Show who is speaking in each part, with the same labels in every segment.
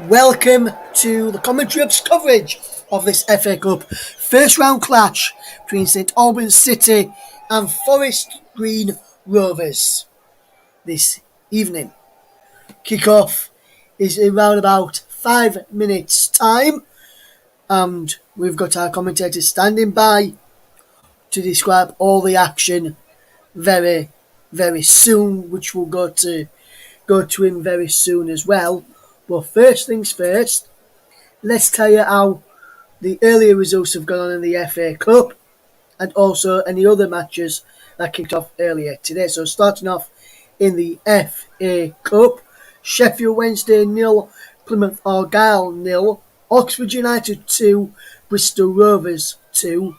Speaker 1: Welcome to the commentary of coverage of this FA Cup first round clash between St Albans City and Forest Green Rovers this evening. Kick-off is in around about 5 minutes time, and we've got our commentators standing by to describe all the action very, very soon, which we'll go to him very soon as well. But first things first, let's tell you how the earlier results have gone on in the FA Cup and also any other matches that kicked off earlier today. So starting off in the FA Cup, Sheffield Wednesday 0, Plymouth Argyle 0, Oxford United 2, Bristol Rovers 2,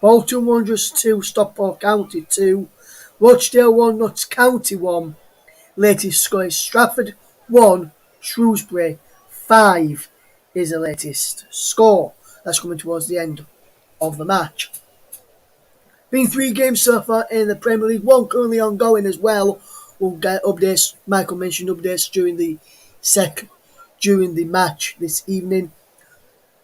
Speaker 1: Bolton Wanderers 2, Stockport County 2, Rochdale 1, Notts County 1, latest score is Stratford 1, Shrewsbury 5 is the latest score. That's coming towards the end of the match. Been 3 games so far in the Premier League, 1 currently ongoing as well. We'll get updates. Michael mentioned updates during the match this evening.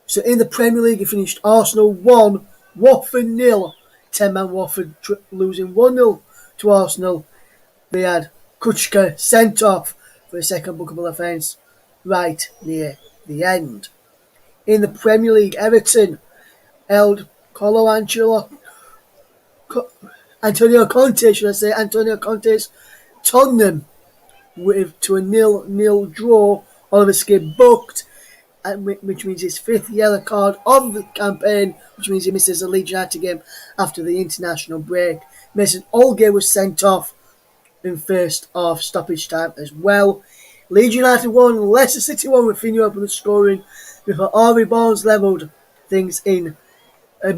Speaker 1: So in the Premier League, it finished Arsenal 1, Watford 0. 10-man Watford losing 1-0 to Arsenal. They had Kuchka sent off for a second bookable offence right near the end. In the Premier League, Everton held Antonio Conte's Tottenham to a 0-0 draw. Oliver Skip booked, which means his 5th yellow card of the campaign, which means he misses the Leeds United game after the international break. Mason Olgate was sent off in first half stoppage time as well. Leeds United 1, Leicester City 1 with Finio up the scoring before Harvey Barnes levelled things in a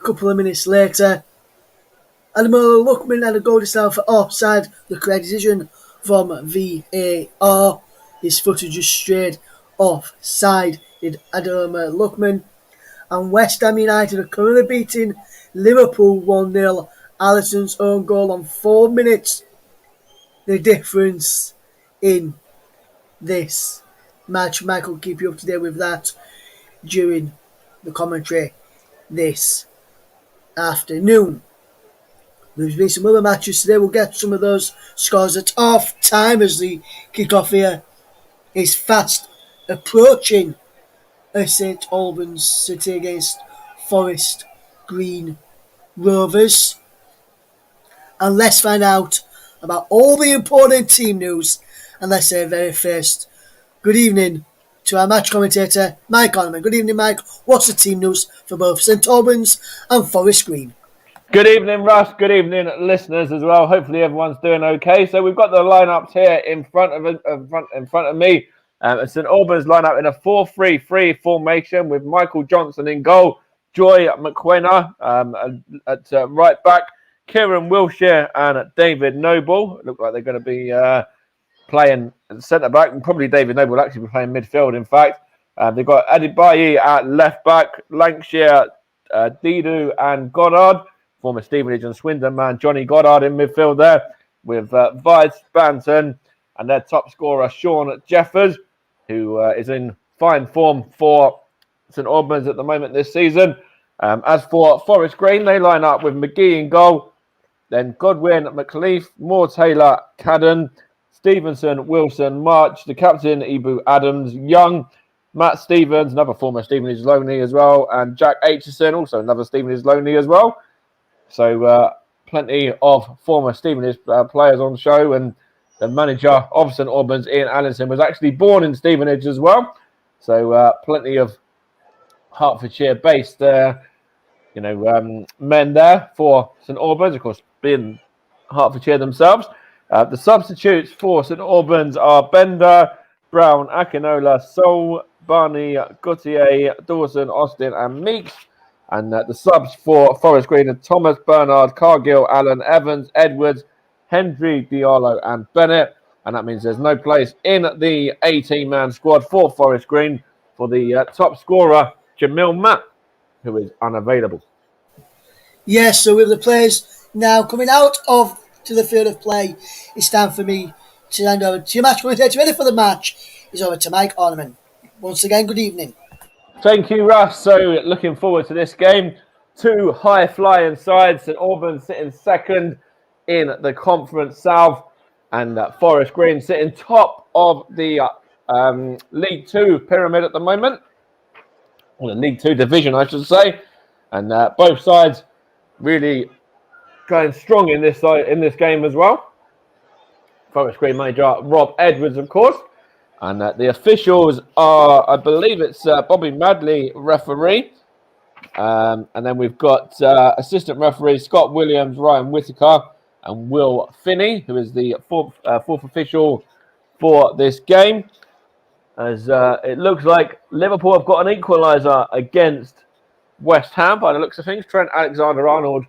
Speaker 1: couple of minutes later. Ademola Lookman had a goal disallowed for offside, the correct decision from VAR. His foot had just strayed offside, did Ademola Lookman. And West Ham United are currently beating Liverpool 1-0. Alisson's own goal on 4 minutes. The difference in this match. Michael will keep you up to date with that during the commentary this afternoon. There's been some other matches today. We'll get some of those scores at half time as the kick-off here is fast approaching St Albans City against Forest Green Rovers. And let's find out about all the important team news. And let's say very first, good evening to our match commentator, Mike Orman. Good evening, Mike. What's the team news for both St Albans and Forest Green?
Speaker 2: Good evening, Russ. Good evening, listeners as well. Hopefully everyone's doing okay. So we've got the lineups here in front of me. St Albans lineup in a 4-3-3 formation with Michael Johnson in goal, Joy McWenna at right back, Kieran Wilshire and David Noble. It looks like they're going to be playing centre back, and probably David Noble will actually be playing midfield. In fact, they've got Adibayi at left back, Lancashire, Didu and Goddard. Former Stevenage and Swindon man Johnny Goddard in midfield there with Vice Banton and their top scorer Sean Jeffers, who is in fine form for St Albans at the moment this season. As for Forest Green, they line up with McGee in goal, then Godwin, McLeaf, Moore, Taylor, Cadden, Stevenson, Wilson, March, the captain Ibu Adams, Young, Matt Stevens, another former Stevenage loanee as well, and Jack Aitchison, also another Stevenage loanee as well. So plenty of former Stevenage players on show, and the manager of St Albans, Ian Allinson, was actually born in Stevenage as well. So plenty of Hertfordshire-based, men there for St Albans, of course, being Hertfordshire themselves. The substitutes for St Albans are Bender, Brown, Akinola, Sol, Barney, Gautier, Dawson, Austin, and Meeks. And the subs for Forest Green are Thomas, Bernard, Cargill, Allen, Evans, Edwards, Hendry, Diallo, and Bennett. And that means there's no place in the 18-man squad for Forest Green for the top scorer, Jamil Matt, who is unavailable.
Speaker 1: Yes, so with the players now coming out to the field of play, it's time for me to hand over to your match commentator ready for the match. is over to Mike Ornament. Once again, good evening.
Speaker 2: Thank you, Russ. So looking forward to this game. Two high-flying sides. St Albans sitting second in the Conference South, and Forest Green sitting top of the League Two pyramid at the moment, or the League Two division, I should say. And both sides really going strong in this game as well. Forest Green manager Rob Edwards, of course. And the officials are, I believe it's Bobby Madley, referee. And then we've got assistant referees Scott Williams, Ryan Whitaker, and Will Finney, who is the fourth official for this game. As it looks like Liverpool have got an equaliser against West Ham by the looks of things. Trent Alexander-Arnold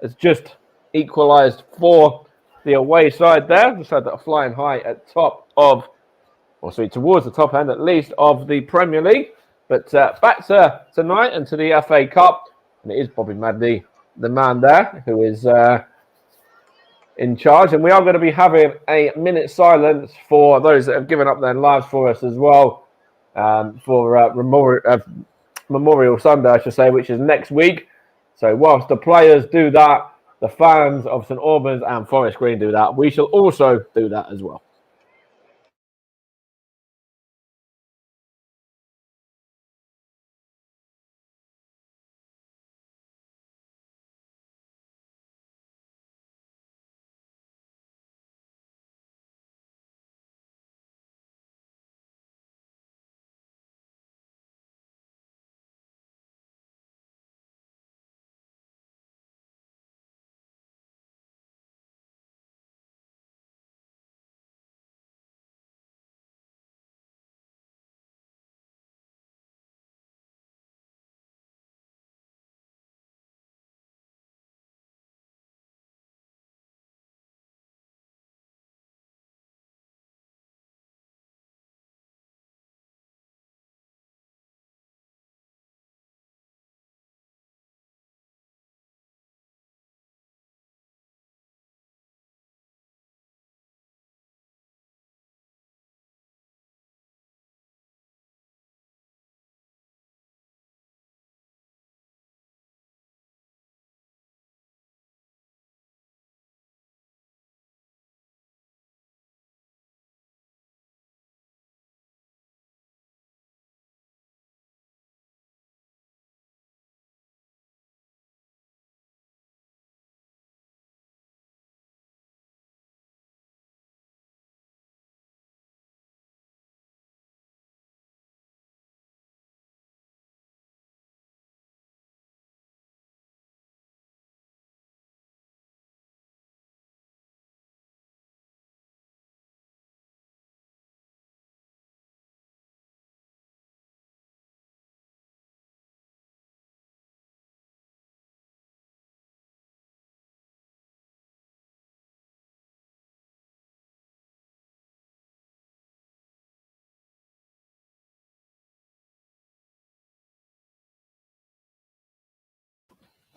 Speaker 2: has just equalised for the away side there. Just had that flying high at top of, towards the top end at least of the Premier League. But back to tonight and to the FA Cup. And it is Bobby Madley, the man there, who is in charge. And we are going to be having a minute silence for those that have given up their lives for us as well, for Memorial Sunday, I should say, which is next week. So whilst the players do that, the fans of St Albans and Forest Green do that, we shall also do that as well.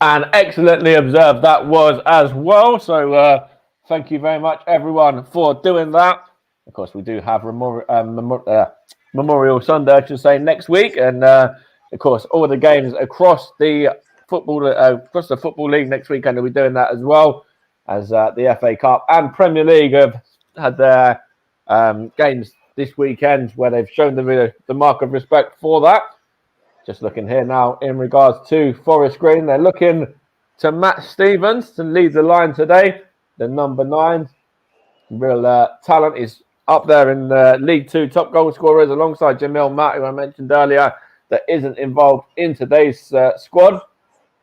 Speaker 2: And excellently observed that was as well. So thank you very much, everyone, for doing that. Of course, we do have Memorial Sunday, I should say, next week. And, of course, all the games across the football league next weekend will be doing that as well, as the FA Cup and Premier League have had their games this weekend where they've shown the mark of respect for that. Just looking here now in regards to Forest Green. They're looking to Matt Stevens to lead the line today. The number 9. Real talent is up there in League Two top goal scorers alongside Jamil Matt, who I mentioned earlier, that isn't involved in today's squad.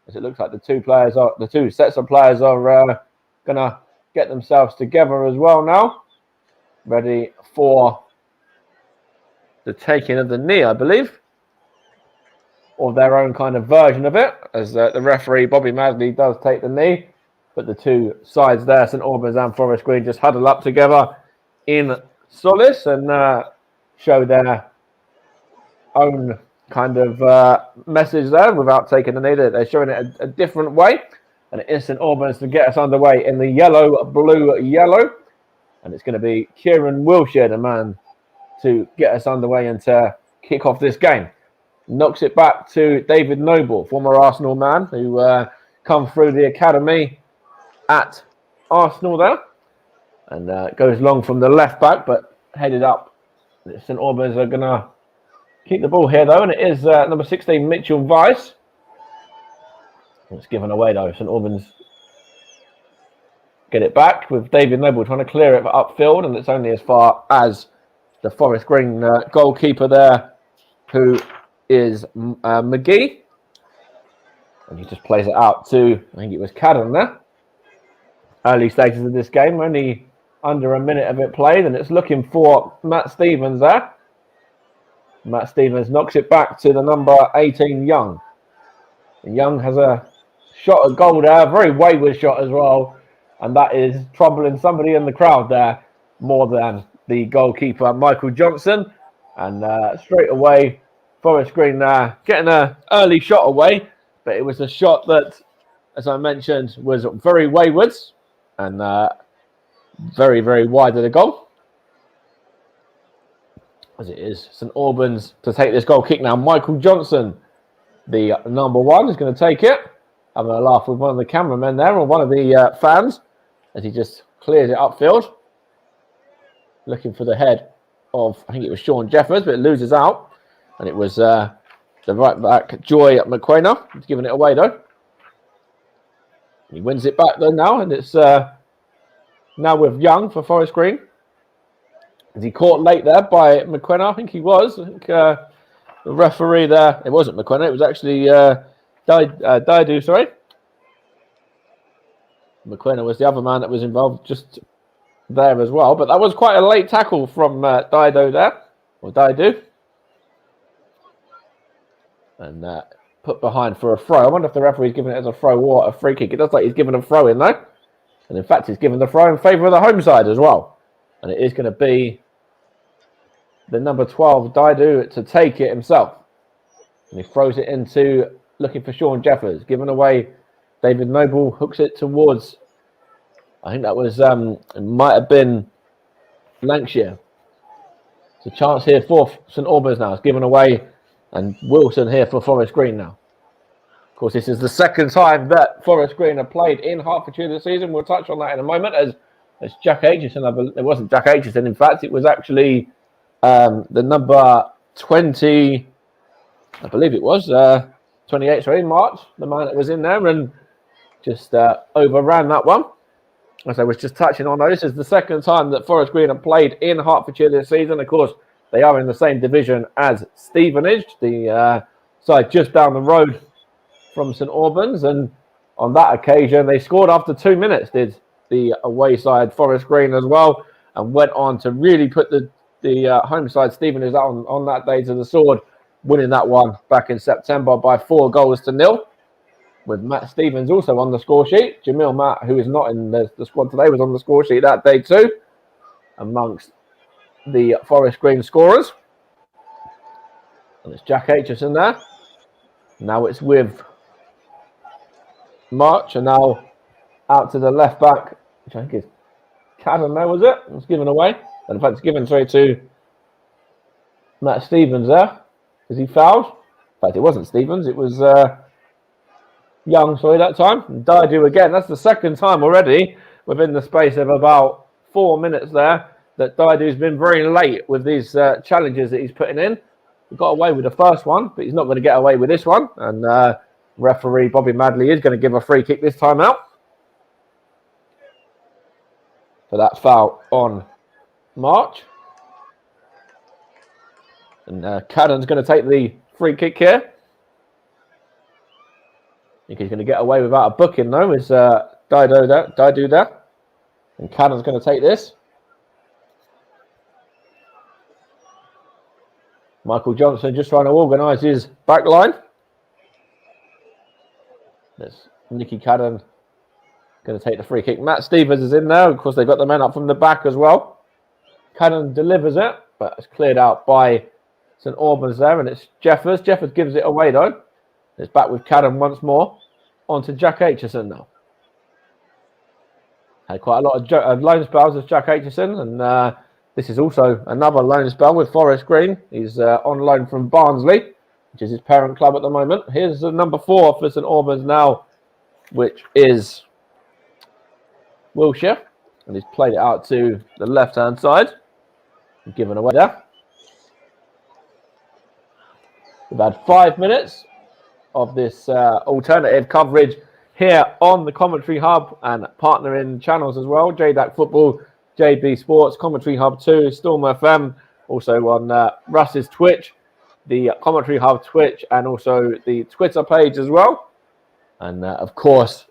Speaker 2: As it looks like the two sets of players are going to get themselves together as well now. Ready for the taking of the knee, I believe. Or their own kind of version of it, as the referee, Bobby Madley, does take the knee. But the two sides there, St Albans and Forest Green, just huddle up together in solace and show their own kind of message there without taking the knee. They're showing it a different way. And it is St Albans to get us underway in the yellow, blue, yellow. And it's going to be Kieran Wilshire, the man to get us underway and to kick off this game. Knocks it back to David Noble, former Arsenal man, who come through the academy at Arsenal there. And goes long from the left back, but headed up. St Albans are going to keep the ball here, though, and it is number 16, Mitchell Weiss. It's given away, though. St Albans get it back with David Noble trying to clear it upfield, and it's only as far as the Forest Green goalkeeper there, who is McGee. And he just plays it out to, I think it was Goddard there. Early stages of this game, only under a minute of it played, and it's looking for Matt Stevens there. Matt Stevens knocks it back to the number 18, Young. And Young has a shot at goal there, a very wayward shot as well, and that is troubling somebody in the crowd there more than the goalkeeper, Michael Johnson. And straight away, Forest Green getting an early shot away, but it was a shot that, as I mentioned, was very wayward and very, very wide of the goal. As it is St Albans to take this goal kick now. Michael Johnson, the number 1, is going to take it. Having a laugh with one of the cameramen there, or one of the fans, as he just clears it upfield. Looking for the head of, I think it was Sean Jeffers, but it loses out. And it was the right back, Joy McQuainer. He's giving it away, though. He wins it back, though, now. And it's now with Young for Forest Green. Is he caught late there by McQuainer? I think he was. I think the referee there, it wasn't McQuainer, it was actually Daidu, sorry. McQuainer was the other man that was involved just there as well. But that was quite a late tackle from Daidu there, or Daidu. And put behind for a throw. I wonder if the referee's giving it as a throw or a free kick. It does like he's given a throw in, though. And in fact, he's given the throw in favour of the home side as well. And it is going to be the number 12, Daidu, to take it himself. And he throws it into, looking for Sean Jeffers. Given away, David Noble hooks it towards, I think that was, it might have been Lancashire. It's a chance here for St Albans now. It's given away, and Wilson here for Forest Green now. Of course, this is the second time that Forest Green have played in Hertfordshire this season. We'll touch on that in a moment as Jack Aitchison. It wasn't Jack Aitchison, in fact. It was actually the number 20, I believe it was, 28, sorry, March, the man that was in there, and just overran that one. As I was just touching on, this is the second time that Forest Green have played in Hertfordshire this season. Of course, they are in the same division as Stevenage, the side just down the road from St Albans. And on that occasion, they scored after 2 minutes, did the away side Forest Green as well, and went on to really put the home side Stevenage on that day to the sword, winning that one back in September by 4-0, with Matt Stevens also on the score sheet. Jamil Matt, who is not in the squad today, was on the score sheet that day too, amongst the Forest Green scorers. And it's Jack Aitchison there. Now it's with March, and now out to the left back, which I think is Cannon there, was it? It was given away. And in fact, it's given straight to Matt Stevens there. Is he fouled? In fact, it wasn't Stevens. It was Young, sorry, that time. And Daidu again. That's the second time already within the space of about 4 minutes there that Daidu's been very late with these challenges that he's putting in. He got away with the first one, but he's not going to get away with this one. And referee Bobby Madley is going to give a free kick this time out for that foul on March. And Cadden's going to take the free kick here. I think he's going to get away without a booking, though, is Daidu there. And Cadden's going to take this. Michael Johnson just trying to organise his back line. There's Nicky Cadden going to take the free kick. Matt Stevens is in there. Of course, they've got the men up from the back as well. Cadden delivers it, but it's cleared out by St Albans there, and it's Jeffers. Jeffers gives it away, though. It's back with Cadden once more. On to Jack Aitchison now. Had quite a lot of loan spells as Jack Aitchison, and This is also another loan spell with Forest Green. He's on loan from Barnsley, which is his parent club at the moment. Here's the number 4 for St Albans now, which is Wilshire. And he's played it out to the left-hand side. Given away there. We've had 5 minutes of this alternative coverage here on the Commentary Hub and partnering channels as well. JDAC Football, JB Sports, Commentary Hub 2, Storm FM, also on Russ's Twitch, the Commentary Hub Twitch, and also the Twitter page as well. And of course,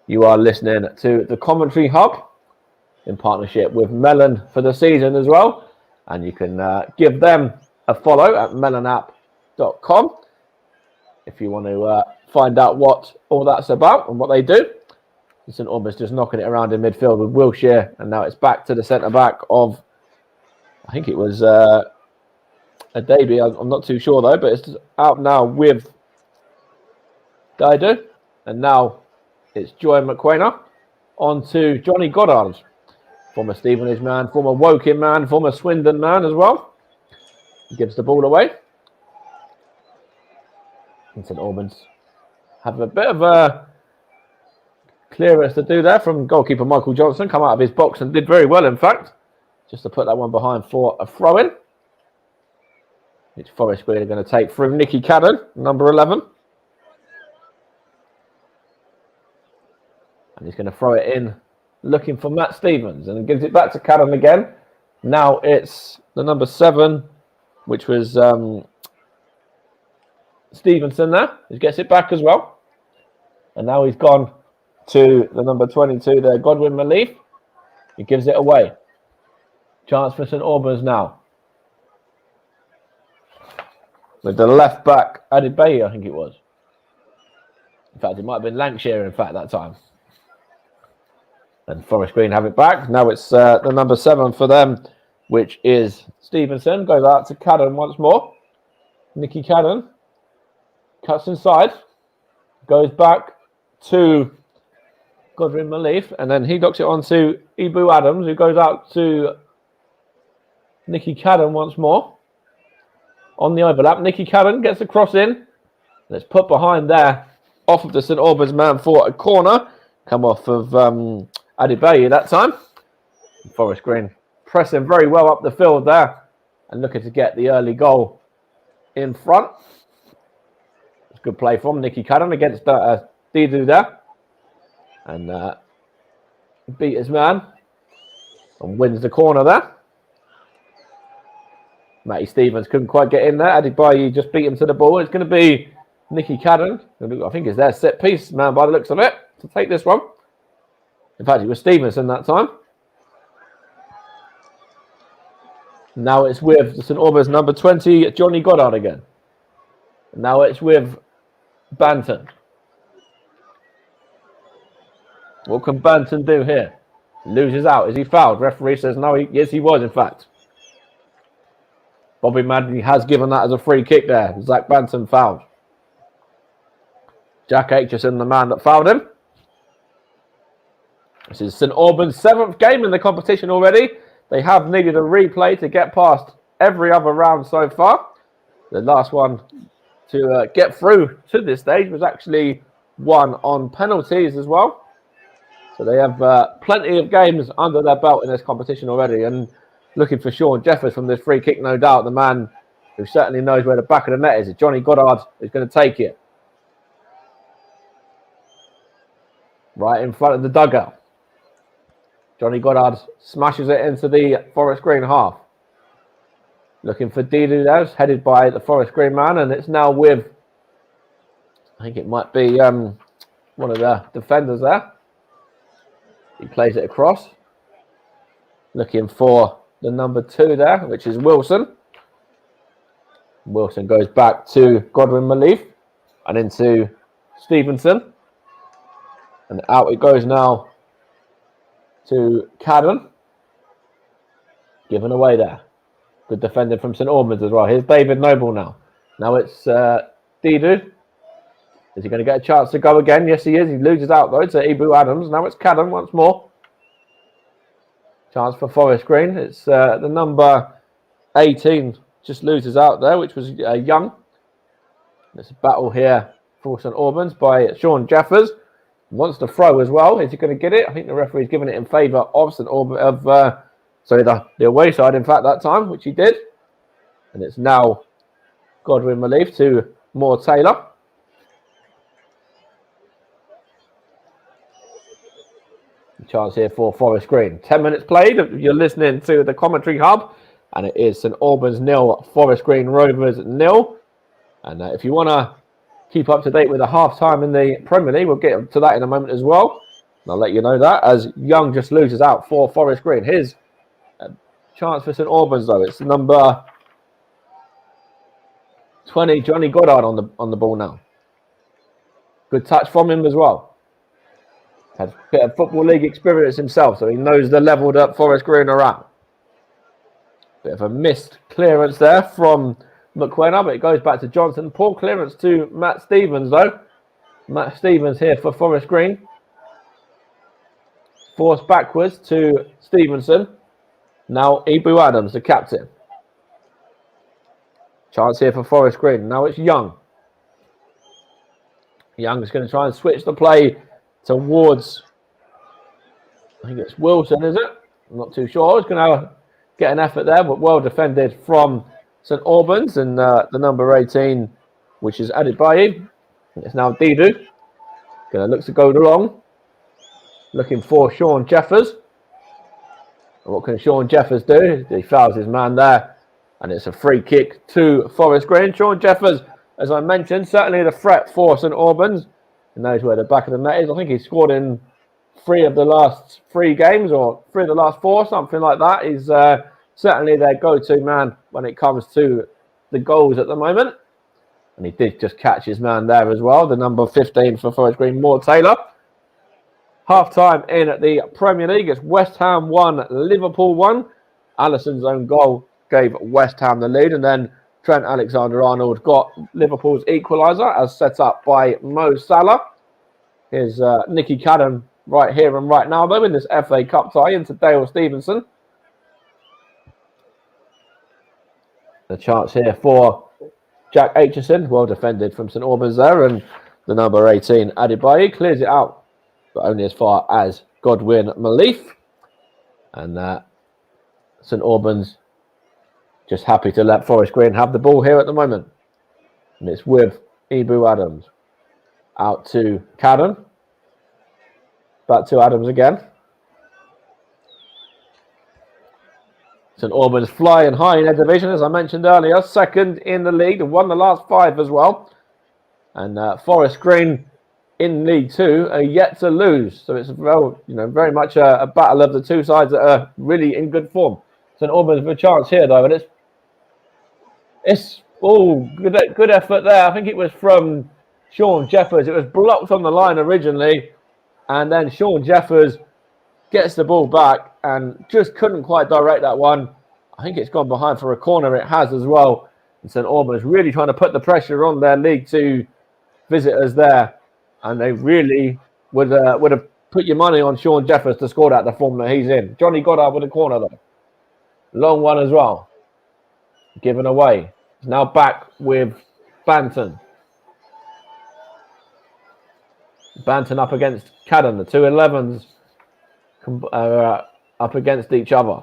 Speaker 2: you are listening to the Commentary Hub in partnership with Melon for the season as well. And you can give them a follow at melonapp.com if you want to find out what all that's about and what they do. St Albans just knocking it around in midfield with Wilshire, and now it's back to the centre-back of, I think it was a debut, I'm not too sure though, but it's out now with Goddard, and now it's Joy McQuainer on to Johnny Goddard, former Stevenage man, former Woking man, former Swindon man as well. He gives the ball away. And St Albans have a bit of a clearance to do there from goalkeeper Michael Johnson. Come out of his box and did very well, in fact, just to put that one behind for a throw-in, which Forest Green are going to take from Nicky Cadden, number 11. And he's going to throw it in, looking for Matt Stevens, and gives it back to Cadden again. Now it's the number 7, which was Stevenson there. He gets it back as well. And now he's gone to the number 22 there, Godwin Malief. He gives it away. Chance for St Albans now. With the left back, Adebayo, I think it was. In fact, it might have been Lancashire, in fact, that time. And Forest Green have it back. Now it's the number 7 for them, which is Stevenson. Goes out to Cadden once more. Nicky Cadden cuts inside. Goes back to Godwin Malief. And then he knocks it on to Ibu Adams, who goes out to Nicky Cadden once more. On the overlap, Nicky Cadden gets a cross in. Let's put behind there, off of the St Albans man for a corner. Come off of Adebayo that time. Forest Green pressing very well up the field there and looking to get the early goal in front. It's good play from Nicky Cadden against Didu there. And beat his man and wins the corner there. Matty Stevens couldn't quite get in there. Adebayo just beat him to the ball. It's going to be Nicky Cadden. I think it's their set piece man by the looks of it to take this one. In fact, it was Stevenson that time. Now it's with the St Albans number 20, Johnny Goddard again. Now it's with Banton. What can Banton do here? Loses out. Is he fouled? Referee says no. Yes, he was, in fact. Bobby Madden has given that as a free kick there. Zach Banton fouled. Jack Aitchison, the man that fouled him. This is St Albans' 7th game in the competition already. They have needed a replay to get past every other round so far. The last one to get through to this stage was actually won on penalties as well. So they have plenty of games under their belt in this competition already. And looking for Sean Jeffers from this free kick, no doubt. The man who certainly knows where the back of the net is. Johnny Goddard is going to take it. Right in front of the dugout. Johnny Goddard smashes it into the Forest Green half. Looking for Didu there, headed by the Forest Green man, and it's now with, I think it might be one of the defenders there. He plays it across. Looking for the number 2 there, which is Wilson. Wilson goes back to Godwin Malief and into Stevenson. And out it goes now to Cadden. Given away there. Good defending from St Albans as well. Here's David Noble now. Now it's Didu. Is he going to get a chance to go again? Yes, he is. He loses out though to Ibu Adams. Now it's Cadden once more. Chance for Forest Green. It's the number 18 just loses out there, which was Young. There's a battle here for St Albans by Sean Jeffers. Wants to throw as well. Is he going to get it? I think the referee's given it in favour of St Albans, the away side, in fact, that time, which he did. And it's now Godwin Relief to Moore Taylor. Chance here for Forest Green. 10 minutes played. You're listening to the commentary hub, and it is St Albans 0, Forest Green Rovers 0. And if you want to keep up to date with the half-time in the Premier League, we'll get to that in a moment as well. And I'll let you know that as Young just loses out for Forest Green. Here's a chance for St Albans, though. It's number 20, Johnny Goddard on the ball now. Good touch from him as well. Had a bit of Football League experience himself, so he knows the level that Forest Green are at. Bit of a missed clearance there from McQuenna, but it goes back to Johnson. Poor clearance to Matt Stevens, though. Matt Stevens here for Forest Green. Forced backwards to Stevenson. Now Ibu Adams, the captain. Chance here for Forest Green. Now it's Young. Young is going to try and switch the play towards, I think it's Wilson, is it? I'm not too sure. He's going to get an effort there, but well defended from St Albans, and the number 18, which is Adebayo. It's now Didu. Going to look to go long. Looking for Sean Jeffers. And what can Sean Jeffers do? He fouls his man there, and it's a free kick to Forest Green. Sean Jeffers, as I mentioned, certainly the threat for St Albans. He knows where the back of the net is. I think he scored in 3 of the last 3 games, or 3 of the last 4, something like that. He's certainly their go-to man when it comes to the goals at the moment. And he did just catch his man there as well, the number 15 for Forest Green, Moore Taylor. Half-time in the Premier League. It's West Ham 1, Liverpool 1. Alisson's own goal gave West Ham the lead, and then Trent Alexander-Arnold got Liverpool's equaliser as set up by Mo Salah. Here's Nicky Cadden right here and right now, though, in this FA Cup tie into Dale Stevenson. The chance here for Jack Aitchison. Well defended from St Albans there, and the number 18, Adebayo, clears it out, but only as far as Godwin Malif. And St Albans just happy to let Forest Green have the ball here at the moment. And it's with Ibu Adams. Out to Cadden. Back to Adams again. St Albans flying high in their division, as I mentioned earlier. Second in the league and won the last 5 as well. And Forest Green in League 2 are yet to lose. So it's very much a battle of the two sides that are really in good form. St Albans with a chance here, though, and it's good effort there. I think it was from Sean Jeffers. It was blocked on the line originally, and then Sean Jeffers gets the ball back and just couldn't quite direct that one. I think it's gone behind for a corner. It has as well. And St Albans really trying to put the pressure on their League 2 visitors there, and they really would have put your money on Sean Jeffers to score that, the form that he's in. Johnny Goddard with a corner though. Long one as well. Given away. He's now back with Banton. Banton up against Cadden. The 2 11s up against each other.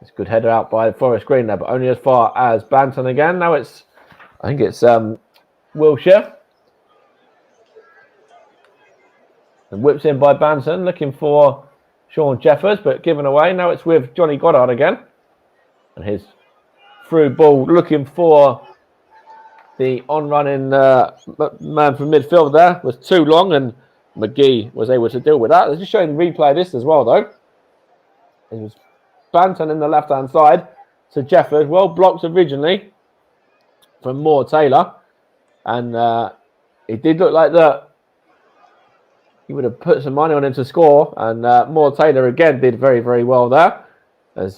Speaker 2: It's a good header out by Forest Green there, but only as far as Banton again. Now I think it's Wilshire. And whips in by Banton, looking for Sean Jeffers, but given away. Now it's with Johnny Goddard again. And his through ball looking for the on-running man from midfield there. Was too long, and McGee was able to deal with that. Let's just show you the replay of this as well, though. It was Banton in the left-hand side. So Jeffers, well blocked originally from Moore Taylor. And it did look like that he would have put some money on him to score. And Moore Taylor again did very, very well there, as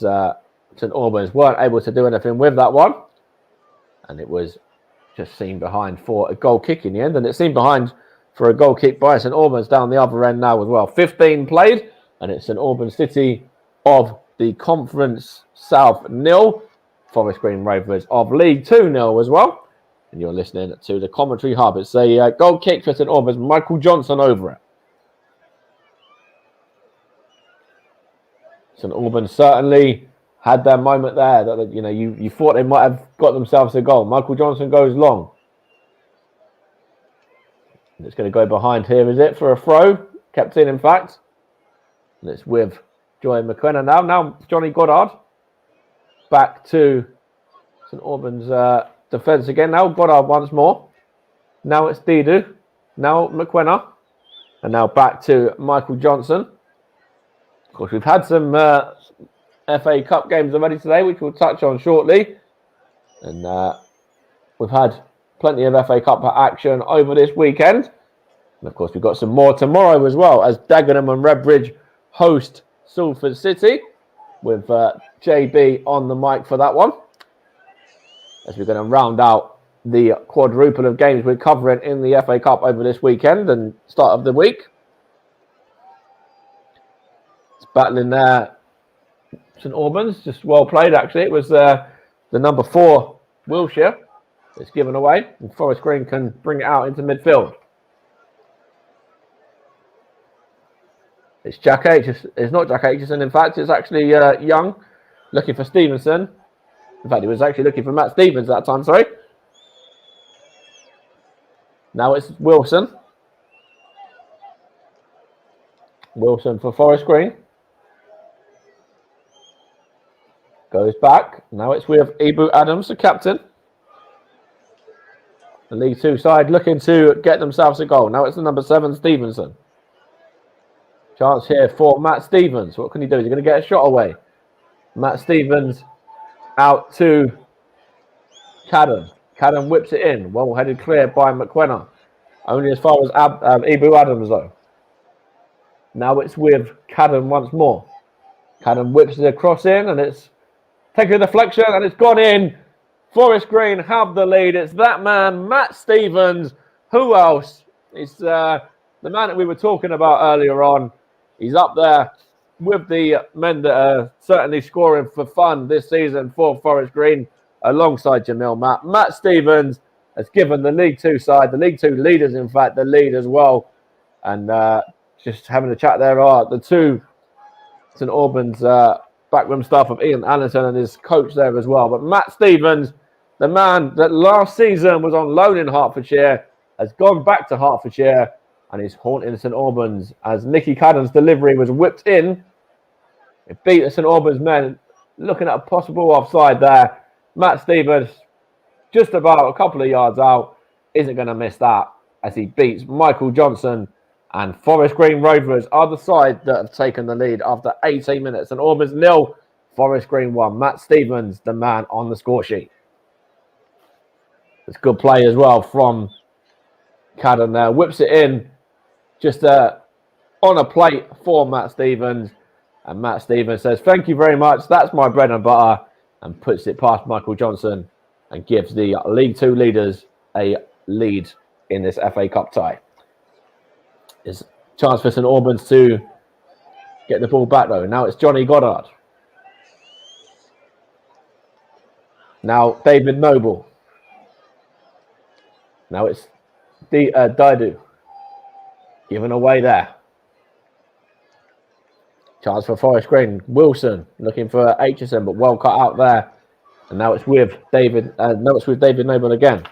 Speaker 2: St Albans weren't able to do anything with that one. And it was just seen behind for a goal kick in the end. And it's seen behind for a goal kick by St Albans down the other end now as well. 15 played, and it's St Albans City of the Conference South 0, Forest Green Rovers of League 2 0 as well. And you're listening to the Commentary Hub. It's a goal kick for St Albans, Michael Johnson over it. St Albans certainly had their moment there that you thought they might have got themselves a goal. Michael Johnson goes long. And it's going to go behind here, is it, for a throw? Kept in fact. And it's with Joy McKenna now. Now Johnny Goddard back to St Albans defence again. Now Goddard once more. Now it's Didu. Now McKenna. And now back to Michael Johnson. Of course, we've had some FA Cup games already today, which we'll touch on shortly. And we've had plenty of FA Cup action over this weekend. And of course, we've got some more tomorrow as well, as Dagenham and Redbridge host Salford City, with JB on the mic for that one. As we're going to round out the quadruple of games we're covering in the FA Cup over this weekend and start of the week. It's battling there. St Albans, just well played actually. It was the number 4 Wilshire. It's given away, and Forest Green can bring it out into midfield. It's Jack H. It's not Jack Aitchison, in fact. It's actually Young, looking for Stevenson. In fact, he was actually looking for Matt Stevens that time, sorry. Now it's Wilson. Wilson for Forest Green. Goes back. Now it's with Ibu Adams, the captain. The League 2 side looking to get themselves a goal. Now it's the number 7, Stevenson. Chance here for Matt Stevens. What can he do? Is he going to get a shot away? Matt Stevens out to Cadden. Cadden whips it in. Well-headed clear by McKenna. Only as far as Ibu Adams, though. Now it's with Cadden once more. Cadden whips it across in, and it's taking a deflection, and it's gone in. Forest Green have the lead. It's that man, Matt Stevens. Who else? It's the man that we were talking about earlier on. He's up there with the men that are certainly scoring for fun this season for Forest Green, alongside Jamil Matt. Matt Stevens has given the League 2 side, the League 2 leaders, in fact, the lead as well. And just having a chat there are the two St Albans backroom staff of Ian Allison and his coach there as well. But Matt Stevens, the man that last season was on loan in Hertfordshire, has gone back to Hertfordshire and is haunting St Albans as Nicky Cadden's delivery was whipped in. It beat the St Albans men, looking at a possible offside there. Matt Stevens, just about a couple of yards out, isn't going to miss that as he beats Michael Johnson. And Forest Green Rovers are the side that have taken the lead after 18 minutes. St Albans 0, Forest Green 1. Matt Stevens, the man on the score sheet. It's good play as well from Cadden there. Whips it in just on a plate for Matt Stevens. And Matt Stevens says, thank you very much. That's my bread and butter. And puts it past Michael Johnson and gives the League 2 leaders a lead in this FA Cup tie. It's a chance for St Albans to get the ball back though. Now it's Johnny Goddard. Now David Noble. Now it's Didu. Given away there. Chance for Forest Green. Wilson looking for Aitchison, but well cut out there. And now it's with David. David Noble again.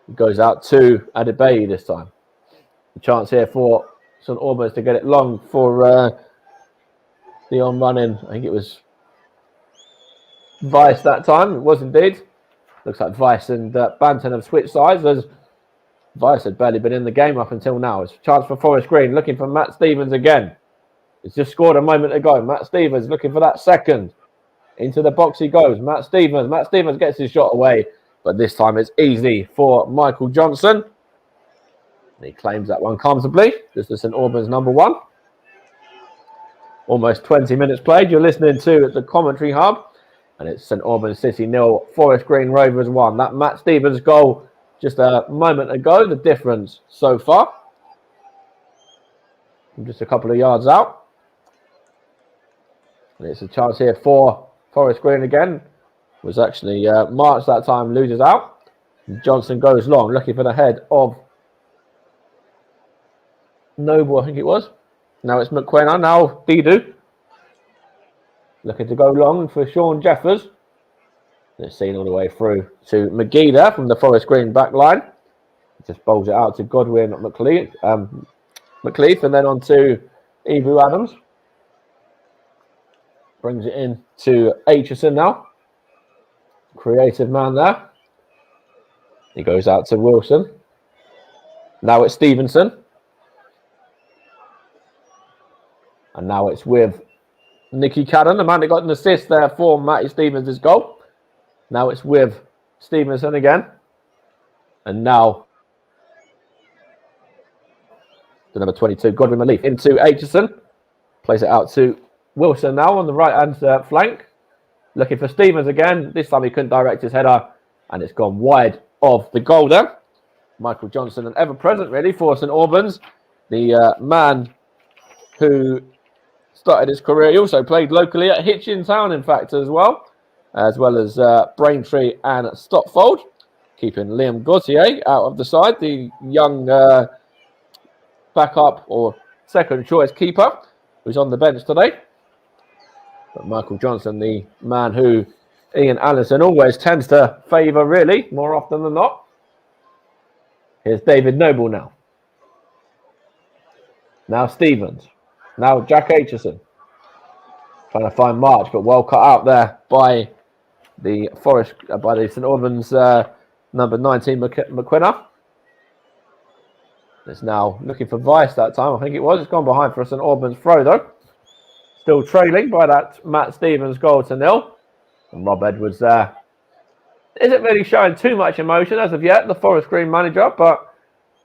Speaker 2: It goes out to Adebayi this time. A chance here for St Albans to get it long for the on-running. I think it was Vice that time. It was indeed. Looks like Vice and Banton have switched sides as Vice had barely been in the game up until now. It's a chance for Forest Green, looking for Matt Stevens again. He's just scored a moment ago. Matt Stevens looking for that second. Into the box he goes. Matt Stevens gets his shot away, but this time it's easy for Michael Johnson. And he claims that one comfortably. This is St Albans number 1. Almost 20 minutes played. You're listening to the Commentary Hub. And it's St Albans City 0, Forest Green Rovers 1. That Matt Stevens goal just a moment ago, the difference so far. from just a couple of yards out. And it's a chance here for Forest Green again. Was actually March that time, loses out. Johnson goes long, looking for the head of Noble, I think it was. Now it's McQuena, now Didu. Looking to go long for Sean Jeffers. It's seen all the way through to McGee there from the Forest Green back line. Just bowls it out to Godwin McLeaf, and then on to Ebu Adams. Brings it in to Aitchison now. Creative man there. He goes out to Wilson. Now it's Stevenson. And now it's with Nicky Cadden, the man that got an assist there for Matty Stevens' goal. Now it's with Stevenson again. And now the number 22, Godwin McLeaf, into Aitchison. Plays it out to Wilson now on the right-hand flank. Looking for Stevens again. This time he couldn't direct his header. And it's gone wide of the goal there. Michael Johnson, an ever-present really for St Albans. The man who started his career. He also played locally at Hitchin Town, in fact, as well as Braintree and Stotfold. Keeping Liam Gauthier out of the side, the young backup or second choice keeper who's on the bench today. But Michael Johnson, the man who Ian Allison always tends to favour, really, more often than not. Here's David Noble now. Now Stevens. Now Jack Aitchison. Trying to find March, but well cut out there by the St Albans number 19, McQuena. It's now looking for Vice that time, I think it was. It's gone behind for a St Albans throw, though. Still trailing by that Matt Stevens goal to 0. And Rob Edwards there isn't really showing too much emotion as of yet, the Forest Green manager, but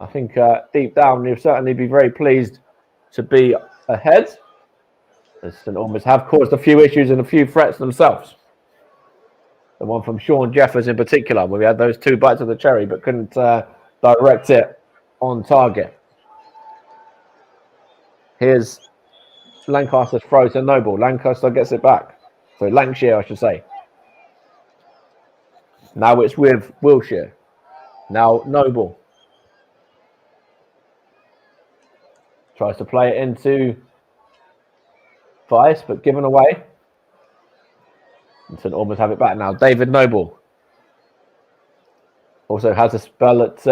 Speaker 2: I think deep down he'll certainly be very pleased to be ahead, as St Albans have caused a few issues and a few threats themselves. The one from Sean Jeffers in particular, where we had those 2 bites of the cherry but couldn't direct it on target. Here's Lancaster's throw to Noble. Lancaster gets it back. So Lancashire, I should say. Now it's with Wilshire. Now Noble. Tries to play it into Vice, but given away. And St Albans have it back now. David Noble. Also has a spell at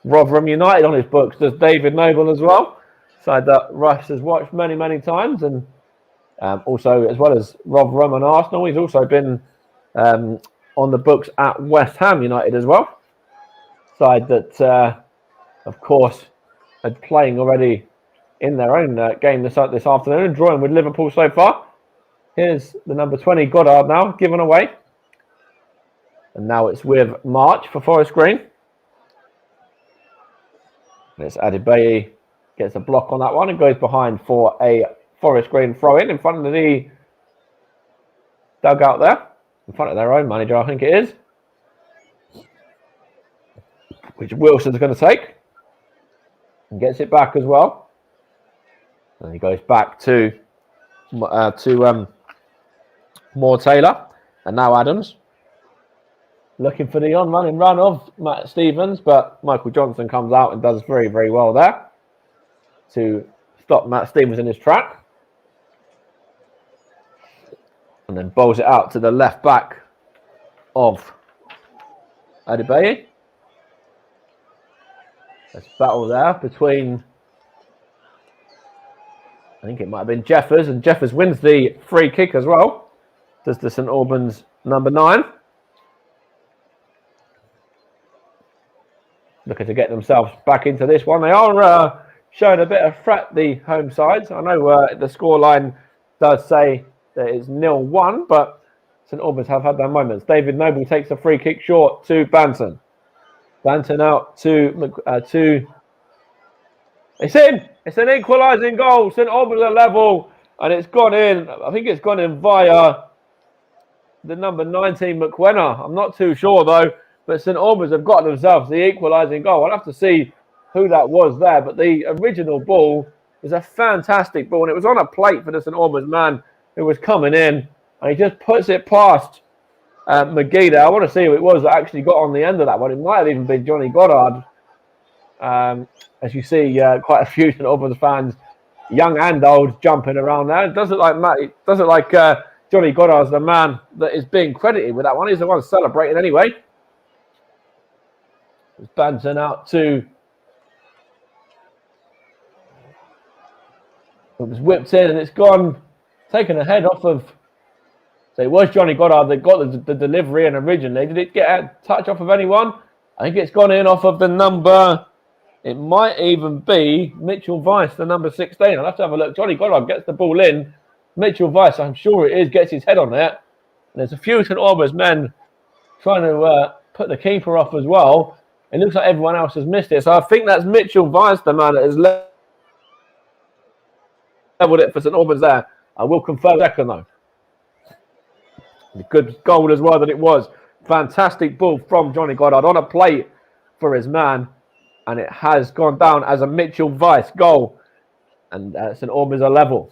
Speaker 2: Rotherham United on his books. Does David Noble as well. Side that Russ has watched many, many times. And also, as well as Rotherham and Arsenal, he's also been on the books at West Ham United as well. Side that, of course, are playing already in their own game this afternoon and drawing with Liverpool so far. Here's the number 20, Goddard now, given away. And now it's with March for Forest Green. And it's Adebayi gets a block on that one and goes behind for a Forest Green throw-in front of the dugout there. In front of their own manager, I think it is. Which Wilson's going to take. And gets it back as well. And he goes back to Moore Taylor. And now Adams. Looking for the on-running run of Matt Stevens. But Michael Johnson comes out and does very, very well there to stop Matt Stevens in his track. And then bowls it out to the left back of Adebayi. There's a battle there between, I think it might have been Jeffers, and Jeffers wins the free kick as well. Does the St Albans number 9. Looking to get themselves back into this one. They are showing a bit of threat, the home sides. I know the scoreline does say that it's 0-1, but St Albans have had their moments. David Noble takes a free kick short to Banton. Banton out to it's in. It's an equalising goal. St Albans are level, and it's gone in. I think it's gone in via the number 19 McQuena. I'm not too sure though, but St Albans have got themselves the equalising goal. I'll have to see who that was there, but the original ball It's a fantastic ball, and it was on a plate for the St Albans man who was coming in, and he just puts it past McGee there. I want to see who it was that actually got on the end of that one. It might have even been Johnny Goddard. As you see, quite a few St Albans fans, young and old, jumping around there. It doesn't like Johnny Goddard's the man that is being credited with that one. He's the one celebrating anyway. It's Banton out to. It was whipped in and it's gone, taken a head off of. So it was Johnny Goddard that got the delivery in originally. Did it get a touch off of anyone? I think it's gone in off of the number. It might even be Mitchell Weiss, the number 16. I'll have to have a look. Johnny Goddard gets the ball in. Mitchell Weiss, I'm sure it is, gets his head on it. And there's a few St Albans men trying to put the keeper off as well. It looks like everyone else has missed it. So I think that's Mitchell Weiss, the man that has leveled it for St Albans there. I will confirm second though. A good goal as well that it was. Fantastic ball from Johnny Goddard on a plate for his man. And it has gone down as a Mitchell Weiss goal. And St Albans are level.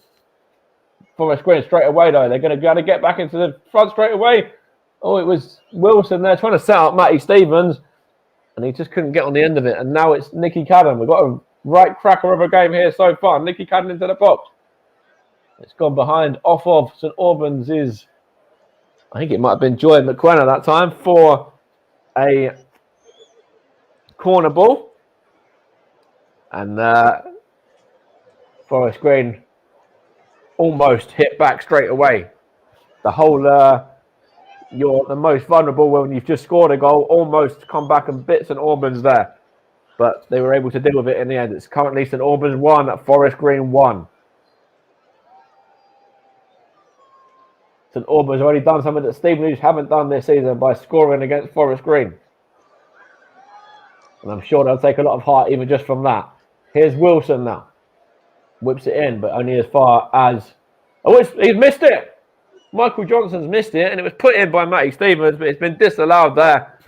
Speaker 2: Forest Green straight away though. They're going to be able to get back into the front straight away. Oh, it was Wilson there trying to set up Matty Stevens. And he just couldn't get on the end of it. And now it's Nicky Cadden. We've got a right cracker of a game here so far. Nicky Cadden into the box. It's gone behind off of St Albans is, I think it might have been Joy McQueen at that time for a corner ball. And Forest Green almost hit back straight away. The whole, you're the most vulnerable when you've just scored a goal, almost come back and bit St Albans there. But they were able to deal with it in the end. It's currently St Albans 1, Forest Green 1. St Albans already done something that Stevenage haven't done this season by scoring against Forest Green. And I'm sure they'll take a lot of heart even just from that. Here's Wilson now. Whips it in, but only as far as... Oh, he's missed it! Michael Johnson's missed it, and it was put in by Matty Stevens, but it's been disallowed there.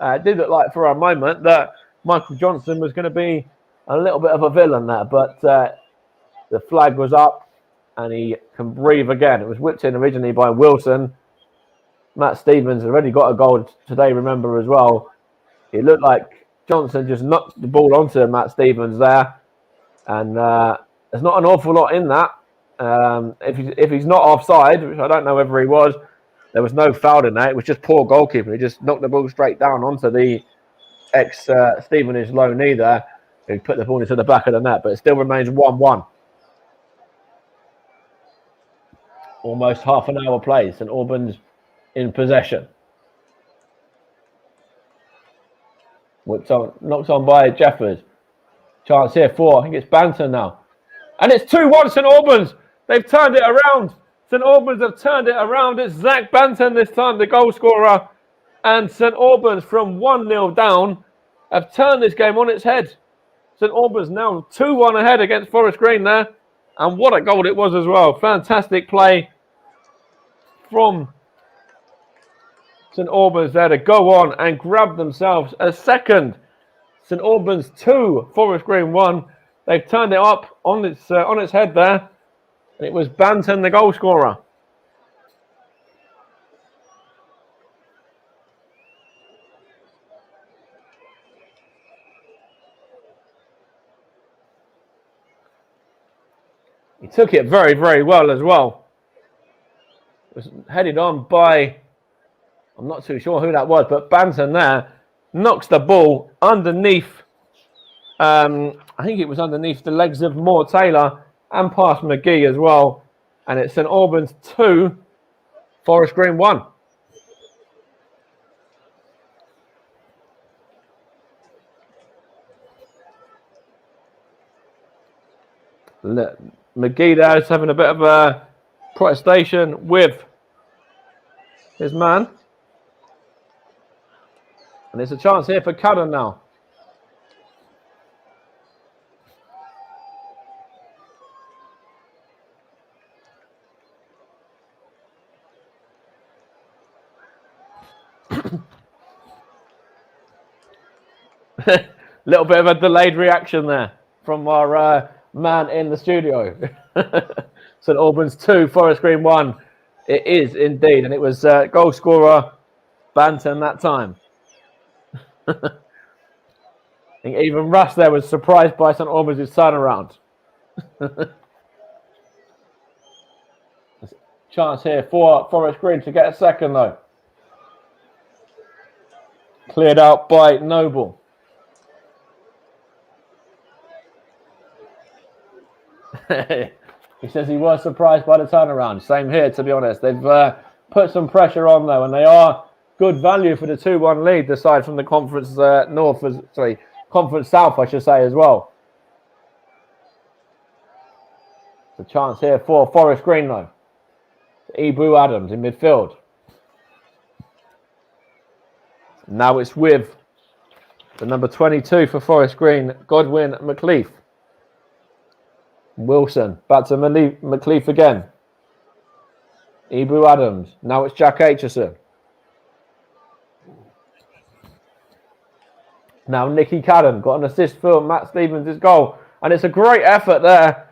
Speaker 2: It did look like for a moment that Michael Johnson was going to be a little bit of a villain there, but the flag was up, and he can breathe again. It was whipped in originally by Wilson. Matt Stevens already got a goal today, remember, as well. It looked like Johnson just knocked the ball onto Matt Stevens there. And there's not an awful lot in that. If he's not offside, which I don't know whether he was, there was no foul in that. It was just poor goalkeeping. He just knocked the ball straight down onto the ex-Stevenage loanee there. He put the ball into the back of the net, but it still remains 1-1. Almost half an hour play. St Albans in possession. Whipped on, knocked on by Jeffers. Chance here for, I think it's Banton now. And it's 2-1 St Albans. They've turned it around. St Albans have turned it around. It's Zach Banton this time, the goal scorer. And St Albans from 1-0 down have turned this game on its head. St Albans now 2-1 ahead against Forest Green there. And what a goal it was as well. Fantastic play from St Albans there to go on and grab themselves a second. St Albans 2, Forest Green 1. They've turned it up on its head there. And it was Banton, the goal scorer. He took it very, very well as well. It was headed on by, I'm not too sure who that was, but Banton there knocks the ball underneath, I think it was underneath the legs of Moore Taylor and past McGee as well. And it's St Albans 2, Forest Green 1. McGee there is having a bit of a protestation with his man. And there's a chance here for Goddard now. Little bit of a delayed reaction there from our man in the studio. St Albans 2, Forest Green 1. It is indeed, and it was goal scorer Banton that time. I think even Russ there was surprised by St Albans' turnaround. Chance here for Forest Green to get a second though. Cleared out by Noble. He says he was surprised by the turnaround. Same here, to be honest. They've put some pressure on though, and they are good value for the 2-1 lead, aside from the Conference Conference South, I should say, as well. It's a chance here for Forest Green though. Ibu Adams in midfield. Now it's with the number 22 for Forest Green, Godwin McLeaf. Wilson, back to McLeaf again. Ibu Adams. Now it's Jack Aitchison. Now Nicky Cadden got an assist for Matt Stevens' goal. And it's a great effort there.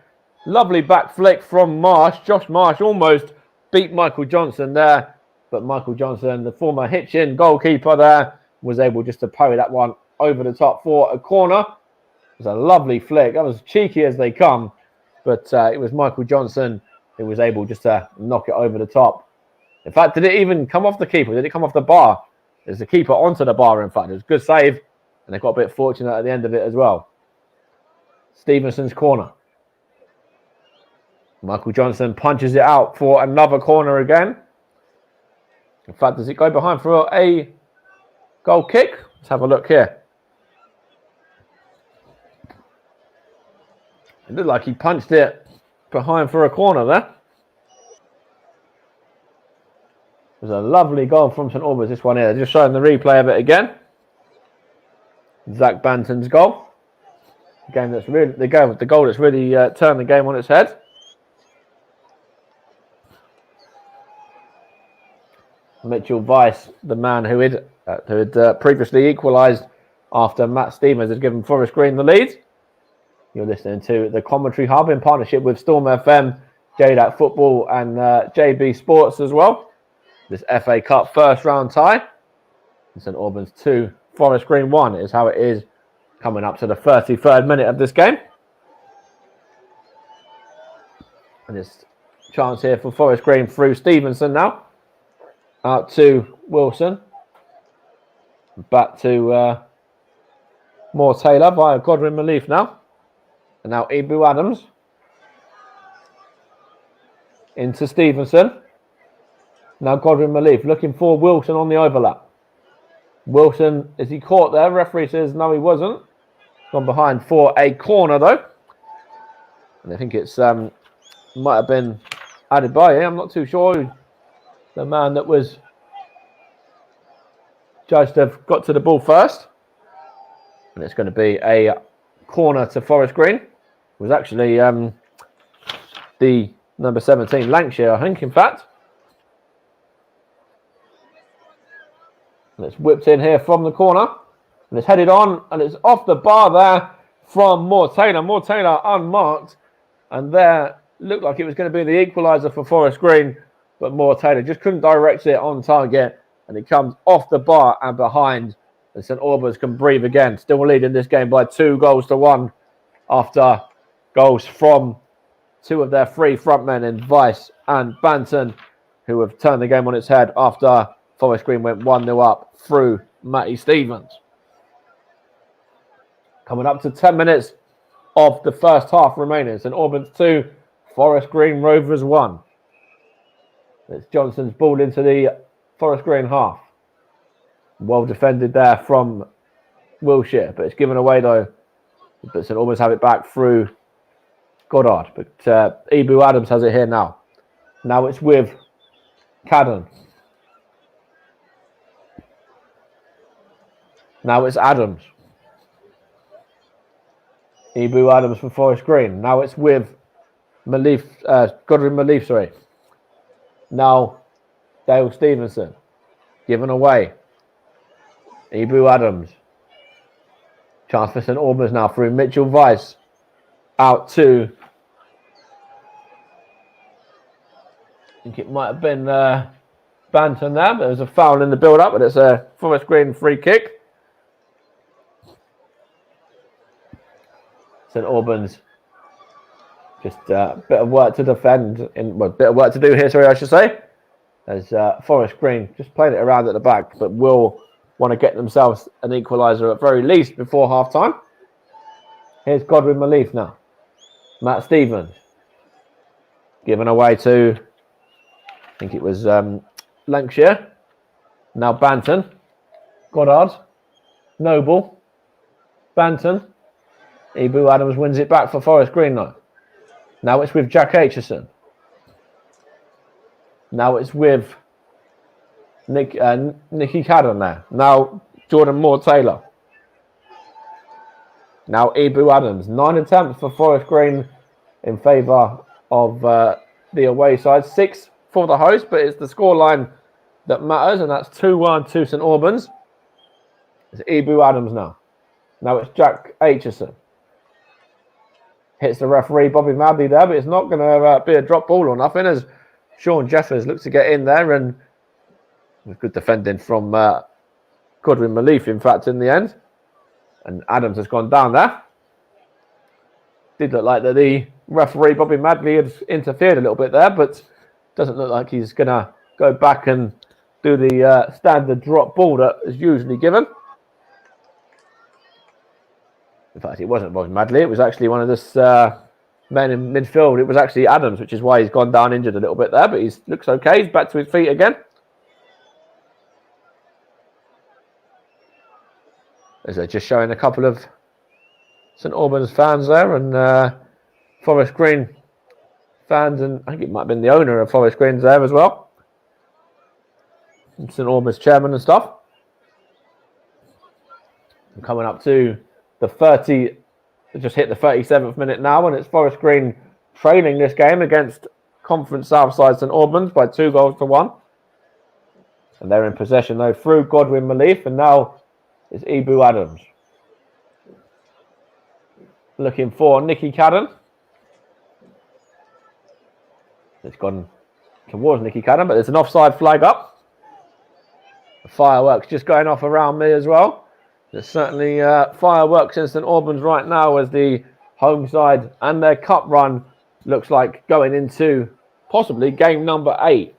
Speaker 2: Lovely back flick from Marsh. Josh Marsh almost beat Michael Johnson there. But Michael Johnson, the former Hitchin goalkeeper there, was able just to parry that one over the top for a corner. It was a lovely flick. That was cheeky as they come. But it was Michael Johnson who was able just to knock it over the top. In fact, did it even come off the keeper? Did it come off the bar? There's the keeper onto the bar, in fact. It was a good save. And they got a bit fortunate at the end of it as well. Stevenson's corner. Michael Johnson punches it out for another corner again. In fact, does it go behind for a goal kick? Let's have a look here. It looked like he punched it behind for a corner there. It was a lovely goal from St Albans, this one here. Just showing the replay of it again. Zach Banton's goal. The goal that's really turned the game on its head. Mitchell Weiss, the man who had previously equalised after Matt Stevens had given Forest Green the lead. You're listening to the Commentary Hub in partnership with Storm FM, JDAT Football and JB Sports as well. This FA Cup first round tie. St Albans 2, Forest Green 1 is how it is coming up to the 33rd minute of this game. And it's a chance here for Forest Green through Stevenson now. Out to Wilson. Back to Moore Taylor via Godwin McLeaf now. And now Ibu Adams. Into Stevenson. Now Godwin McLeaf looking for Wilson on the overlap. Wilson, is he caught there? Referee says no, he wasn't. Gone behind for a corner though. And I think it's might have been added by him. I'm not too sure. The man that was judged to have got to the ball first. And it's going to be a corner to Forest Green. It was actually the number 17, Lancashire, I think, in fact. And it's whipped in here from the corner. And it's headed on, and it's off the bar there from Moore Taylor. Moore Taylor unmarked. And there looked like it was going to be the equaliser for Forest Green. But Moore Taylor just couldn't direct it on target. And it comes off the bar and behind. And St Albans can breathe again. Still leading this game by 2-1 after goals from two of their three frontmen in Weiss and Banton, who have turned the game on its head after Forest Green went 1-0 up through Matty Stevens. Coming up to 10 minutes of the first half remaining. St Albans 2, Forest Green Rovers 1. It's Johnson's ball into the Forest Green half. Well defended there from Wilshire, but it's given away though. But St Albans have it back through Goddard. But Ibu Adams has it here now. Now it's with Cadden. Now it's Adams. Ibu Adams for Forest Green. Now it's with Godwin McLeaf, sorry. Now Dale Stevenson. Given away. Ibu Adams. Chance for St Albans now through Mitchell Weiss. out to, I think it might have been Banton there, but there was a foul in the build-up, but it's a Forest Green free kick. St Albans just a bit of work to defend, bit of work to do here, sorry, I should say. As Forest Green just played it around at the back, but will want to get themselves an equaliser at very least before half-time. Here's Godwin Malif now. Matt Stevens. Given away to, I think it was Lancashire. Now Banton. Goddard. Noble. Banton. Ibu Adams wins it back for Forest Green now. Now it's with Jack Aitchison. Now it's with Nicky Cadden there. Now Jordan Moore-Taylor. Now Ibu Adams. 9 attempts for Forest Green in favour of the away side. 6 for the host, but it's the scoreline that matters, and that's 2-1 to St Albans. It's Ibu Adams now. Now it's Jack Aitchison. Hits the referee, Bobby Madley there, but it's not going to be a drop ball or nothing as Sean Jeffers looks to get in there, and with good defending from Godwin Malif, in fact, in the end. And Adams has gone down there. Did look like that the referee, Bobby Madley, had interfered a little bit there, but doesn't look like he's going to go back and do the standard drop ball that is usually given. In fact, it wasn't Bobby Madley. It was actually one of this men in midfield. It was actually Adams, which is why he's gone down injured a little bit there, but he looks okay. He's back to his feet again. As they're just showing a couple of St Albans fans there and Forest Green fans, and I think it might have been the owner of Forest Green's there as well. And St Albans chairman and stuff. And coming up to the 30, just hit the 37th minute now, and it's Forest Green trailing this game against Conference Southside St Albans by 2-1. And they're in possession though through Godwin Malif, and now it's Ibu Adams. Looking for Nicky Cadden. It's gone towards Nicky Cadden, but there's an offside flag up. The fireworks just going off around me as well. There's certainly fireworks in St Albans right now as the home side and their cup run looks like going into possibly game number 8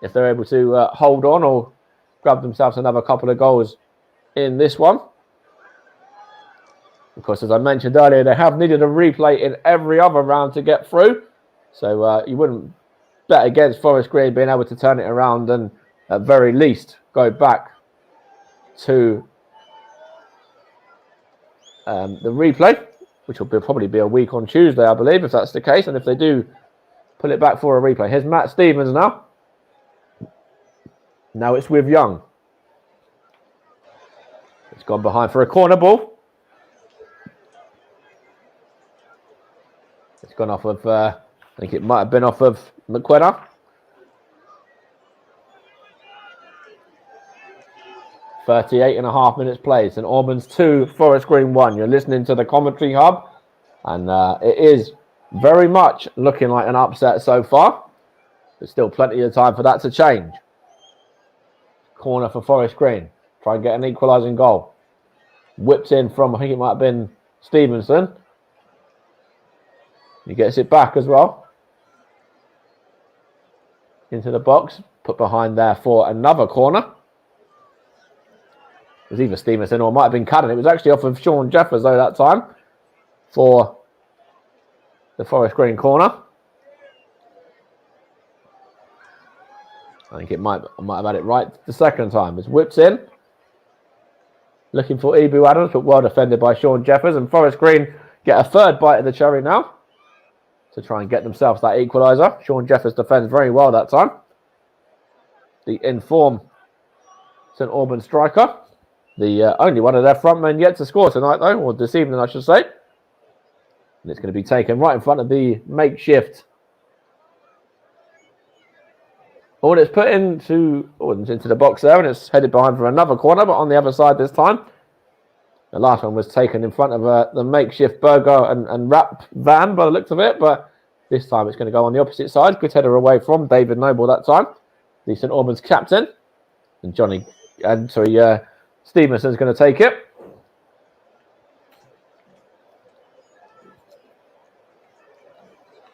Speaker 2: if they're able to hold on or grab themselves another couple of goals in this one. Of course, as I mentioned earlier, they have needed a replay in every other round to get through. So you wouldn't bet against Forest Green being able to turn it around and at very least go back to the replay, which will probably be a week on Tuesday, I believe, if that's the case. And if they do pull it back for a replay. Here's Matt Stevens now. Now it's with Young. It's gone behind for a corner ball. It's gone off of, I think it might have been off of McQuenna. .38.5 minutes played. St Albans 2, Forest Green 1. You're listening to the commentary hub, and it is very much looking like an upset so far. There's still plenty of time for that to change. Corner for Forest Green. Try and get an equalising goal. Whips in from, I think it might have been Stevenson. He gets it back as well. Into the box. Put behind there for another corner. It was either Stevenson or it might have been Cadden. It was actually off of Sean Jeffers though that time for the Forest Green corner. I think I might have had it right the second time. It's whips in. Looking for Ibu Adams, but well defended by Sean Jeffers. And Forest Green get a third bite of the cherry now to try and get themselves that equaliser. Sean Jeffers defends very well that time. The in-form St Albans striker. The only one of their front men yet to score tonight, though, or this evening, I should say. And it's going to be taken right in front of the makeshift. Oh, and it's put into the box there, and it's headed behind for another corner, but on the other side this time. The last one was taken in front of the makeshift burger and wrap van by the looks of it, but this time it's going to go on the opposite side. Good header away from David Noble that time, the St Albans captain, and Stevenson's going to take it.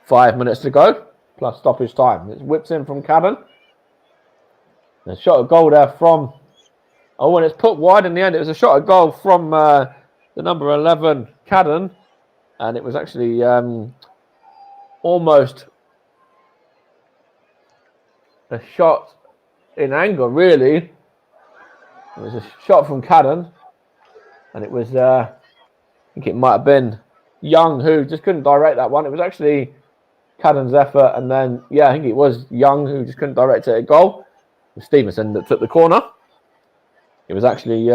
Speaker 2: Five minutes to go, plus stoppage time. It's whipped in from Cadden. A shot of goal there from... Oh, and it's put wide in the end. It was a shot of goal from the number 11, Cadden. And it was actually almost a shot in anger, really. It was a shot from Cadden. And it was, I think it might have been Young who just couldn't direct that one. It was actually Cadden's effort. And then, I think it was Young who just couldn't direct it at goal. It was Stevenson that took the corner. It was actually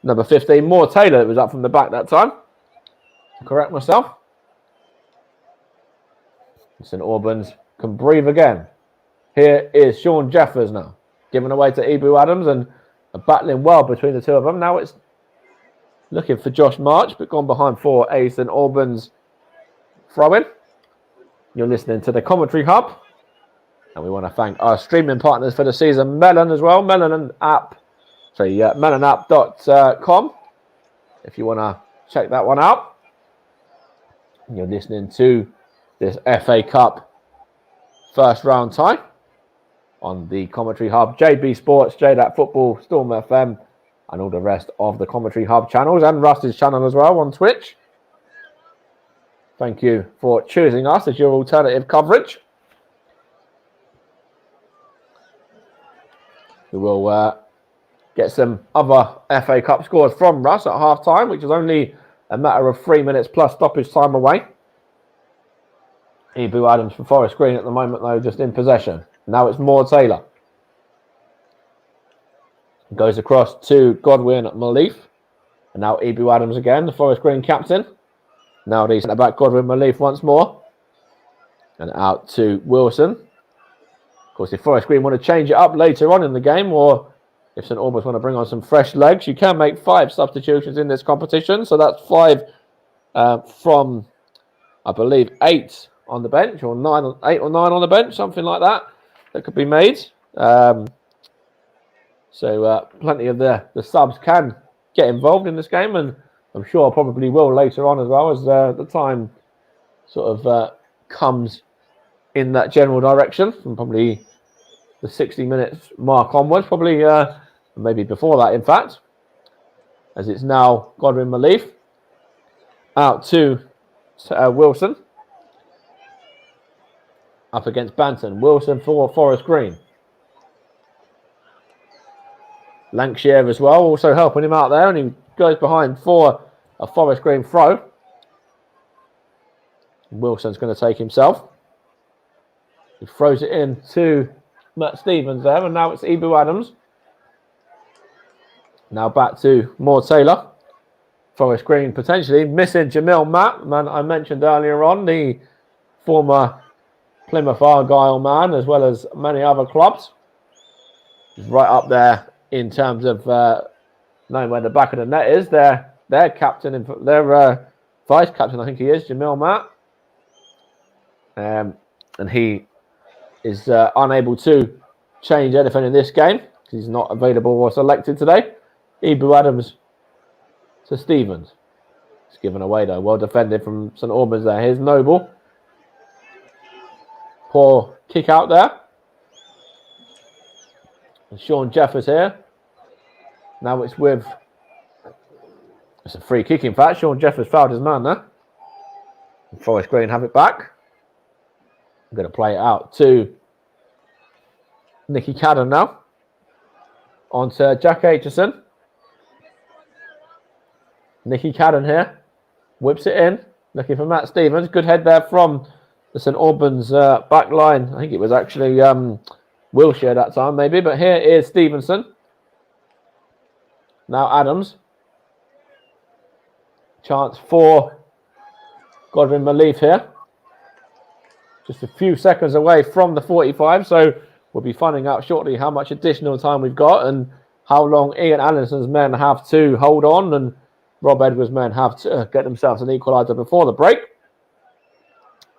Speaker 2: number 15, Moore Taylor, that was up from the back that time. To correct myself. St Albans can breathe again. Here is Sean Jeffers now, giving away to Ibu Adams and battling well between the two of them. Now it's looking for Josh March, but gone behind for a St Albans throw-in. You're listening to the Commentary Hub. And we want to thank our streaming partners for the season, Melon as well, melonapp.com if you want to check that one out. You're listening to this FA Cup first round tie on the Commentary Hub, JB Sports, JDAT Football, Storm FM, and all the rest of the Commentary Hub channels, and Rust's channel as well on Twitch. Thank you for choosing us as your alternative coverage. We will get some other FA Cup scores from Russ at half-time, which is only a matter of 3 minutes plus stoppage time away. Ibu Adams for Forest Green at the moment, though, just in possession. Now it's Moore Taylor. Goes across to Godwin Malif. And now Ibu Adams again, the Forest Green captain. Now the centre-back Godwin Malif once more. And out to Wilson. Of course, if Forest Green want to change it up later on in the game, or if St Albans want to bring on some fresh legs, you can make 5 substitutions in this competition. So that's 5 from, I believe, 8 on the bench, or 8 or 9 on the bench, something like that could be made. So plenty of the subs can get involved in this game, and I'm sure probably will later on as well, as the time sort of comes in that general direction, from probably the 60 minutes mark onwards, probably maybe before that, in fact, as it's now Godwin Malif out to Wilson up against Banton. Wilson for Forest Green. Lancashire as well, also helping him out there, and he goes behind for a Forest Green throw. Wilson's going to take himself. He throws it in to Matt Stevens there, and now it's Ibu Adams. Now back to Moore Taylor. Forest Green potentially missing Jamil Matt, man I mentioned earlier on, the former Plymouth Argyle man, as well as many other clubs. He's right up there in terms of knowing where the back of the net is. Their captain, their vice captain, I think he is, Jamil Matt. And he is unable to change anything in this game because he's not available or selected today. Ibu Adams to Stevens. It's given away though. Well defended from St Albans there. Here's Noble. Poor kick out there. And Sean Jeffers here. Now it's with... It's a free kick in fact. Sean Jeffers fouled his man there. And Forest Green have it back. I'm going to play it out to Nicky Cadden now. On to Jack Aitchison. Nicky Cadden here. Whips it in. Looking for Matt Stevens. Good head there from the St Albans back line. I think it was actually Wilshire that time maybe. But here is Stevenson. Now Adams. Chance for Godwin Malif here. Just a few seconds away from the 45. So we'll be finding out shortly how much additional time we've got and how long Ian Allison's men have to hold on and Rob Edwards' men have to get themselves an equaliser before the break.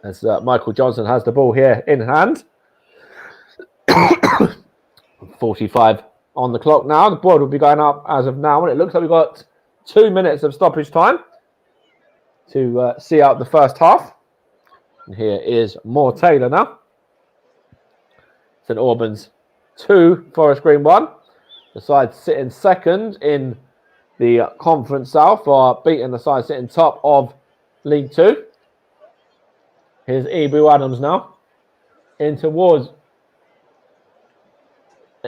Speaker 2: As Michael Johnson has the ball here in hand. 45 on the clock now. The board will be going up as of now, and it looks like we've got 2 minutes of stoppage time to see out the first half. And here is Moore Taylor now. St Albans 2, Forest Green 1. The side sitting second in the Conference South are beating the side sitting top of League 2. Here's Ibu Adams now. In towards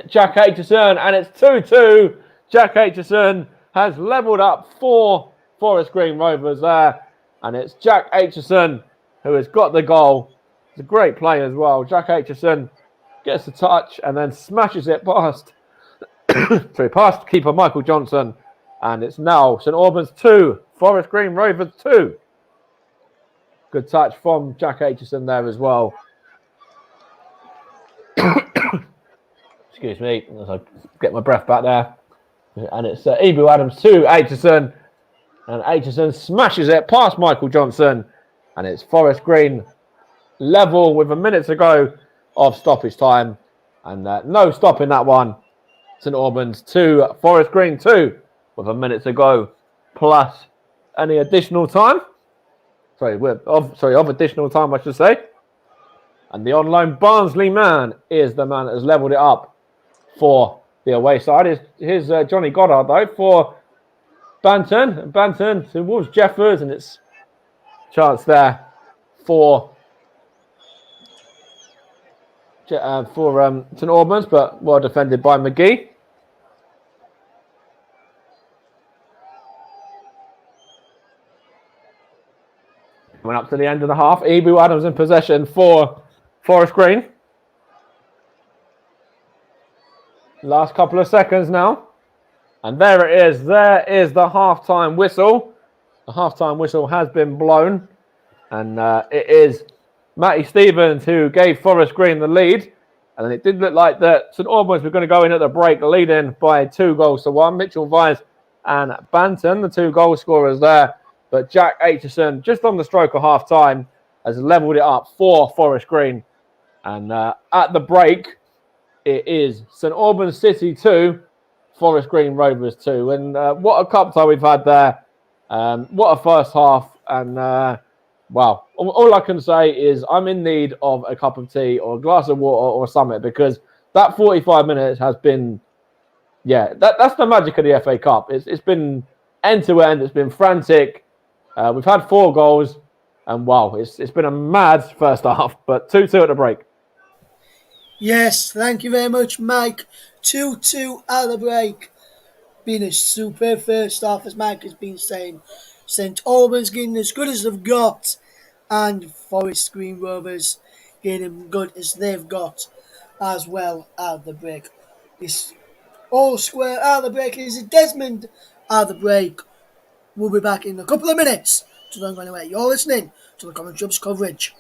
Speaker 2: Jack Aitchison, and it's 2-2. Jack Aitchison has levelled up for Forest Green Rovers there. And it's Jack Aitchison who has got the goal. He's a great player as well. Jack Aitchison gets the touch and then smashes it past past keeper Michael Johnson. And it's now St Albans 2, Forest Green Rovers 2. Good touch from Jack Aitchison there as well. Excuse me, as I get my breath back there. And it's Ibu Adams 2, Aitchison. And Aitchison smashes it past Michael Johnson. And it's Forest Green level with a minute to go of stoppage time. And no stopping that one. St Albans 2, Forest Green 2 with a minute to go. Plus any additional time. Of additional time, I should say. And the on loan Barnsley man is the man that has levelled it up for the away side. Here's Johnny Goddard, though, for Banton. Banton to Wolves Jeffers, and it's chance there for St Albans, but well defended by McGee. Coming up to the end of the half, Ibu Adams in possession for Forest Green. Last couple of seconds now. And there it is. There is the half-time whistle. The half-time whistle has been blown. And it is Matty Stevens who gave Forest Green the lead. And it did look like that St Albans were going to go in at the break, leading by 2-1. Mitchell Vines and Banton, the 2 goal scorers there. But Jack Aitchison, just on the stroke of half-time, has levelled it up for Forest Green. And at the break, it is St Albans City 2, Forest Green Rovers 2. And what a cup tie we've had there. What a first half. And, wow, all I can say is I'm in need of a cup of tea or a glass of water or something, because that 45 minutes has been, that's the magic of the FA Cup. It's been end-to-end. It's been frantic. We've had 4 goals, and wow, it's been a mad first half, but 2-2 at the break.
Speaker 1: Yes, thank you very much, Mike. 2-2 at the break. Been a super first half, as Mike has been saying. St Albans getting as good as they've got, and Forest Green Rovers getting as good as they've got as well at the break. This all square at the break is Desmond at the break. We'll be back in a couple of minutes. So don't go anywhere. You're listening to the Common Jobs coverage.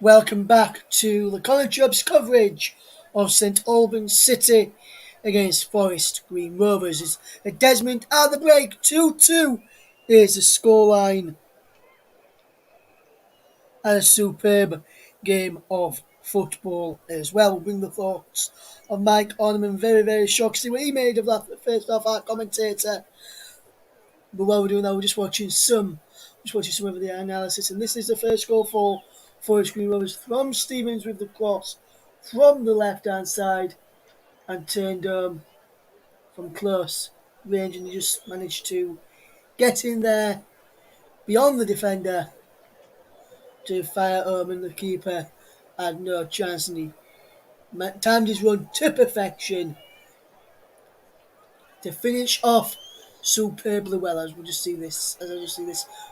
Speaker 1: Welcome back to the Connor Chubbs coverage of St Albans City against Forest Green Rovers. It's a Desmond at the break, 2-2 is the scoreline, and a superb game of football as well. We'll bring the thoughts of Mike Ornament, very shocked to see what he made of that first half, our commentator. But while we're doing that, we're just watching some of the analysis, and this is the first goal for Forest Green Rovers from Stevens with the cross from the left-hand side and turned from close range, and he just managed to get in there beyond the defender to fire home, and the keeper had no chance, and he timed his run to perfection to finish off superbly well. As I just see this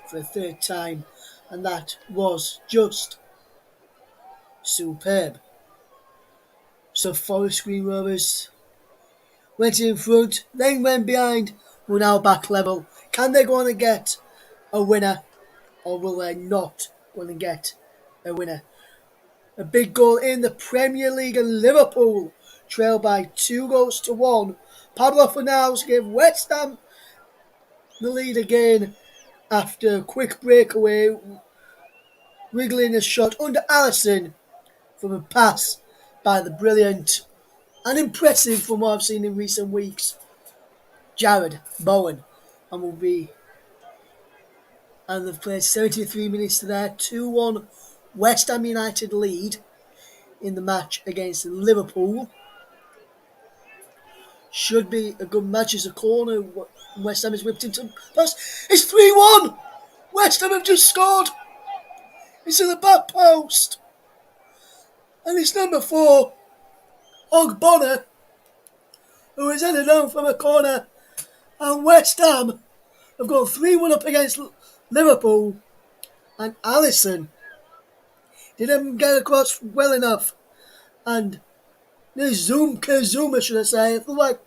Speaker 1: for a third time, and that was just superb. So Forest Green Rovers went in front, then went behind, we're now back level. Can they go on and get a winner, or will they not go on and get a winner? A big goal in the Premier League, and Liverpool trail by 2-1. Pablo Fornals gave West Ham the lead again after a quick breakaway, wriggling a shot under Alisson from a pass by the brilliant and impressive, from what I've seen in recent weeks, Jared Bowen, and they've played 73 minutes to their 2-1 West Ham United lead in the match against Liverpool. Should be a good match as a corner. West Ham is whipped into pass. It's 3-1. West Ham have just scored. It's in the back post, and it's number 4, Ogbonna, who is headed home from a corner. And West Ham have gone 3-1 up against Liverpool, and Alisson didn't get across well enough, and there's Kazuma, should I say. I feel like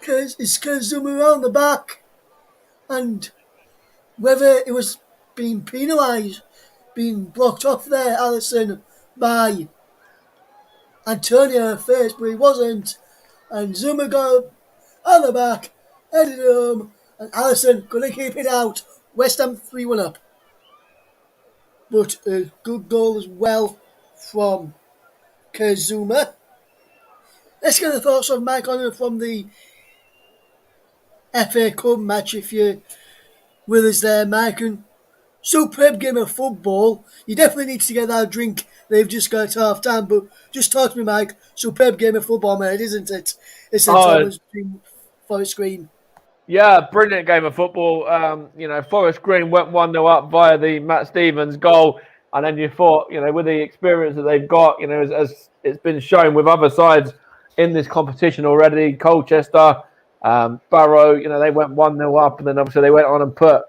Speaker 1: it's Kazuma around the back, and whether it was being penalised, being blocked off there, Alisson, by Antonio first, but he wasn't, and Zuma got on the back, headed home, and Alisson couldn't keep it out. West Ham 3-1 up. But a good goal as well from Kazuma. Let's get the thoughts of Mike Honor from the FA Cup match, if you're with us there, Mike. And superb game of football. You definitely need to get that drink they've just got at half time, but just talk to me, Mike. Superb game of football, mate, isn't it? It's St Albans between Forest Green.
Speaker 2: Yeah, brilliant game of football. Forest Green went 1-0 up via the Matt Stevens goal. And then you thought, with the experience that they've got, as it's been shown with other sides in this competition already, Colchester, Barrow, they went 1-0 up. And then obviously they went on and put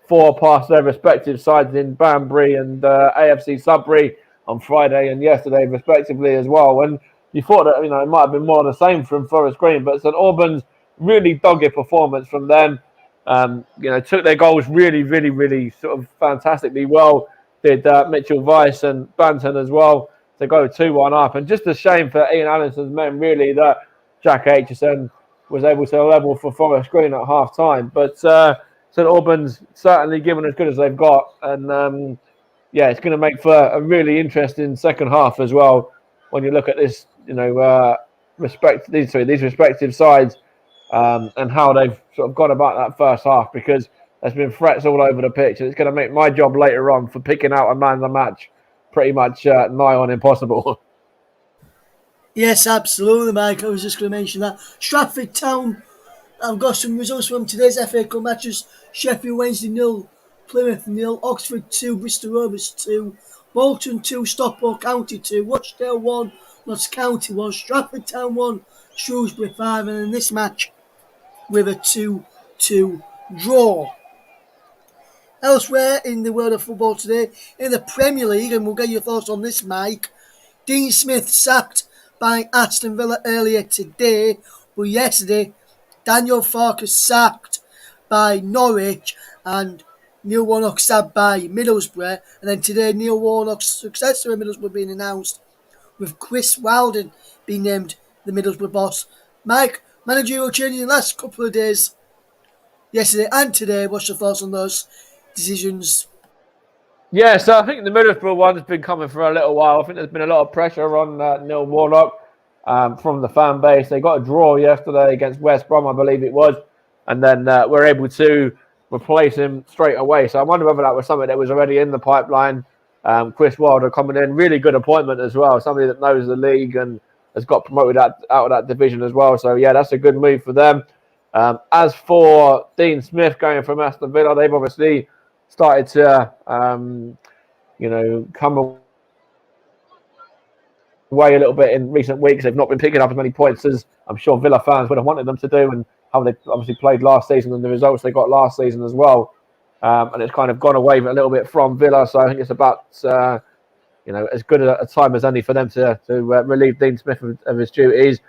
Speaker 2: 4 past their respective sides in Banbury and AFC Sudbury on Friday and yesterday, respectively, as well. And you thought that, it might have been more of the same from Forest Green. But St Albans, really dogged performance from them. Took their goals really sort of fantastically well. Did Mitchell Weiss and Banton as well to go 2-1 up. And just a shame for Ian Allison's men, really, that Jack Aitchison was able to level for Forest Green at half time. But St Albans certainly given as good as they've got. And it's going to make for a really interesting second half as well when you look at this, these respective sides. And how they've sort of gone about that first half, because there's been threats all over the pitch, and it's going to make my job later on for picking out a man of the match pretty much nigh on impossible.
Speaker 1: Yes, absolutely, Mike. I was just going to mention that. Stratford Town, I've got some results from today's FA Cup matches. Sheffield Wednesday 0, Plymouth 0, Oxford 2, Bristol Rovers 2, Bolton 2, Stockport County 2, Rochdale 1, Notts County 1, Stratford Town 1, Shrewsbury 5, and in this match with a 2-2 draw. Elsewhere in the world of football today, in the Premier League, and we'll get your thoughts on this, Mike, Dean Smith sacked by Aston Villa earlier today, but yesterday, Daniel Farke sacked by Norwich, and Neil Warnock stabbed by Middlesbrough, and then today Neil Warnock's successor in Middlesbrough being announced, with Chris Wildon being named the Middlesbrough boss. Mike, managerial changes in the last couple of days, yesterday and today. What's your thoughts on those decisions?
Speaker 2: Yeah, so I think the Middlesbrough one's been coming for a little while. I think there's been a lot of pressure on Neil Warnock from the fan base. They got a draw yesterday against West Brom, I believe it was, and then were able to replace him straight away. So I wonder whether that was something that was already in the pipeline. Chris Wilder coming in, really good appointment as well. Somebody that knows the league and has got promoted out of that division as well. So yeah, that's a good move for them. As for Dean Smith going from Aston Villa, they've obviously started to, come away a little bit in recent weeks. They've not been picking up as many points as I'm sure Villa fans would have wanted them to do, and how they obviously played last season and the results they got last season as well. And it's kind of gone away a little bit from Villa. So I think it's about, as good a time as any for them to relieve Dean Smith of his duties.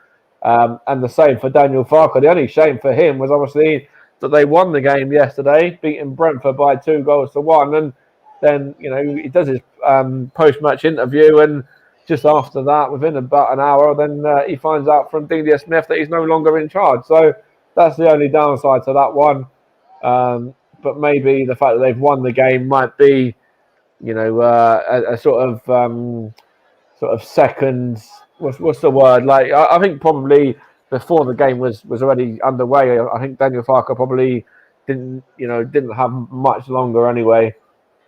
Speaker 2: And the same for Daniel Farker. The only shame for him was obviously that they won the game yesterday, beating Brentford by 2-1. And then, he does his post-match interview, and just after that, within about an hour, then he finds out from Dean Smith that he's no longer in charge. So that's the only downside to that one. But maybe the fact that they've won the game might be, a sort of second. What's the word? Like I think probably before the game was already underway, I think Daniel Farker probably didn't have much longer anyway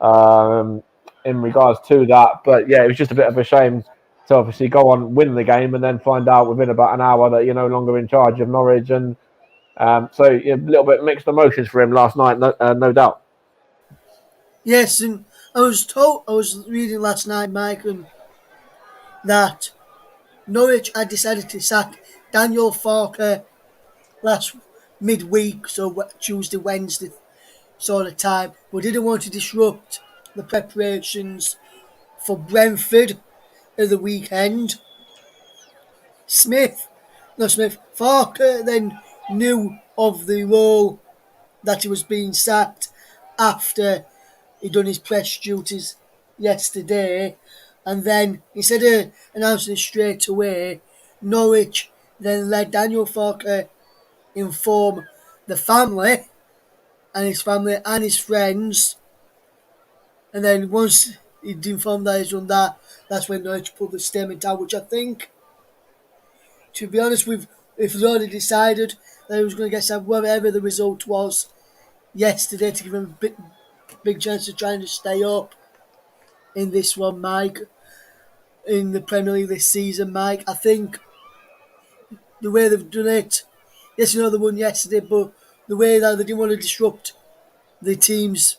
Speaker 2: in regards to that. But yeah, it was just a bit of a shame to obviously go on, win the game, and then find out within about an hour that you're no longer in charge of Norwich. And so a little bit mixed emotions for him last night, no doubt.
Speaker 1: Yes, and I was reading last night, Mike, that Norwich had decided to sack Daniel Farker last midweek, so Tuesday, Wednesday sort of time. We didn't want to disrupt the preparations for Brentford at the weekend. Farker then knew of the role that he was being sacked after he'd done his press duties yesterday, and then instead of announcing it straight away, Norwich then let Daniel Farker inform the family and his friends, and then once he'd informed that he's done that, that's when Norwich put the statement out, which I think, to be honest, if they'd already decided that he was going to get sacked, whatever the result was yesterday, to give him a big chance of trying to stay up in this one, Mike, in the Premier League this season, Mike. I think the way they've done it, yes, they won yesterday, but the way that they didn't want to disrupt the teams,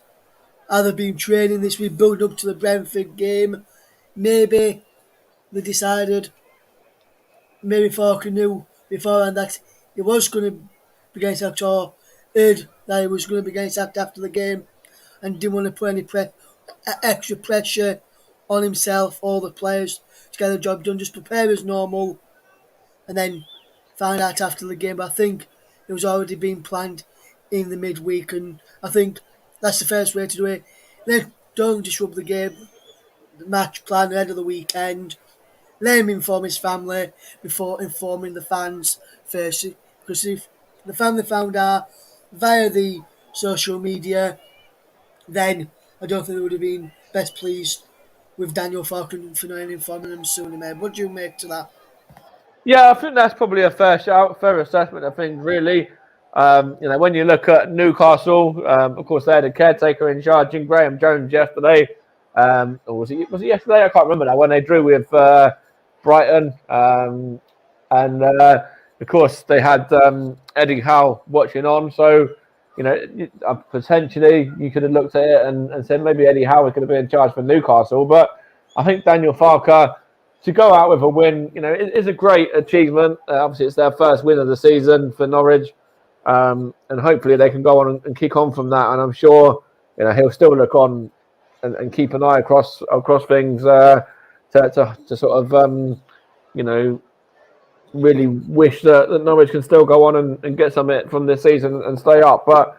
Speaker 1: how they've been training this week, building up to the Brentford game, maybe they decided, maybe Farker knew beforehand that he was going to be getting sacked, or heard that he was going to be getting sacked after the game, and didn't want to put any extra pressure on himself or the players to get the job done, just prepare as normal, and then find out after the game. But I think it was already being planned in the midweek, and I think that's the first way to do it. Then don't disrupt the game, the match plan ahead of the weekend. Let him inform his family before informing the fans first, because if the family found out via the social media, then I don't think they would have been best pleased with Daniel Falcon for not informing them sooner, mate. What do you make to that?
Speaker 2: Yeah, I think that's probably a fair assessment of things, really. When you look at Newcastle, of course, they had a caretaker in charge, in Graham Jones, yesterday. Or was it yesterday? I can't remember now, when they drew with Brighton. And, of course, they had Eddie Howe watching on. So, potentially you could have looked at it and said maybe Eddie Howe could have been in charge for Newcastle. But I think Daniel Farker, to go out with a win, it is a great achievement. Obviously, it's their first win of the season for Norwich. And hopefully they can go on and kick on from that. And I'm sure, he'll still look on and keep an eye across things to sort of, really wish that Norwich can still go on and get something from this season and stay up. But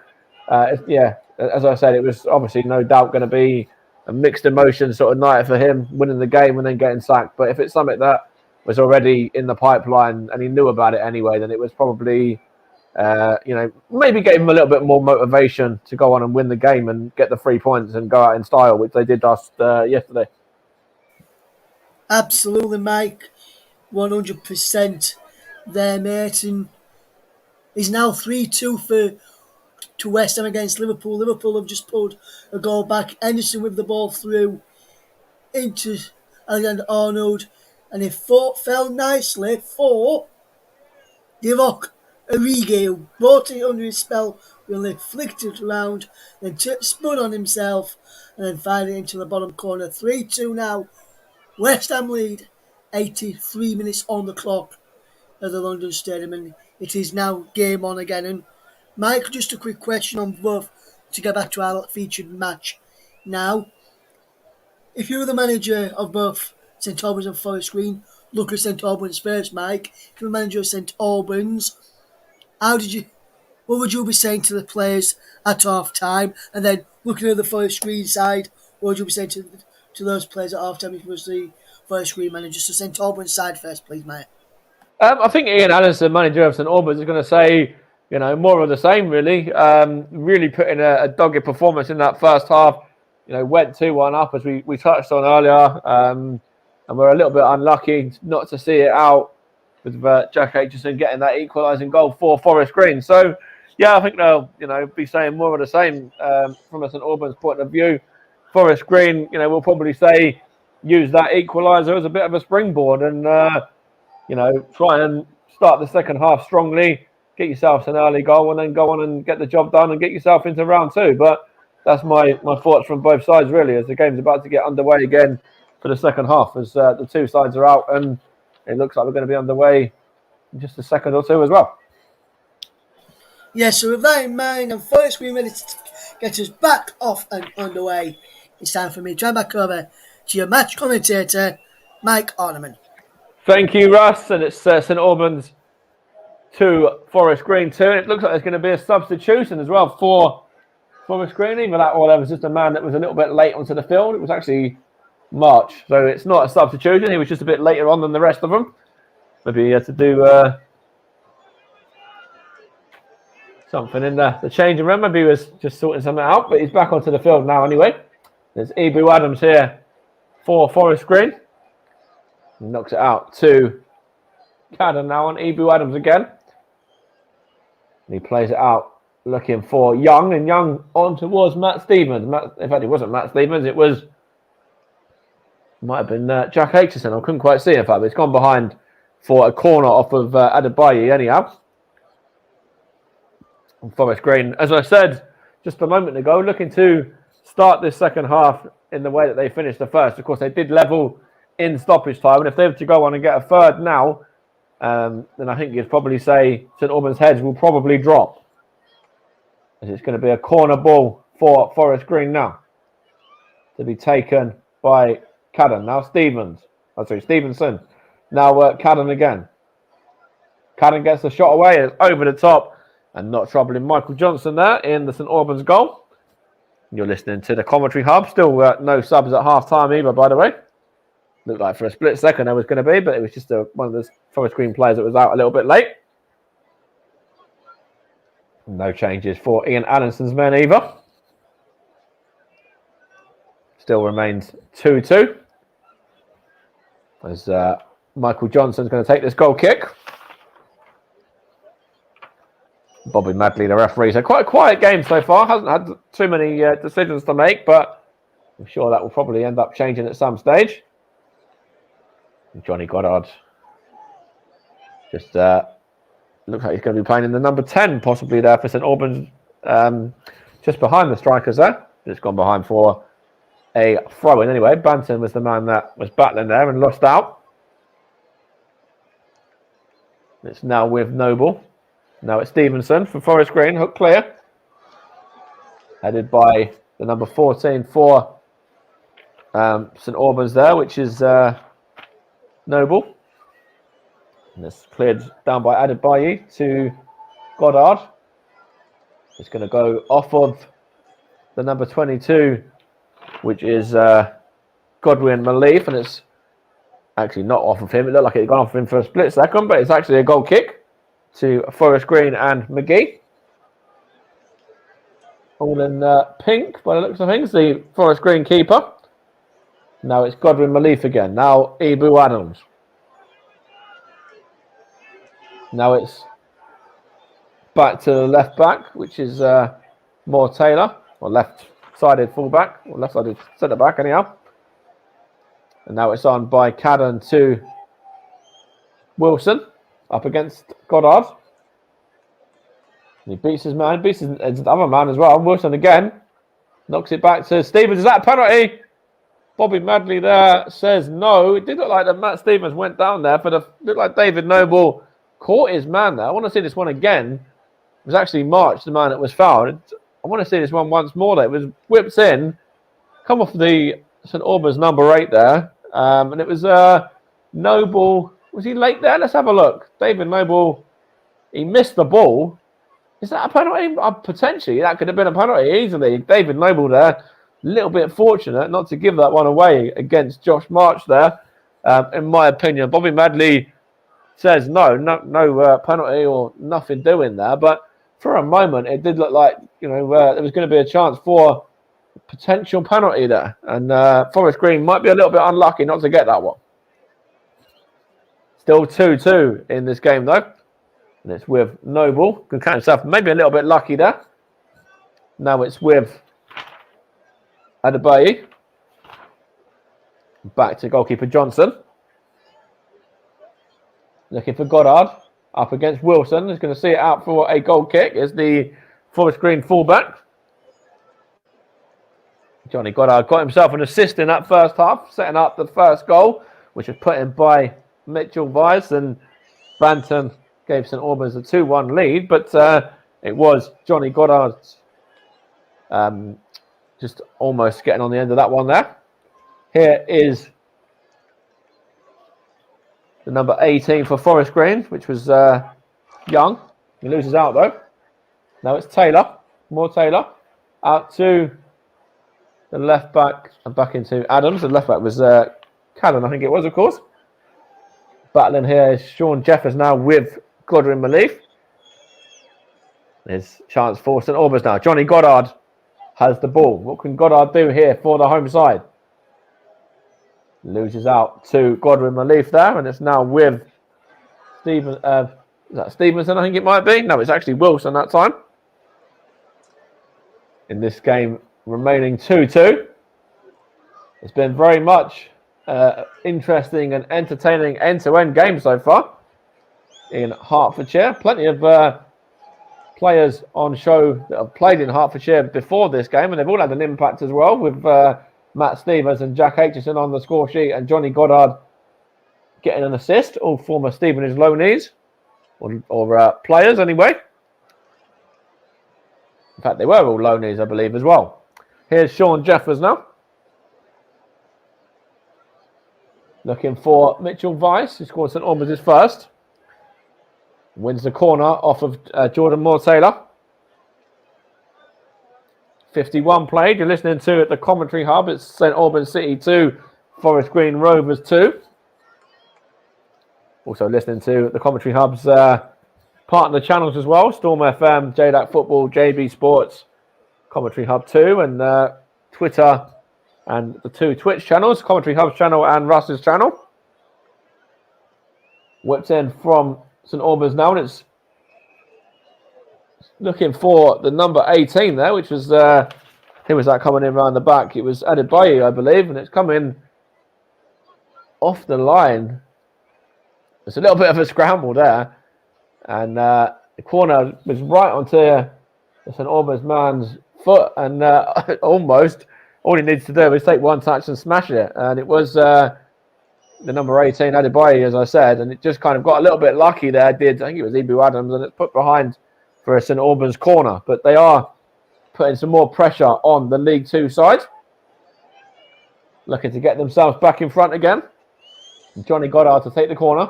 Speaker 2: as I said, it was obviously no doubt going to be a mixed emotion sort of night for him, winning the game and then getting sacked. But if it's something that was already in the pipeline and he knew about it anyway, then it was probably, maybe gave him a little bit more motivation to go on and win the game and get the 3 points and go out in style, which they did just yesterday.
Speaker 1: Absolutely, Mike. 100% there, mate. And he's now 3-2 to West Ham against Liverpool. Liverpool have just pulled a goal back. Henderson with the ball through into Alexander-Arnold. And it fell nicely for Divock Origi, who brought it under his spell, really flicked it around, then spun on himself, and then fired it into the bottom corner. 3-2 now. West Ham lead. 83 minutes on the clock at the London Stadium, and it is now game on again. And Mike, just a quick question on both to get back to our featured match. Now, if you were the manager of both St Albans and Forest Green, look at St Albans first, Mike. If you're the manager of St Albans, what would you be saying to the players at half time? And then looking at the Forest Green side, what would you be saying to those players at half time if you was the Forest Green manager? So St Albans side first, please, mate.
Speaker 2: I think Ian Allison, manager of St Albans, is going to say, more of the same, really. Really putting a dogged performance in that first half. Went 2-1 up, as we touched on earlier. And we're a little bit unlucky not to see it out with Jack Aitchison getting that equalising goal for Forest Green. So, yeah, I think they'll, be saying more of the same from a St Albans point of view. Forest Green, will probably say use that equaliser as a bit of a springboard and, try and start the second half strongly, get yourself an early goal and then go on and get the job done and get yourself into round two. But that's my thoughts from both sides, really, as the game's about to get underway again for the second half, as the two sides are out and it looks like we're going to be underway in just a second or two as well.
Speaker 1: Yeah, so with that in mind, and Forest Green ready to get us back off and underway, it's time for me to turn back over to your match commentator, Mike Orneman.
Speaker 2: Thank you, Russ. And it's St Albans 2, Forest Green 2. And it looks like there's going to be a substitution as well for Forest Green. Even that, there was just a man that was a little bit late onto the field. It was actually March. So it's not a substitution. He was just a bit later on than the rest of them. Maybe he had to do something in the changing room. Maybe he was just sorting something out. But he's back onto the field now anyway. There's Ibu Adams here for Forest Green. He knocks it out to Goddard now on Ibu Adams again. And he plays it out looking for Young. And Young on towards Matt Stevens. In fact, it wasn't Matt Stevens. It might have been Jack Aitchison. I couldn't quite see it, in fact. But it's gone behind for a corner off of Adebayo anyhow. And Forest Green, as I said just a moment ago, looking to start this second half in the way that they finished the first. Of course, they did level in stoppage time, and if they were to go on and get a third now, then I think you'd probably say St Albans' heads will probably drop, as it's going to be a corner ball for Forest Green now to be taken by Cadden. Now Stevenson. Now Cadden again. Cadden gets the shot away. It's over the top and not troubling Michael Johnson there in the St Albans goal. You're listening to the commentary hub. Still no subs at half time either, by the way. Looked like for a split second there was going to be, but it was just one of the Forest Green players that was out a little bit late. No changes for Ian Allison's men either. Still remains 2-2. As Michael Johnson's going to take this goal kick. Bobby Madley, the referee. So quite a quiet game so far. Hasn't had too many decisions to make, but I'm sure that will probably end up changing at some stage. Johnny Goddard just looks like he's going to be playing in the number 10, possibly there for St Albans, just behind the strikers there. It's gone behind for a throw-in anyway. Banton was the man that was battling there and lost out. It's now with Noble. Now it's Stevenson for Forest Green. Hook clear. Headed by the number 14 for St Albans there, which is Noble. And it's cleared down by Adebayo to Goddard. It's going to go off of the number 22, which is Godwin Malief, and it's actually not off of him. It looked like it had gone off of him for a split second, but it's actually a goal kick to Forest Green and McGee. All in pink by the looks of things, the Forest Green keeper. Now it's Godwin Malief again. Now Ibu Adams. Now it's back to the left back, which is Moore Taylor, or left-sided fullback, or left-sided centre-back anyhow. And now it's on by Cadden to Wilson, up against Goddard. And he beats his man, beats his other man as well. Wilson again, knocks it back to Stevens. Is that a penalty? Bobby Madley there says no. It did look like that Matt Stevens went down there, but it looked like David Noble caught his man there. I want to see this one again. It was actually March, the man that was fouled. I want to see this one once more there. It was whipped in, come off the St Albans number 8 there. And it was Noble. Was he late there? Let's have a look. David Noble, he missed the ball. Is that a penalty? Potentially, that could have been a penalty easily. David Noble there, a little bit fortunate not to give that one away against Josh March there, in my opinion. Bobby Madley says no penalty or nothing doing there. But for a moment, it did look like, there was going to be a chance for a potential penalty there. And Forest Green might be a little bit unlucky not to get that one. Still 2-2 in this game, though. And it's with Noble. Can count himself maybe a little bit lucky there. Now it's with Adebayi. Back to goalkeeper Johnson. Looking for Goddard. Up against Wilson. He's going to see it out for a goal kick. Is the Forest Green fullback. Johnny Goddard got himself an assist in that first half, setting up the first goal, which was put in by Mitchell Weiss, and Banton gave St Albans a 2-1 lead, but it was Johnny Goddard just almost getting on the end of that one there. Here is the number 18 for Forest Green, which was Young. He loses out though. Now it's Taylor, more Taylor, out to the left back and back into Adams. The left back was Callan, I think it was, of course. Battling here is Sean Jeffers now with Godwin Malief. There's chance for St Albans now. Johnny Goddard has the ball. What can Goddard do here for the home side? Loses out to Godwin Malief there, and it's now with Stephen. Is that Stevenson? I think it might be. No, it's actually Wilson that time. In this game, remaining 2-2. It's been very much interesting and entertaining end-to-end game so far in Hertfordshire. Plenty of players on show that have played in Hertfordshire before this game, and they've all had an impact as well, with Matt Stevens and Jack Aitchison on the score sheet, and Johnny Goddard getting an assist, all former Stevenage loanees, or players anyway. In fact, they were all loanees, I believe, as well. Here's Sean Jeffers now. Looking for Mitchell Weiss, who scored St Albans' first. Wins the corner off of Jordan Moore-Taylor. 51 played. You're listening to at the commentary hub. It's St Albans City 2, Forest Green Rovers 2. Also listening to the commentary hub's partner channels as well. Storm FM, JDAC Football, JB Sports, Commentary Hub 2, and Twitter and the 2 Twitch channels, Commentary Hub's channel and Russ's channel. Whipped in from St Albans now, and it's looking for the number 18 there, which was, who was that coming in around the back? It was Adebayo, I believe, and it's coming off the line. It's a little bit of a scramble there, and the corner was right onto the St Albans man's foot, and almost all he needs to do is take one touch and smash it. And it was the number 18, Adebayo, as I said, and it just kind of got a little bit lucky there. I think it was Ibu Adams, and it's put behind for a St Albans corner. But they are putting some more pressure on the League Two side, looking to get themselves back in front again. And Johnny Goddard to take the corner.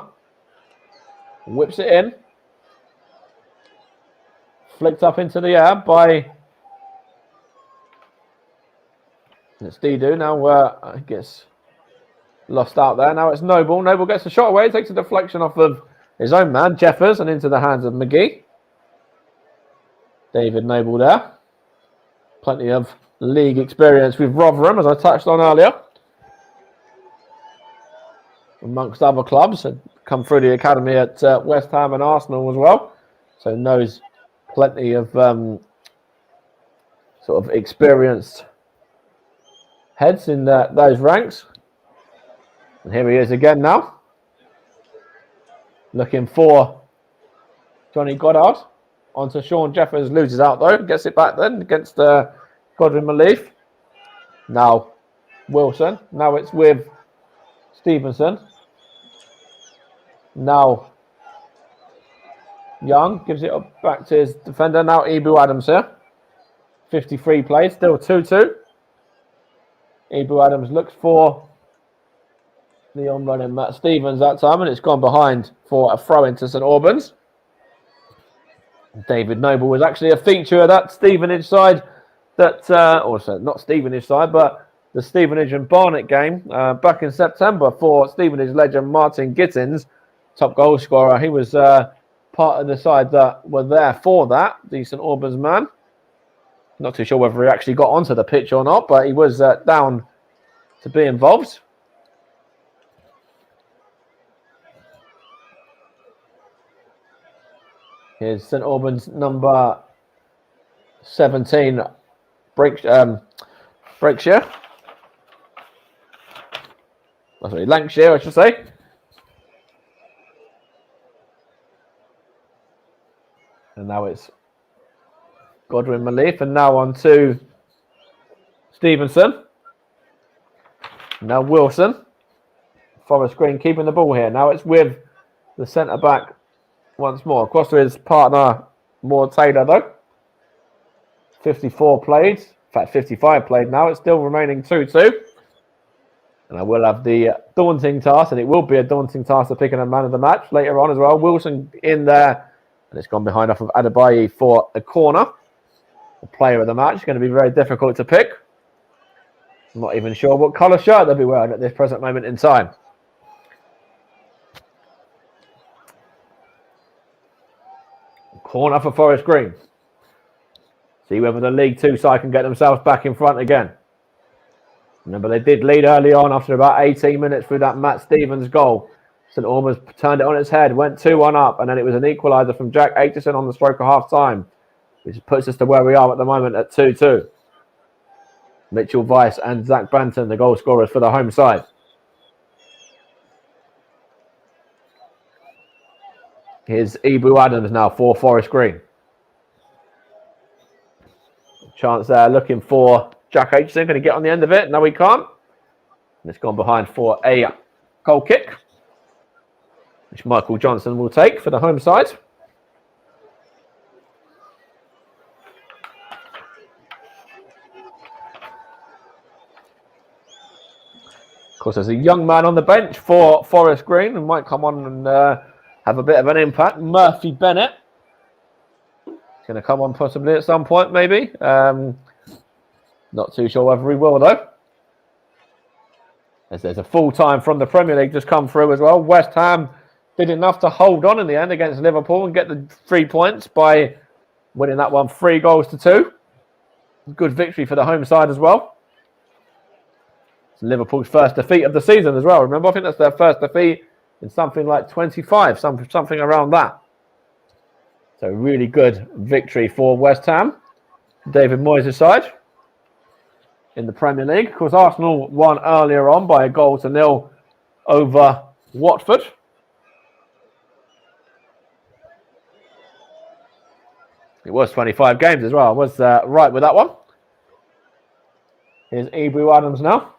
Speaker 2: Whips it in. Flicked up into the air by It's Didu now. Gets lost out there. Now it's Noble. Noble gets the shot away. Takes a deflection off of his own man, Jeffers, and into the hands of McGee. David Noble there. Plenty of league experience with Rotherham, as I touched on earlier. Amongst other clubs. Had come through the academy at West Ham and Arsenal as well. So knows plenty of sort of experienced heads in those ranks. And here he is again now. Looking for Johnny Goddard. Onto Sean Jeffers, loses out though. Gets it back then against Godwin Malief. Now Wilson. Now it's with Stevenson. Now Young gives it back to his defender. Now Ibu Adams here. 53 played, still 2-2. Ibu Adams looks for the on-running Matt Stevens that time, and it's gone behind for a throw into St Albans. David Noble was actually a feature of that Stevenage side, also not Stevenage side, but the Stevenage and Barnet game back in September for Stevenage legend Martin Gittins, top goal scorer. He was part of the side that were there for that, the St Albans man. Not too sure whether he actually got onto the pitch or not, but he was down to be involved. Here's St Albans number 17, Lancashire, I should say. And now it's Godwin Malief, and now on to Stevenson. Now Wilson. Forest Green keeping the ball here. Now it's with the centre-back once more. Across to his partner, Moore Taylor, though. 54 played. In fact, 55 played now. It's still remaining 2-2. And I will have the daunting task, and it will be a daunting task of picking a man of the match later on as well. Wilson in there, and it's gone behind off of Adebayi for a corner. The player of the match is going to be very difficult to pick. I'm not even sure what colour shirt they'll be wearing at this present moment in time. Corner for Forest Green. See whether the League Two side can get themselves back in front again. Remember, they did lead early on after about 18 minutes through that Matt Stevens goal. St Albans turned it on its head, went 2-1 up, and then it was an equaliser from Jack Aitchison on the stroke of half-time, which puts us to where we are at the moment at 2-2. Mitchell Weiss and Zach Banton, the goal scorers for the home side. Here's Ibu Adams now for Forest Green. Chance there looking for Jack Aitchison. Going to get on the end of it. No, he can't. And it's gone behind for a goal kick, which Michael Johnson will take for the home side. Of course, there's a young man on the bench for Forest Green who might come on and have a bit of an impact. Murphy Bennett. He's going to come on possibly at some point, maybe. Not too sure whether he will, though. As there's a full time from the Premier League just come through as well. West Ham did enough to hold on in the end against Liverpool and get the 3 points by winning that one 3-2. Good victory for the home side as well. It's Liverpool's first defeat of the season as well. Remember, I think that's their first defeat in something like 25, something around that. So really good victory for West Ham. David Moyes' side in the Premier League. Of course, Arsenal won earlier on by 1-0 over Watford. It was 25 games as well. I was right with that one. Here's Ibu Adams now.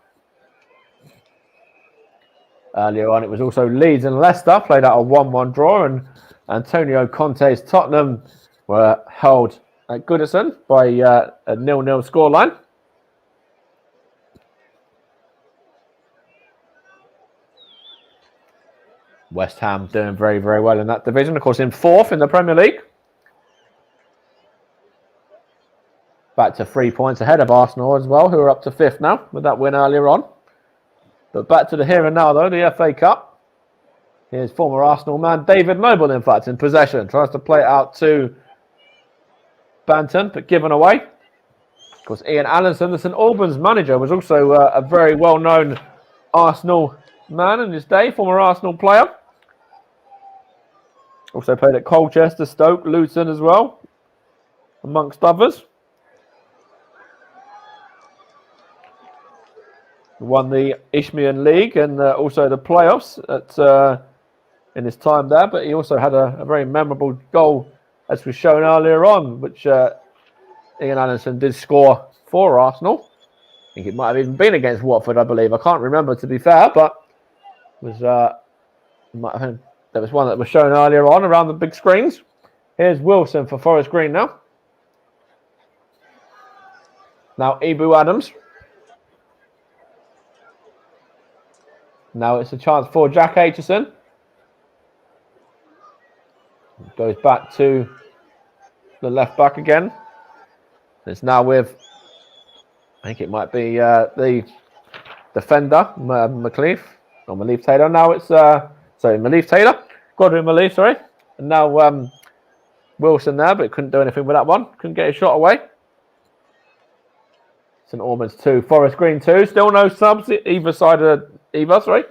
Speaker 2: Earlier on, it was also Leeds and Leicester played out a 1-1 draw, and Antonio Conte's Tottenham were held at Goodison by a 0-0 scoreline. West Ham doing very, very well in that division. Of course, in 4th in the Premier League. back to 3 points ahead of Arsenal as well, who are up to 5th now with that win earlier on. But back to the here and now, though, the FA Cup. Here's former Arsenal man David Noble, in fact, in possession. Tries to play it out to Banton, but given away. Of course, Ian Allinson, the St Albans manager, was also a very well-known Arsenal man in his day, former Arsenal player. Also played at Colchester, Stoke, Luton as well, amongst others. Won the Isthmian League and also the playoffs in his time there, but he also had a very memorable goal, as was shown earlier on, which Ian Allinson did score for Arsenal. I think it might have even been against Watford, I believe. I can't remember, to be fair, but it was there was one that was shown earlier on around the big screens. Here's Wilson for Forest Green now. Now Ibu Adams. Now it's a chance for Jack Aitchison. Goes back to the left back again. It's now with, I think it might be the defender, Malief Taylor. Now it's, Malief Taylor. Goddard Malief, sorry. And now Wilson there, but couldn't do anything with that one. Couldn't get his shot away. St Albans 2, Forest Green 2. Still no subs either side of sorry.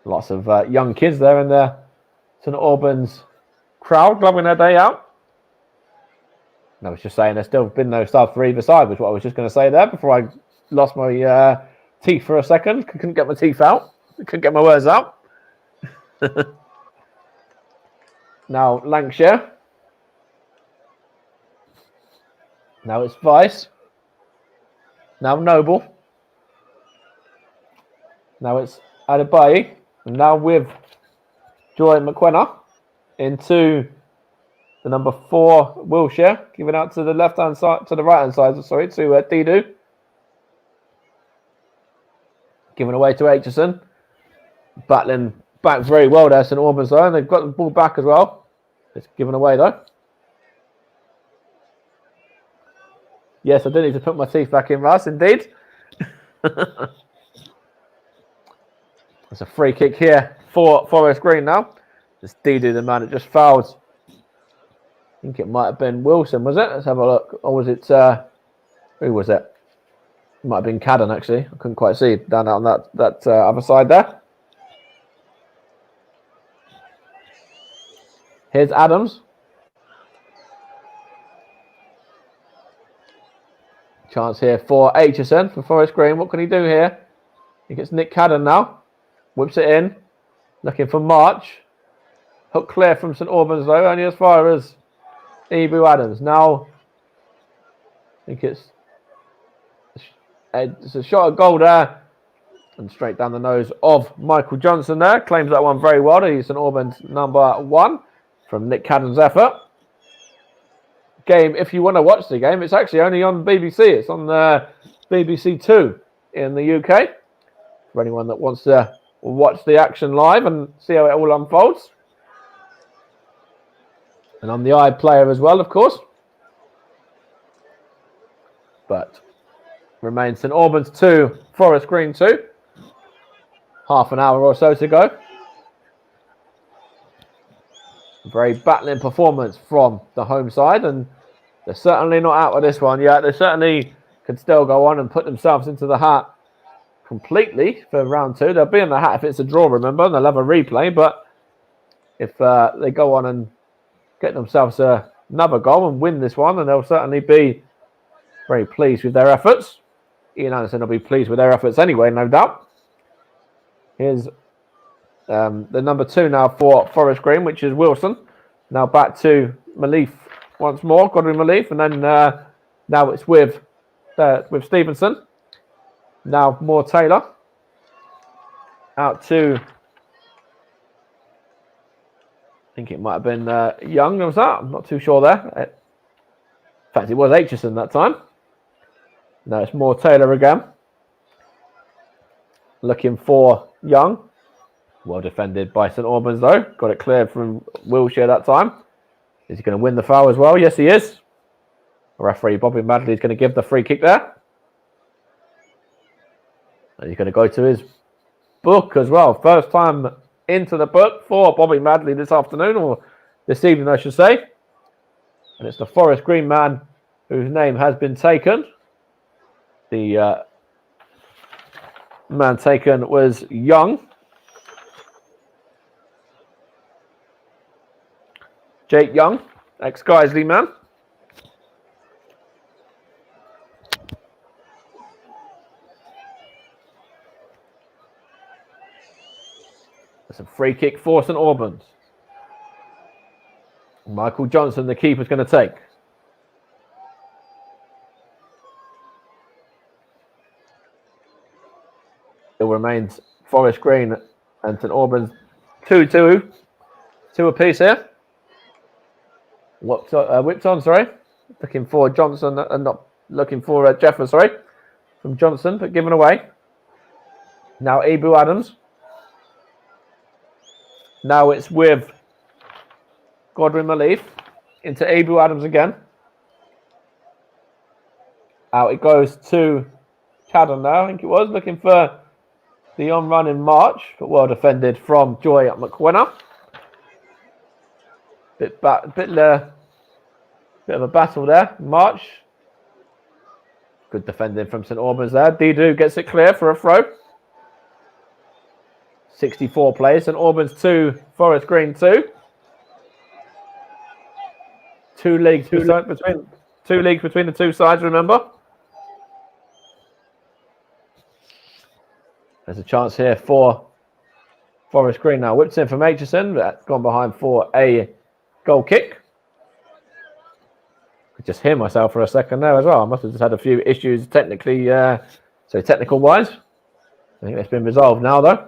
Speaker 2: Lots of young kids there in the St Albans crowd, loving their day out. And I was just saying there's still been no subs for either side, was what I was just going to say there before I lost my teeth for a second. Couldn't get my teeth out. Couldn't get my words out. Now Lancashire. Now it's Vice. Now Noble. Now it's Adebayi. And now with Joy McKenna into the number 4 Wilshire, giving out to the left-hand side, to the right-hand side, sorry, to Didu. Giving away to Aitchison. Battling back very well there, St Albans though, and they've got the ball back as well. It's given away though. Yes, I do need to put my teeth back in, Russ, indeed. It's a free kick here for Forest Green now. It's Didu, the man that just fouled. I think it might have been Wilson, was it? Let's have a look. Or was it, who was it? It might have been Cadden, actually. I couldn't quite see down on that other side there. Here's Adams. Chance here for Aitchison for Forest Green. What can he do here? He gets Nick Cadden now. Whips it in. Looking for March. Hook clear from St Albans though. Only as far as Ibu Adams. Now, I think it's a shot at goal there. And straight down the nose of Michael Johnson there. Claims that one very well. He's St Albans number 1 from Nick Cadden's effort. Game, if you want to watch the game, it's actually only on BBC. It's on BBC 2 in the UK. For anyone that wants to watch the action live and see how it all unfolds. And on the iPlayer as well, of course. But remains St Albans 2, Forest Green 2. Half an hour or so to go. Very battling performance from the home side, and they're certainly not out of this one yet. They certainly can still go on and put themselves into the hat completely for round 2. They'll be in the hat if it's a draw, remember, and they'll have a replay. But if they go on and get themselves another goal and win this one, then they'll certainly be very pleased with their efforts. Ian Anderson will be pleased with their efforts anyway, no doubt. Here's the number 2 now for Forest Green, which is Wilson. Now back to Malief once more, Goddard Malief, and then now it's with Stevenson. Now more Taylor. Out to, I think it might have been Young, was that? I'm not too sure there. In fact, it was Aitchison that time. Now it's more Taylor again. Looking for Young. Well defended by St Albans though. Got it cleared from Wilshire that time. Is he going to win the foul as well? Yes, he is. Referee Bobby Madley is going to give the free kick there. And he's going to go to his book as well. First time into the book for Bobby Madley this afternoon, or this evening, I should say. And it's the Forest Green man whose name has been taken. The man taken was Young. Jake Young, ex-Guiseley man. That's a free kick for St Albans. Michael Johnson, the keeper's going to take. It remains Forest Green and St Albans 2-2. 2 apiece here. Whipped on, sorry. Looking for Johnson and not looking for Jeffers, sorry. From Johnson, but given away. Now Abu Adams. Now it's with Godwin Malief into Abu Adams again. Out it goes to Cadden now, I think it was, looking for the on-run in March, but well defended from Joy McWinner. Bit of a battle there. March. Good defending from St Albans there. Didu gets it clear for a throw. 64 plays. St Albans 2, Forest Green 2. Two leagues between the two sides, remember? There's a chance here for Forest Green now. Whipped in from Aitchison, but gone behind for a goal kick. I just hear myself for a second there as well. I must have just had a few issues technical wise. I think it's been resolved now though.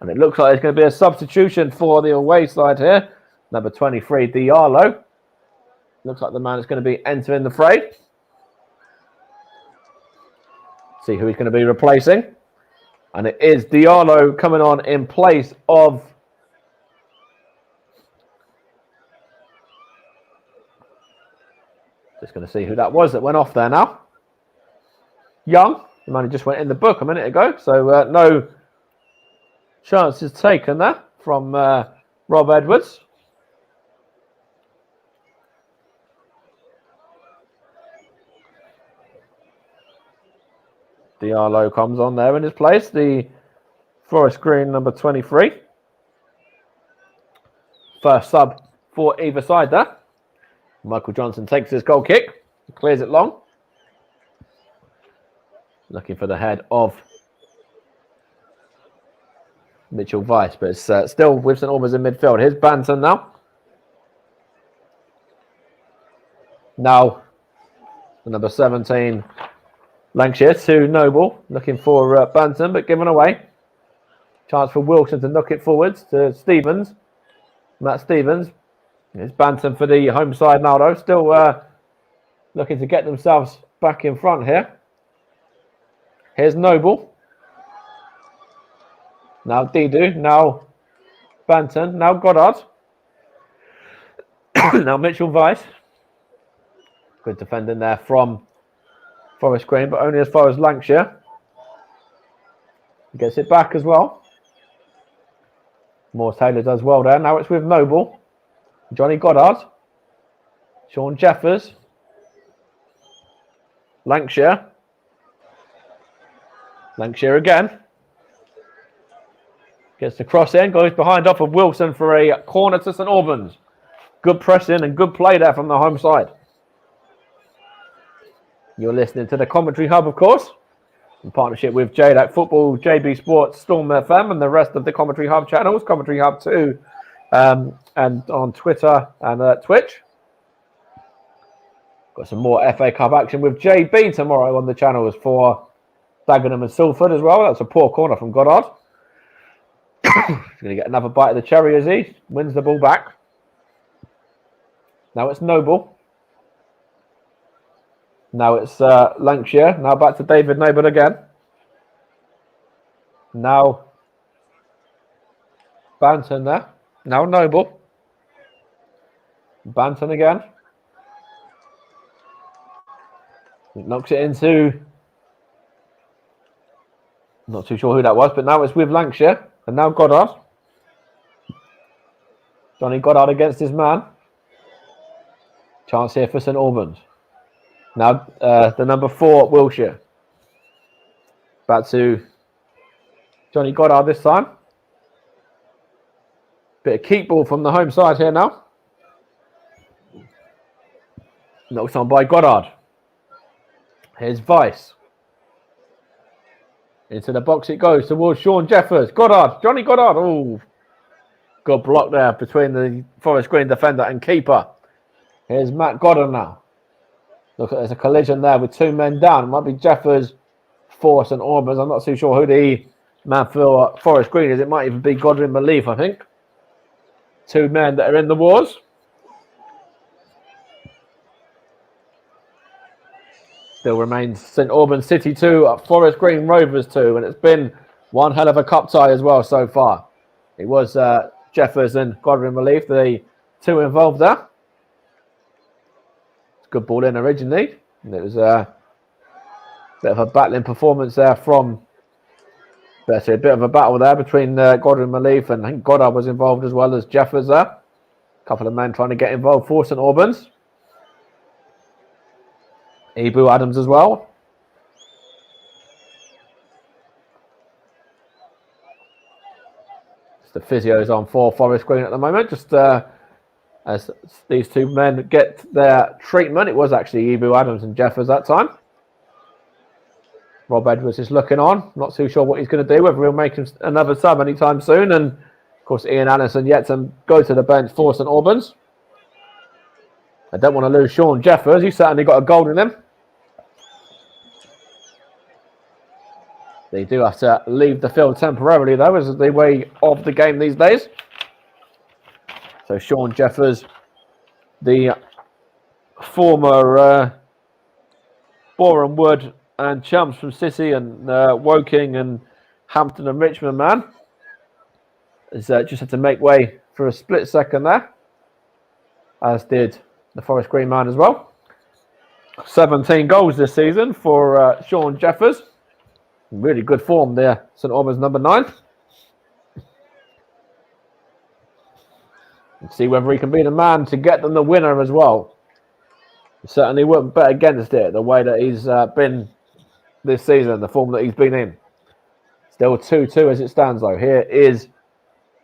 Speaker 2: And it looks like there's going to be a substitution for the away side here. Number 23, Diallo. Looks like the man is going to be entering the fray. See who he's going to be replacing. And it is Diallo coming on in place of just going to see who that was that went off there now. Young, the man who just went in the book a minute ago. So no chances taken there from Rob Edwards. Diallo comes on there in his place. The Forest Green number 23. First sub for either side there. Michael Johnson takes his goal kick. Clears it long. Looking for the head of Mitchell Weiss, but it's still with St Albans in midfield. Here's Banton now. Now, the number 17, Lancashire to Noble. Looking for Banton, but given away. Chance for Wilson to knock it forwards to Stevens. Matt Stevens. It's Banton for the home side now, though. Still looking to get themselves back in front here. Here's Noble. Now Didu. Now Banton. Now Goddard. Now Mitchell Weiss. Good defending there from Forest Green, but only as far as Lancashire. He gets it back as well. Morse Taylor does well there. Now it's with Noble. Johnny Goddard. Sean Jeffers. Lancashire. Lancashire again. Gets the cross in. Goes behind off of Wilson for a corner to St Albans. Good pressing and good play there from the home side. You're listening to the Commentary Hub, of course, in partnership with JDAC Football, JB Sports, Storm FM, and the rest of the Commentary Hub channels, Commentary Hub 2, and on Twitter and Twitch. Got some more FA Cup action with JB tomorrow on the channels for Dagenham and Salford as well. That's a poor corner from Goddard. He's going to get another bite of the cherry as he wins the ball back. Now it's Noble. Now it's Lancashire. Now back to David Noble again. Now Banton there. Now Noble. Banton again. Knocks it into... Not too sure who that was, but now it's with Lancashire. And now Goddard. Johnny Goddard against his man. Chance here for St Albans. Now the number 4, Wiltshire. Back to Johnny Goddard this time. Bit of keep ball from the home side here now. Knocked on by Goddard. Here's Vice. Into the box it goes towards Sean Jeffers. Goddard, Johnny Goddard. Oh, good block there between the Forest Green defender and keeper. Here's Matt Goddard now. Look, there's a collision there with 2 men down. It might be Jeffers, Force and Albans. I'm not too sure who the man for Forest Green is. It might even be Godwin Malief, I think. 2 men that are in the wars. Still remains St Albans City 2, Forest Green Rovers 2, and it's been one hell of a cup tie as well so far. It was Jeffers and Godwin Malief, the 2 involved there. Good ball in originally, and it was a bit of a battling performance there from... Better, a bit of a battle there between Godwin Malief, and I think Goddard was involved as well as Jeffers there. A couple of men trying to get involved for St Albans. Ibu Adams as well. Just the physios on for Forest Green at the moment. Just as these 2 men get their treatment. It was actually Ibu Adams and Jeffers that time. Rob Edwards is looking on. Not too sure what he's going to do, whether he'll make him another sub anytime soon. And, of course, Ian Allison yet to go to the bench for St Albans. I don't want to lose Sean Jeffers. He's certainly got a goal in him. They do have to leave the field temporarily, though, as the way of the game these days. So Sean Jeffers, the former Boreham Wood and chums from City and Woking and Hampton and Richmond man, has just had to make way for a split second there, as did the Forest Green man as well. 17 goals this season for Sean Jeffers. Really good form there, St Albans number 9. And see whether he can be the man to get them the winner as well. He certainly wouldn't bet against it, the way that he's been this season, the form that he's been in. Still 2-2 as it stands, though. Here is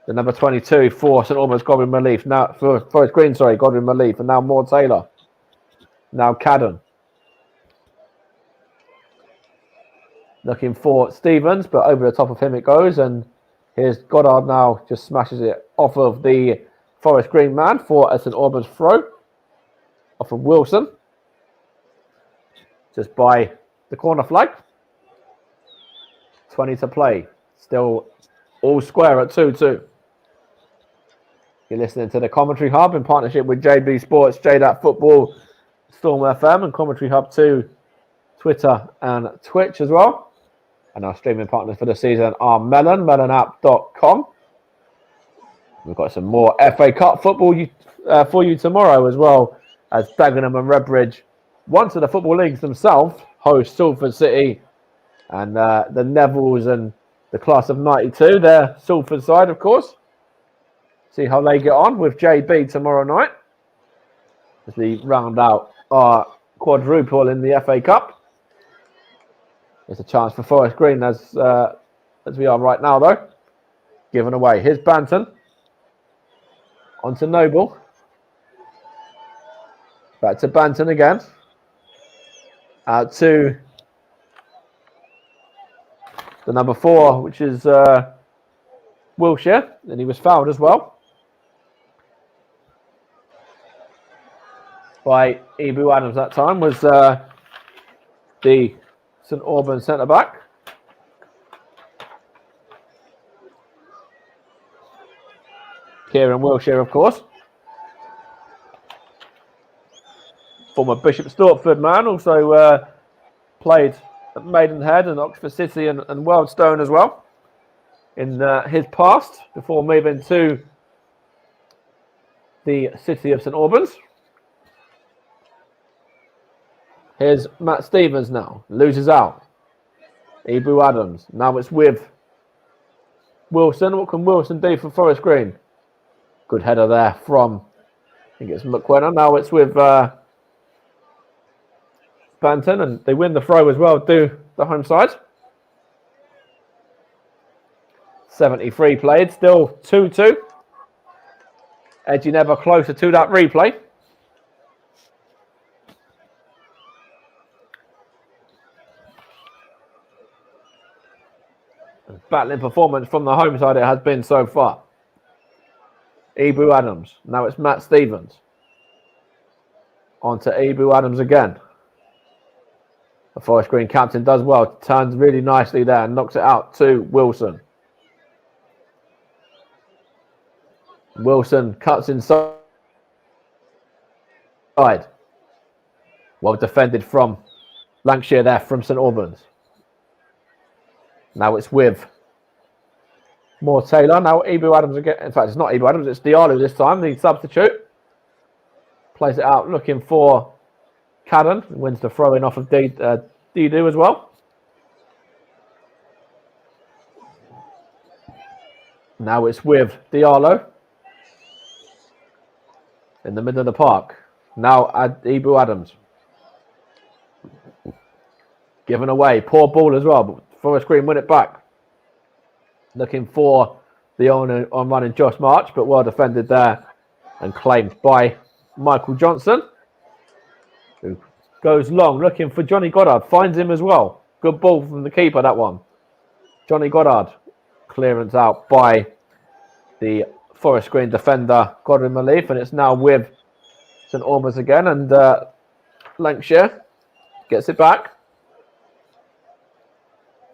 Speaker 2: the number 22 for St Albans, Godwin Malief. Now for Forest Green, Godwin Malief, and now Moore Taylor. Now Cadden. Looking for Stevens, but over the top of him it goes. And here's Goddard now, just smashes it off of the Forest Green man for a St Albans throw. Off of Wilson. Just by the corner flag. 20 to play. Still all square at 2-2. You're listening to the Commentary Hub in partnership with JB Sports, JDAT Football, Storm FM, and Commentary Hub 2, Twitter and Twitch as well. And our streaming partners for the season are Melon, melonapp.com. We've got some more FA Cup football for you tomorrow as well, as Dagenham and Redbridge, once of the football leagues themselves, host Salford City, and the Nevils and the class of 92. They're Salford side, of course. See how they get on with JB tomorrow night as we round out our quadruple in the FA Cup. There's a chance for Forest Green as we are right now, though. Given away. Here's Banton. On to Noble. Back to Banton again. Out to the number 4, which is Wiltshire. And he was fouled as well by Ibu Adams that time. Was the St Albans centre-back. Kieran Wiltshire, of course. Former Bishop Stortford man, also played at Maidenhead and Oxford City and Wealdstone as well in his past, before moving to the city of St Albans. Here's Matt Stevens now. Loses out. Ibu Adams. Now it's with Wilson. What can Wilson do for Forest Green? Good header there from, I think it's McQuenna. Now it's with Banton, and they win the throw as well, do the home side. 73 played, still 2-2. Edgy never closer to that replay. Battling performance from the home side it has been so far. Ibu Adams. Now it's Matt Stevens. On to Ibu Adams again. The Forest Green captain does well. Turns really nicely there and knocks it out to Wilson. Wilson cuts inside. Well defended from Lancashire there from St Albans. Now it's with more Taylor. Now Ibu Adams again. In fact, it's not Ibu Adams, it's Diallo this time, the substitute. Plays it out looking for Cadden. Wins the throw in off of Didu as well. Now it's with Diallo. In the middle of the park. Now Ibu Adams. Given away. Poor ball as well. But Forest Green win it back. Looking for the on running Josh March, but well defended there and claimed by Michael Johnson, who goes long looking for Johnny Goddard. Finds him as well. Good ball from the keeper, that one. Johnny Goddard. Clearance out by the Forest Green defender, Goddard Malief, and it's now with St Albans again, and Lancashire gets it back.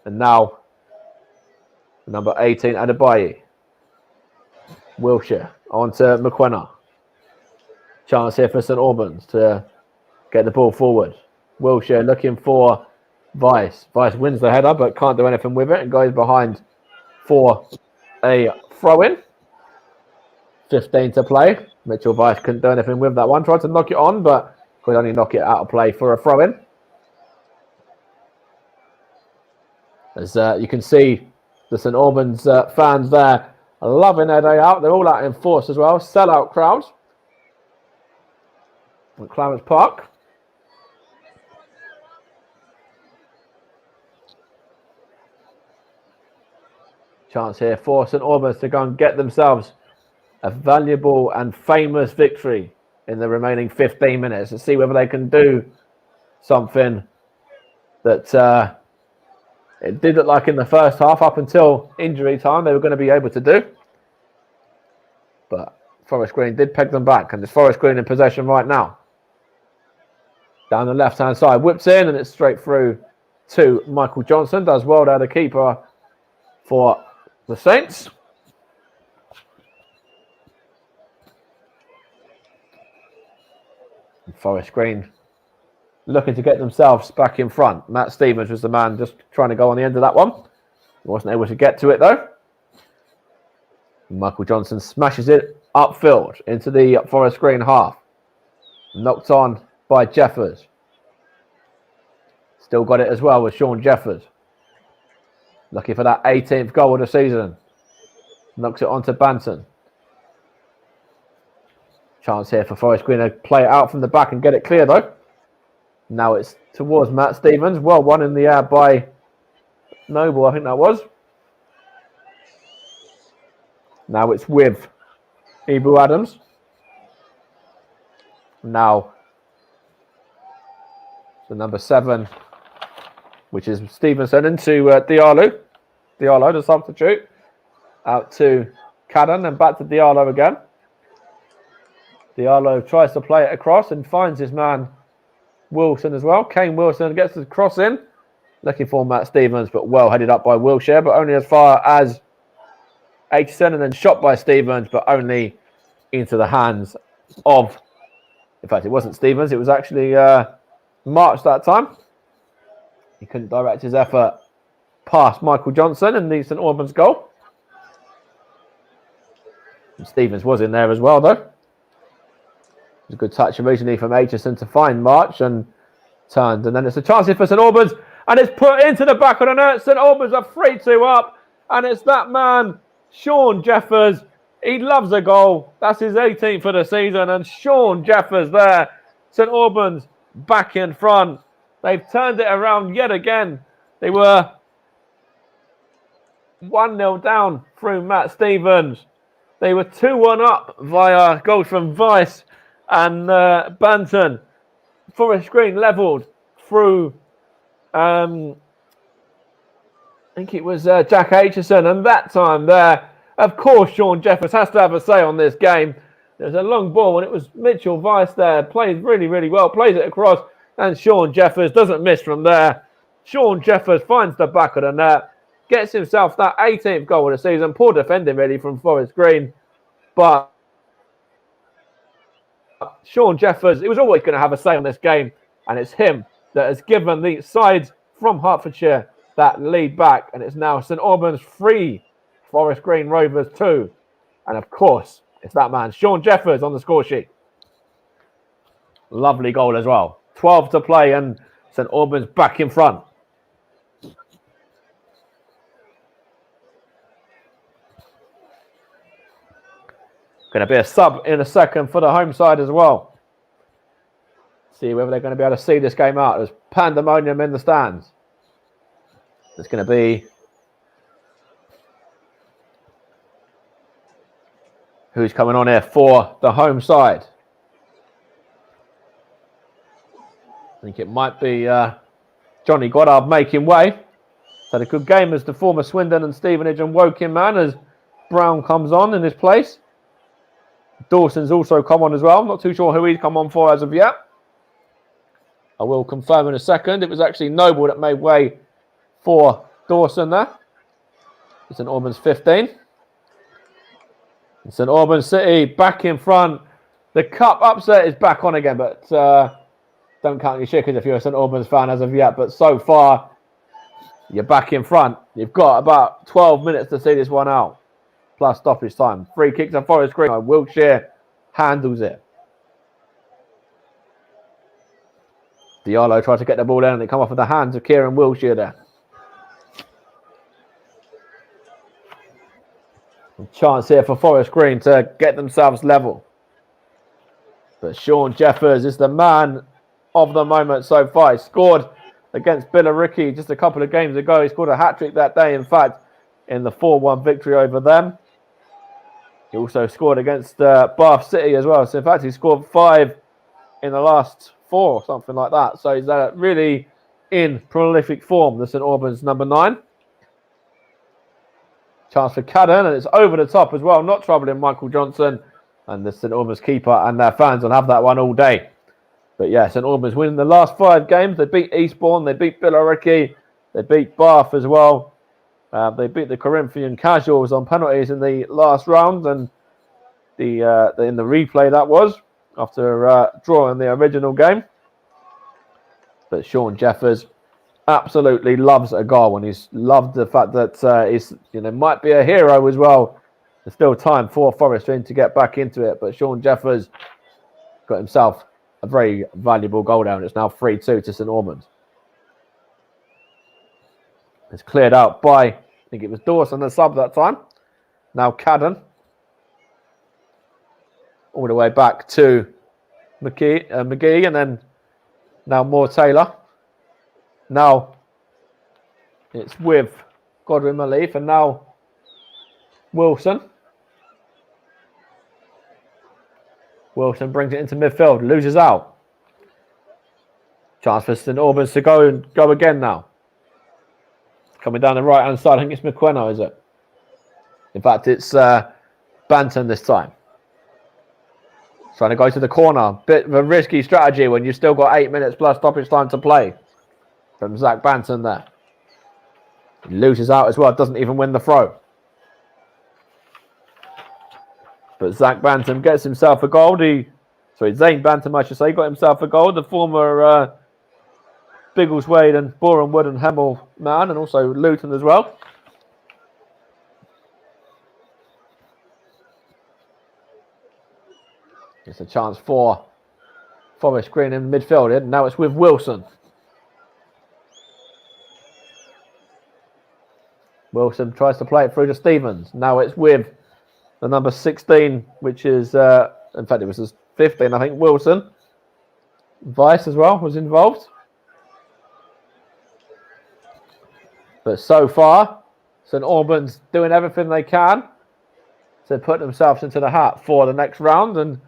Speaker 2: And now number 18, Adebayi. Wilshire on to McQuenna. Chance here for St Albans to get the ball forward. Wilshire looking for Vice. Vice wins the header but can't do anything with it and goes behind for a throw-in. 15 to play. Mitchell Vice couldn't do anything with that one. Tried to knock it on but could only knock it out of play for a throw-in. As you can see, the St Albans fans there are loving their day out. They're all out in force as well. Sell-out crowds at Clarence Park. Chance here for St Albans to go and get themselves a valuable and famous victory in the remaining 15 minutes and see whether they can do something that it did look like in the first half, up until injury time, they were going to be able to do. But Forest Green did peg them back, and it's Forest Green in possession right now. Down the left-hand side, whips in, and it's straight through to Michael Johnson. Does well there, the keeper for the Saints. And Forest Green looking to get themselves back in front. Matt Stevens was the man just trying to go on the end of that one. He wasn't able to get to it though. Michael Johnson smashes it upfield into the Forest Green half. Knocked on by Jeffers. Still got it as well with Sean Jeffers. Looking for that 18th goal of the season. Knocks it onto Banton. Chance here for Forest Green to play it out from the back and get it clear though. Now it's towards Matt Stevens. Well won in the air by Noble, I think that was. Now it's with Ibu Adams. Now the number 7, which is Stevenson, into Diallo. Diallo, the substitute. Out to Cadden and back to Diallo again. Diallo tries to play it across and finds his man Wilson as well. Kane Wilson gets the cross in. Looking for Matt Stevens, but well headed up by Wilshire, but only as far as 87, and then shot by Stevens, but only into the hands of, in fact, it wasn't Stevens, it was actually March that time. He couldn't direct his effort past Michael Johnson and the St Albans goal. And Stevens was in there as well, though. a good touch originally from Aitchison to find March and turned. And then it's a chance here for St Albans. And it's put into the back of the net. St Albans are 3-2 up. And it's that man, Sean Jeffers. He loves a goal. That's his 18th for the season. And Sean Jeffers there. St Albans back in front. They've turned it around yet again. They were 1-0 down through Matt Stevens. They were 2-1 up via goals from Weiss and Banton. Forest Green levelled through, I think it was Jack Aitchison. And that time there, of course, Sean Jeffers has to have a say on this game. There's a long ball, and it was Mitchell Weiss there. Plays really, really well. Plays it across, and Sean Jeffers doesn't miss from there. Sean Jeffers finds the back of the net. Gets himself that 18th goal of the season. Poor defending, really, from Forest Green. But Sean Jeffers, he was always going to have a say on this game. And it's him that has given the side from Hertfordshire that lead back. And it's now St Albans 3, Forest Green Rovers 2. And of course, it's that man, Sean Jeffers, on the score sheet. Lovely goal as well. 12 to play and St Albans back in front. Going to be a sub in a second for the home side as well. See whether they're going to be able to see this game out. There's pandemonium in the stands. There's going to be... who's coming on here for the home side? I think it might be Johnny Goddard making way. Had a good game as the former Swindon and Stevenage and Woking man as Brown comes on in his place. Dawson's also come on as well. I'm not too sure who he's come on for as of yet. I will confirm in a second. It was actually Noble that made way for Dawson there. St Albans 15. And St Albans City back in front. The cup upset is back on again, but don't count your chickens if you're a St Albans fan as of yet. But so far, you're back in front. You've got about 12 minutes to see this one out. Plus stoppage time. Free kick to Forest Green. Wiltshire handles it. Diallo tried to get the ball in and it come off of the hands of Kieran Wiltshire there. A chance here for Forest Green to get themselves level. But Sean Jeffers is the man of the moment so far. He scored against Billericay just a couple of games ago. He scored a hat-trick that day, in fact, in the 4-1 victory over them. He also scored against Bath City as well. So, in fact, he scored 5 in the last 4 or something like that. So, he's really in prolific form, the St Albans number 9. Chance for Cadden, and it's over the top as well. Not troubling Michael Johnson. And the St Albans keeper and their fans will have that one all day. But, yeah, St Albans winning the last 5 games. They beat Eastbourne. They beat Billericay. They beat Bath as well. They beat the Corinthian Casuals on penalties in the last round, and in the replay that was after drawing the original game. But Sean Jeffers absolutely loves a goal, and he's loved the fact that he's might be a hero as well. There's still time for Forest Green to get back into it, but Sean Jeffers got himself a very valuable goal down. It's now 3-2 to St Albans. It's cleared out by, I think it was Dawson, the sub that time. Now Cadden. All the way back to McGee, and then now Moore Taylor. Now it's with Godwin Malief, and now Wilson. Wilson brings it into midfield, loses out. Chance for St Albans to go again now. Coming down the right-hand side. I think it's McQueno, is it? In fact, it's Banton this time. Trying to go to the corner. Bit of a risky strategy when you've still got 8 minutes plus stoppage time to play. From Zach Banton there. He loses out as well. Doesn't even win the throw. But Zach Banton gets himself a goal. Zane Banton, I should say, got himself a goal. The former... Biggleswade and Boreham Wood and Hemel man, and also Luton as well. It's a chance for Forest Green in midfield. Now it's with Wilson. Wilson tries to play it through to Stevens. Now it's with the number 16, which is, in fact, it was his 15, I think, Wilson. Vice as well was involved. But so far, St Albans doing everything they can to put themselves into the hat for the next round and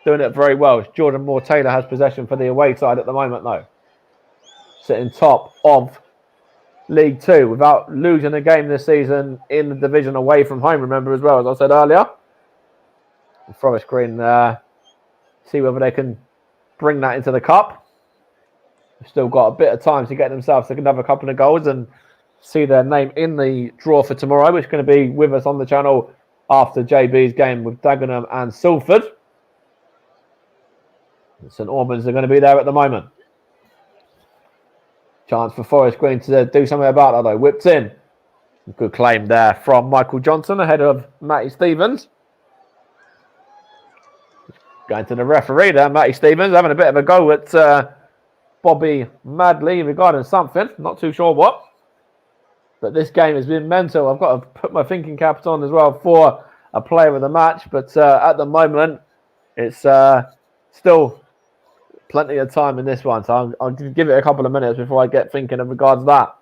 Speaker 2: doing it very well. Jordan Moore-Taylor has possession for the away side at the moment, though. Sitting top of League Two without losing a game this season in the division away from home, remember, as well, as I said earlier. Forest Green see whether they can bring that into the cup. They've still got a bit of time to get themselves another couple of goals and see their name in the draw for tomorrow, which is going to be with us on the channel after JB's game with Dagenham and Salford. St Albans are going to be there at the moment. Chance for Forest Green to do something about that, though. Whipped in. Good claim there from Michael Johnson ahead of Matty Stevens. Going to the referee there, Matty Stevens, having a bit of a go at Bobby Madley regarding something. Not too sure what. But this game has been mental. I've got to put my thinking caps on as well for a player of the match. But at the moment, it's still plenty of time in this one. So I'll give it a couple of minutes before I get thinking of regards to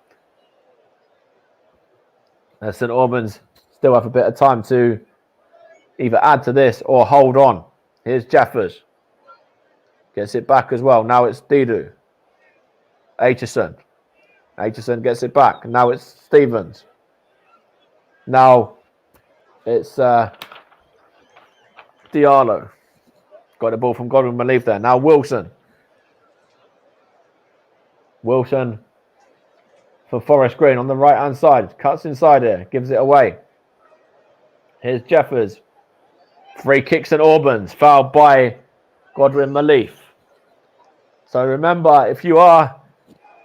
Speaker 2: that. St Albans still have a bit of time to either add to this or hold on. Here's Jeffers. Gets it back as well. Now it's Didu. Aitchison. Aitchison gets it back. Now it's Stevens. Now it's Diallo. Got the ball from Goddard and Malief there. Now Wilson. Wilson for Forest Green on the right-hand side. Cuts inside here. Gives it away. Here's Jeffers. Free kicks at Albans. Fouled by Godwin Malief. So remember, if you are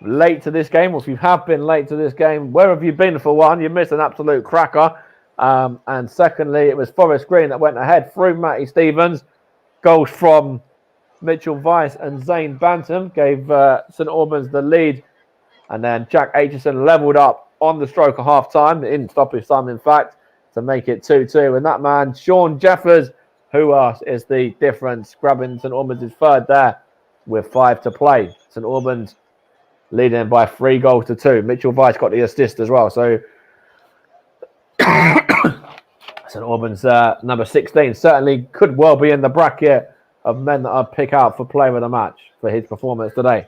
Speaker 2: late to this game, or if you have been late to this game, where have you been for one? You missed an absolute cracker. And secondly, it was Forest Green that went ahead through Matty Stevens. Goals from Mitchell Weiss and Zane Bantam gave St Albans the lead. And then Jack Aitchison levelled up on the stroke of half-time, in stoppage time, in fact, to make it 2-2. And that man, Sean Jeffers, who is the difference, grabbing St Albans' third there with 5 to play. St Albans leading by 3-2. Mitchell Weiss got the assist as well. So St Albans, number 16, certainly could well be in the bracket of men that I'd pick out for player of the match for his performance today.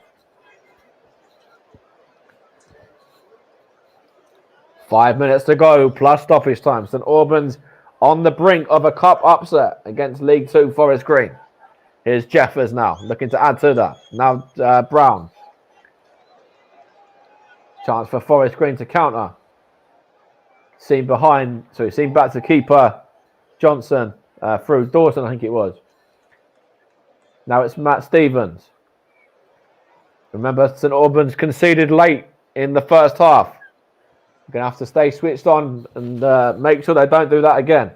Speaker 2: 5 minutes to go, plus stoppage time. St Albans on the brink of a cup upset against League Two Forest Green. Here's Jeffers now, looking to add to that. Now Brown. Chance for Forest Green to counter. Seen back to keeper Johnson through Dawson, I think it was. Now it's Matt Stevens. Remember, St Albans conceded late in the first half. Going to have to stay switched on and make sure they don't do that again.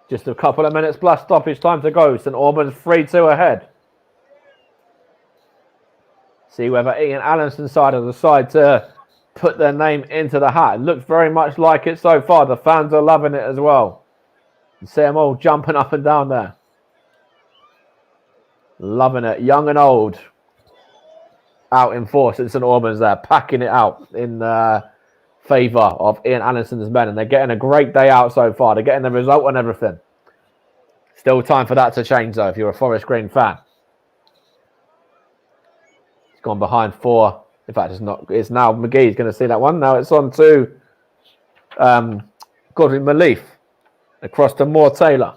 Speaker 2: Just a couple of minutes plus stoppage time to go. St Albans 3-2 ahead. See whether Ian Allinson's side of the side to put their name into the hat. It looks very much like it so far. The fans are loving it as well. You see them all jumping up and down there. Loving it. Young and old. Out in force at St Albans there. Packing it out in favour of Ian Allinson's men. And they're getting a great day out so far. They're getting the result and everything. Still time for that to change though if you're a Forest Green fan. It's gone behind 4. In fact, it's not. It's now McGee's going to see that one. Now it's on to Godwin Malief. Across to Moore-Taylor.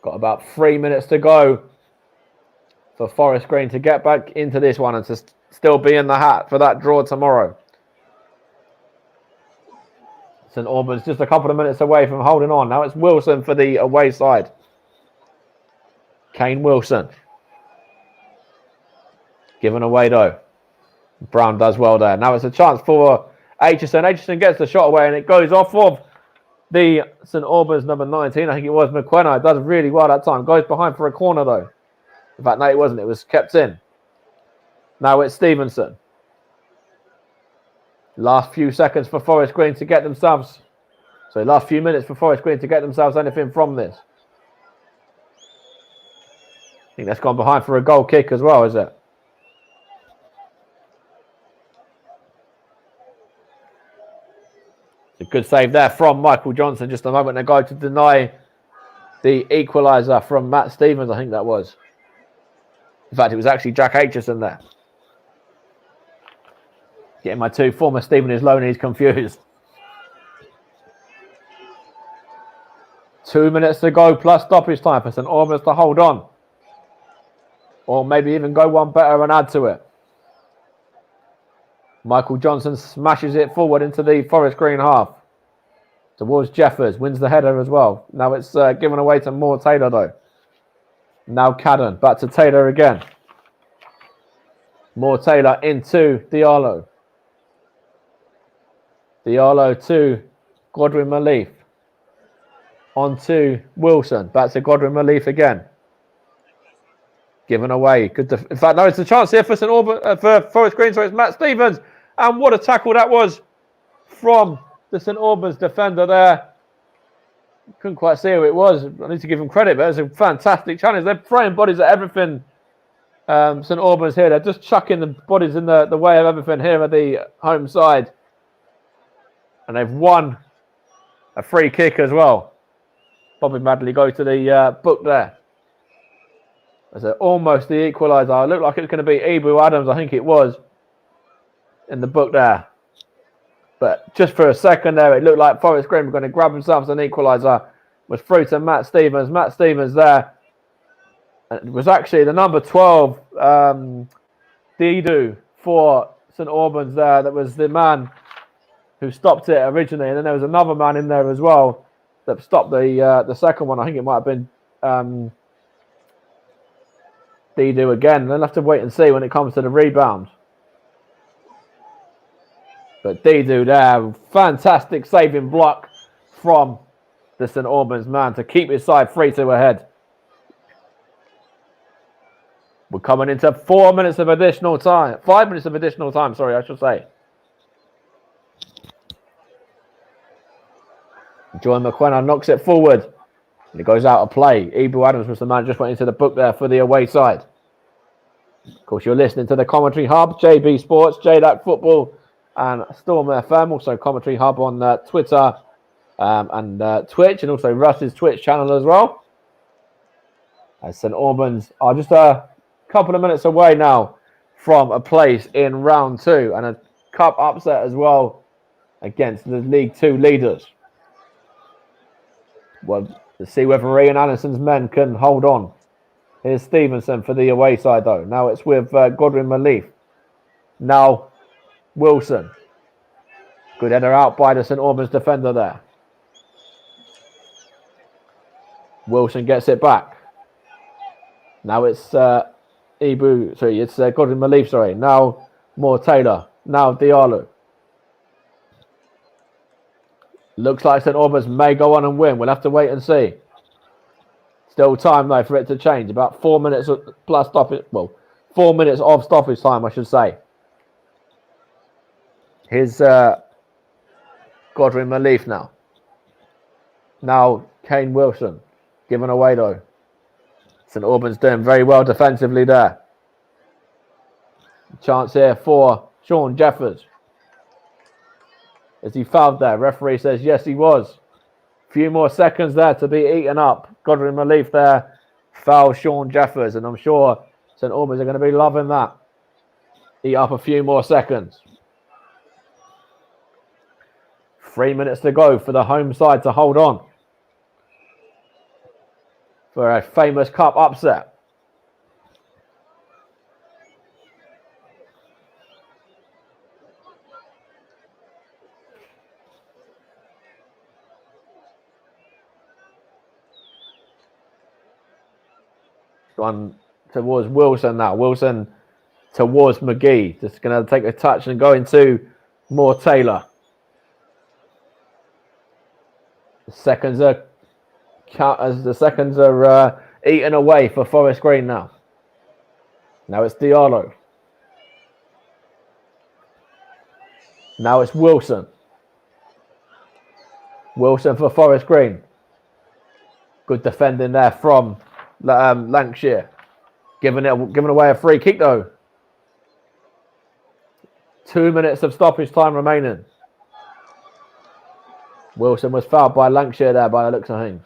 Speaker 2: Got about 3 minutes to go for Forest Green to get back into this one and to still be in the hat for that draw tomorrow. St Albans just a couple of minutes away from holding on. Now it's Wilson for the away side. Kane Wilson. Given away though. Brown does well there. Now it's a chance for Aitchison. Aitchison gets the shot away and it goes off of the St Albans number 19. I think it was McQuenna. It does really well that time. Goes behind for a corner though. In fact, no, it wasn't. It was kept in. Now it's Stevenson. Last few seconds for Forest Green to get themselves. So last few minutes for Forest Green to get themselves anything from this. I think that's gone behind for a goal kick as well, is it? It's a good save there from Michael Johnson just a moment ago to deny the equaliser from Matt Stevens, I think that was. In fact, it was actually Jack Aitchison there. Getting my two former Stevenage loanees confused. 2 minutes to go plus stoppage time for St Albans to hold on. Or maybe even go one better and add to it. Michael Johnson smashes it forward into the Forest Green half. Towards Jeffers. Wins the header as well. Now it's given away to Moore Taylor though. Now Cadden. Back to Taylor again. Moore Taylor into Diallo. Diallo to Godwin Malief. On to Wilson. Back to Godwin Malief again. Given away. Good. In fact, no, it's a chance here for St Albans, for Forest Green. So it's Matt Stevens. And what a tackle that was from the St Albans defender there. Couldn't quite see who it was. I need to give him credit, but it was a fantastic challenge. They're throwing bodies at everything. St Albans here. They're just chucking the bodies in the way of everything here at the home side. And they've won a free kick as well. Bobby Madley go to the book there. That's almost the equaliser. It looked like it was going to be Ibu Adams, I think it was, in the book there. But just for a second there, it looked like Forest Green were going to grab themselves an equaliser. Was through to Matt Stevens. Matt Stevens there. It was actually the number 12, Didu, for St Albans there. That was the man who stopped it originally. And then there was another man in there as well that stopped the second one. I think it might have been Didu again. They'll have to wait and see when it comes to the rebound. But Didu there, fantastic saving block from the St Albans man to keep his side 3-2 ahead. We're coming into 4 minutes of additional time. 5 minutes of additional time, sorry, I should say. John McQuenna knocks it forward. And it goes out of play. Ibu Adams was the man just went into the book there for the away side. Of course, you're listening to the Commentary Hub, JB Sports, JDAC Football, and Storm FM. Also, Commentary Hub on Twitter and Twitch, and also Russ's Twitch channel as well. As St Albans are just a couple of minutes away now from a place in round 2 and a cup upset as well against the League 2 leaders. Well, to see whether Ian Anderson's men can hold on. Here's Stevenson for the away side though. Now it's with Godwin Malief. Now Wilson. Good header out by the St Albans defender there. Wilson gets it back. Now it's Godwin Malief, Now Moore Taylor. Now Diallo. Looks like St Albans may go on and win. We'll have to wait and see. Still time though for it to change. About 4 minutes plus stoppage. Well, 4 minutes of stoppage time, I should say. Here's Godwin Malief now. Now Kane Wilson. Given away though. St Albans doing very well defensively there. Chance here for Sean Jeffers. Is he fouled there? Referee says yes, he was. Few more seconds there to be eaten up. Godwin Malief there. Foul Sean Jeffers. And I'm sure St Albans are going to be loving that. Eat up a few more seconds. 3 minutes to go for the home side to hold on. For a famous cup upset. One towards Wilson now. Wilson towards McGee. Just going to take a touch and go into Moore Taylor. The seconds are eaten away for Forest Green now. Now it's Diallo. Now it's Wilson. Wilson for Forest Green. Good defending there from Lancashire. Giving away a free kick though. 2 minutes of stoppage time remaining. Wilson was fouled by Lancashire there by the looks of things.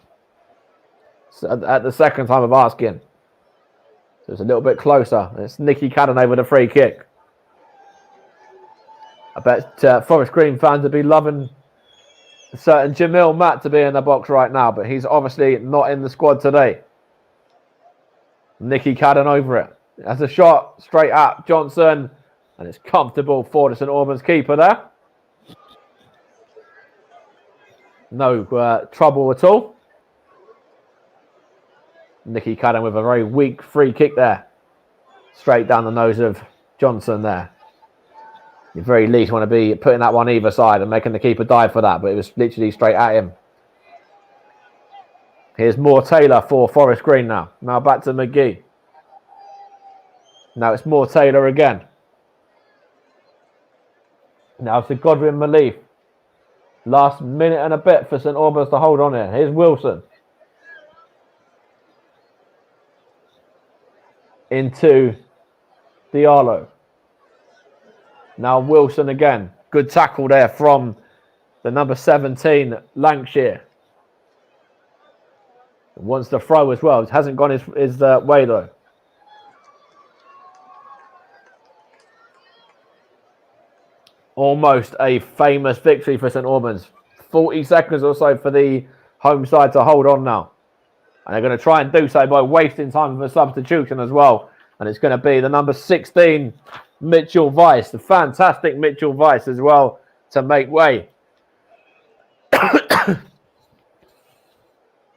Speaker 2: So at the second time of asking. So it's a little bit closer. It's Nicky Cadden over the free kick. I bet Forest Green fans would be loving certain Jamil Matt to be in the box right now, but he's obviously not in the squad today. Nicky Cadden over it. That's a shot straight at Johnson, and it's comfortable for the St Albans keeper there. No trouble at all. Nicky Cadden with a very weak free kick there. Straight down the nose of Johnson there. You very least want to be putting that one either side and making the keeper dive for that, but it was literally straight at him. Here's Moore Taylor for Forest Green now. Now back to McGee. Now it's Moore Taylor again. Now it's to Godwin Malief. Last minute and a bit for St Albans to hold on here. Here's Wilson. Into Diallo. Now Wilson again. Good tackle there from the number 17, Lancashire. Wants the throw as well. It hasn't gone his way though. Almost a famous victory for St Albans. 40 seconds or so for the home side to hold on now. And they're going to try and do so by wasting time with a substitution as well. And it's going to be the number 16, Mitchell Weiss. The fantastic Mitchell Weiss as well to make way.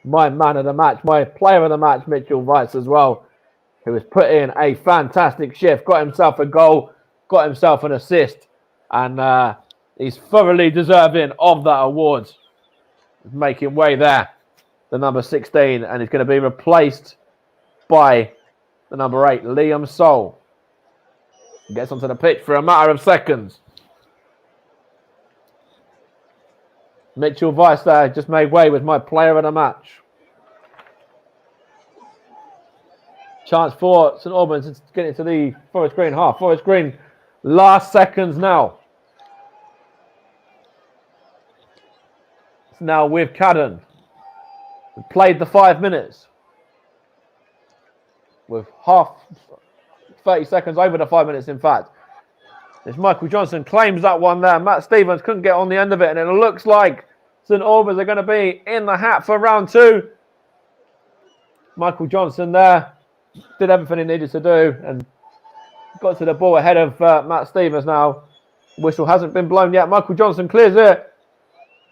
Speaker 2: My man of the match, my player of the match, Mitchell Weiss as well, who has put in a fantastic shift, got himself a goal, got himself an assist, and he's thoroughly deserving of that award. He's making way there, the number 16, and he's going to be replaced by the number 8, Liam Soul. He gets onto the pitch for a matter of seconds. Mitchell Weiss there just made way with my player of the match. Chance for St Albans to get into the Forest Green half. Forest Green, last seconds now. It's now with Cadden. We played the 5 minutes. With half 30 seconds over the 5 minutes, in fact. As Michael Johnson claims that one there. Matt Stevens couldn't get on the end of it, and it looks like St Albans are going to be in the hat for round 2. Michael Johnson there did everything he needed to do and got to the ball ahead of Matt Stevens now. Whistle hasn't been blown yet. Michael Johnson clears it.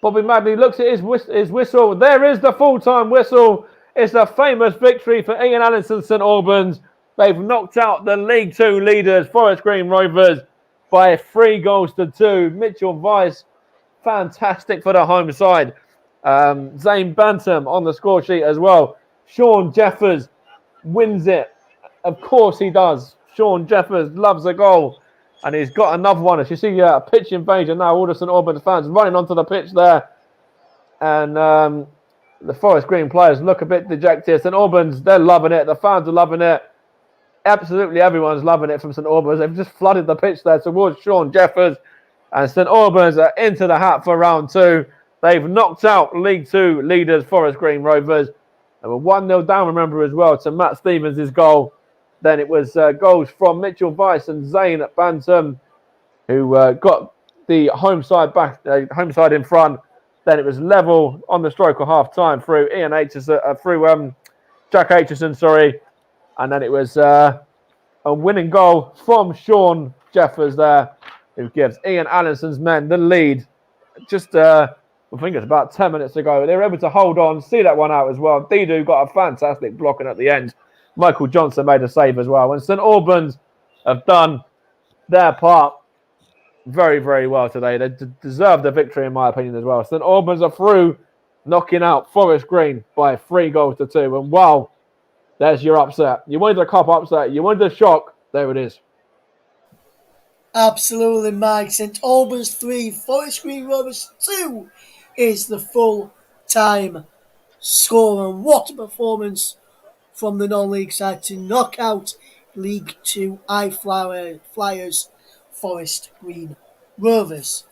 Speaker 2: Bobby Madley looks at his whistle. There is the full-time whistle. It's a famous victory for Ian Allison's St Albans. They've knocked out the League 2 leaders, Forest Green Rovers, by 3 goals to 2. Mitchell Weiss, fantastic for the home side. Zane Bantam on the score sheet as well. Sean Jeffers wins it. Of course he does. Sean Jeffers loves a goal. And he's got another one. As you see a pitch invasion now, all the St Albans fans running onto the pitch there. And the Forest Green players look a bit dejected. St Albans, they're loving it. The fans are loving it. Absolutely everyone's loving it from St Albans. They've just flooded the pitch there towards Sean Jeffers. And St Albans are into the hat for round 2. They've knocked out League 2 leaders, Forest Green Rovers. And we're 1-0 down, remember, as well, to Matt Stevens' goal. Then it was goals from Mitchell Weiss and Zane Bantam, who got the home side back, home side in front. Then it was level on the stroke of half time through Jack Aitchison, sorry. And then it was a winning goal from Sean Jeffers there, who gives Ian Allison's men the lead. Just, I think it's about 10 minutes ago. They were able to hold on, see that one out as well. Didu got a fantastic blocking at the end. Michael Johnson made a save as well. And St Albans have done their part very, very well today. They deserve the victory, in my opinion, as well. St Albans are through, knocking out Forest Green by 3-2. And wow, there's your upset. You wanted a cup upset. You wanted a shock. There it is.
Speaker 1: Absolutely, Mike. St Albans 3, Forest Green Rovers 2 is the full time score. And what a performance from the non-league side to knock out League 2 Flyers Forest Green Rovers.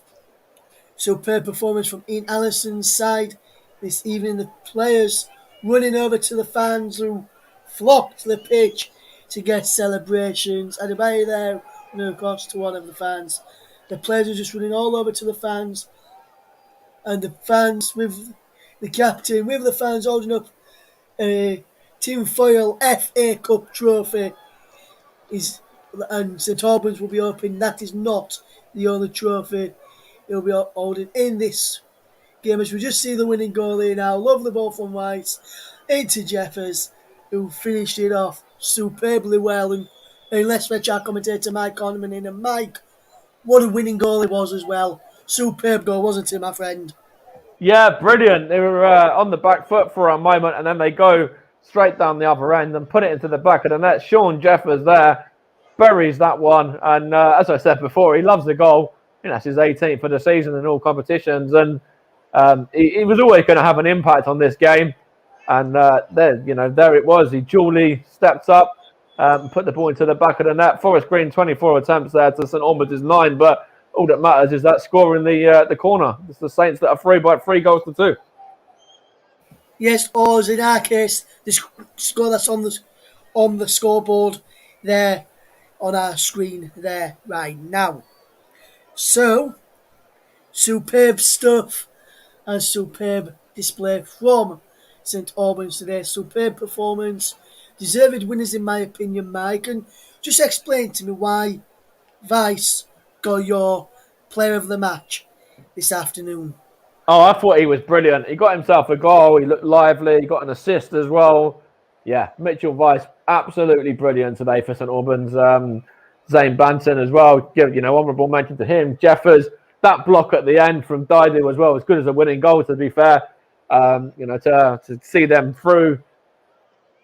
Speaker 1: Superb performance from Ian Allison's side this evening. The players running over to the fans who flocked to the pitch to get celebrations. And by there, across to one of the fans. The players are just running all over to the fans, and the fans with the captain, with the fans holding up a Team Foil FA Cup trophy. And St Albans will be hoping that is not the only trophy he'll be holding in this game, as we just see the winning goalie now. Lovely ball from White into Jeffers, who finished it off superbly well. And let's fetch our commentator Mike Conman in. And Mike, what a winning goal it was as well. Superb goal, wasn't it, my friend?
Speaker 2: Yeah, brilliant. They were on the back foot for a moment, and then they go straight down the other end and put it into the back of the net. Sean Jeffers there buries that one. And as I said before, he loves the goal. That's his 18th for the season in all competitions. And he was always going to have an impact on this game. And there it was. He duly stepped up, put the ball into the back of the net. Forest Green 24 attempts there to St Albans' 9, but all that matters is that score in the corner. It's the Saints that are through by 3-2.
Speaker 1: Yes, or as in our case, the score that's on the scoreboard there on our screen there right now. So, superb stuff and superb display from St Albans today. Superb performance. Deserved winners in my opinion, Mike. And just explain to me why Vice got your player of the match this afternoon.
Speaker 2: Oh, I thought he was brilliant. He got himself a goal. He looked lively. He got an assist as well. Yeah, Mitchell Vice, absolutely brilliant today for St Albans. Zane Banton as well. Honourable mention to him. Jeffers, that block at the end from Didu as well, as good as a winning goal, to be fair. To see them through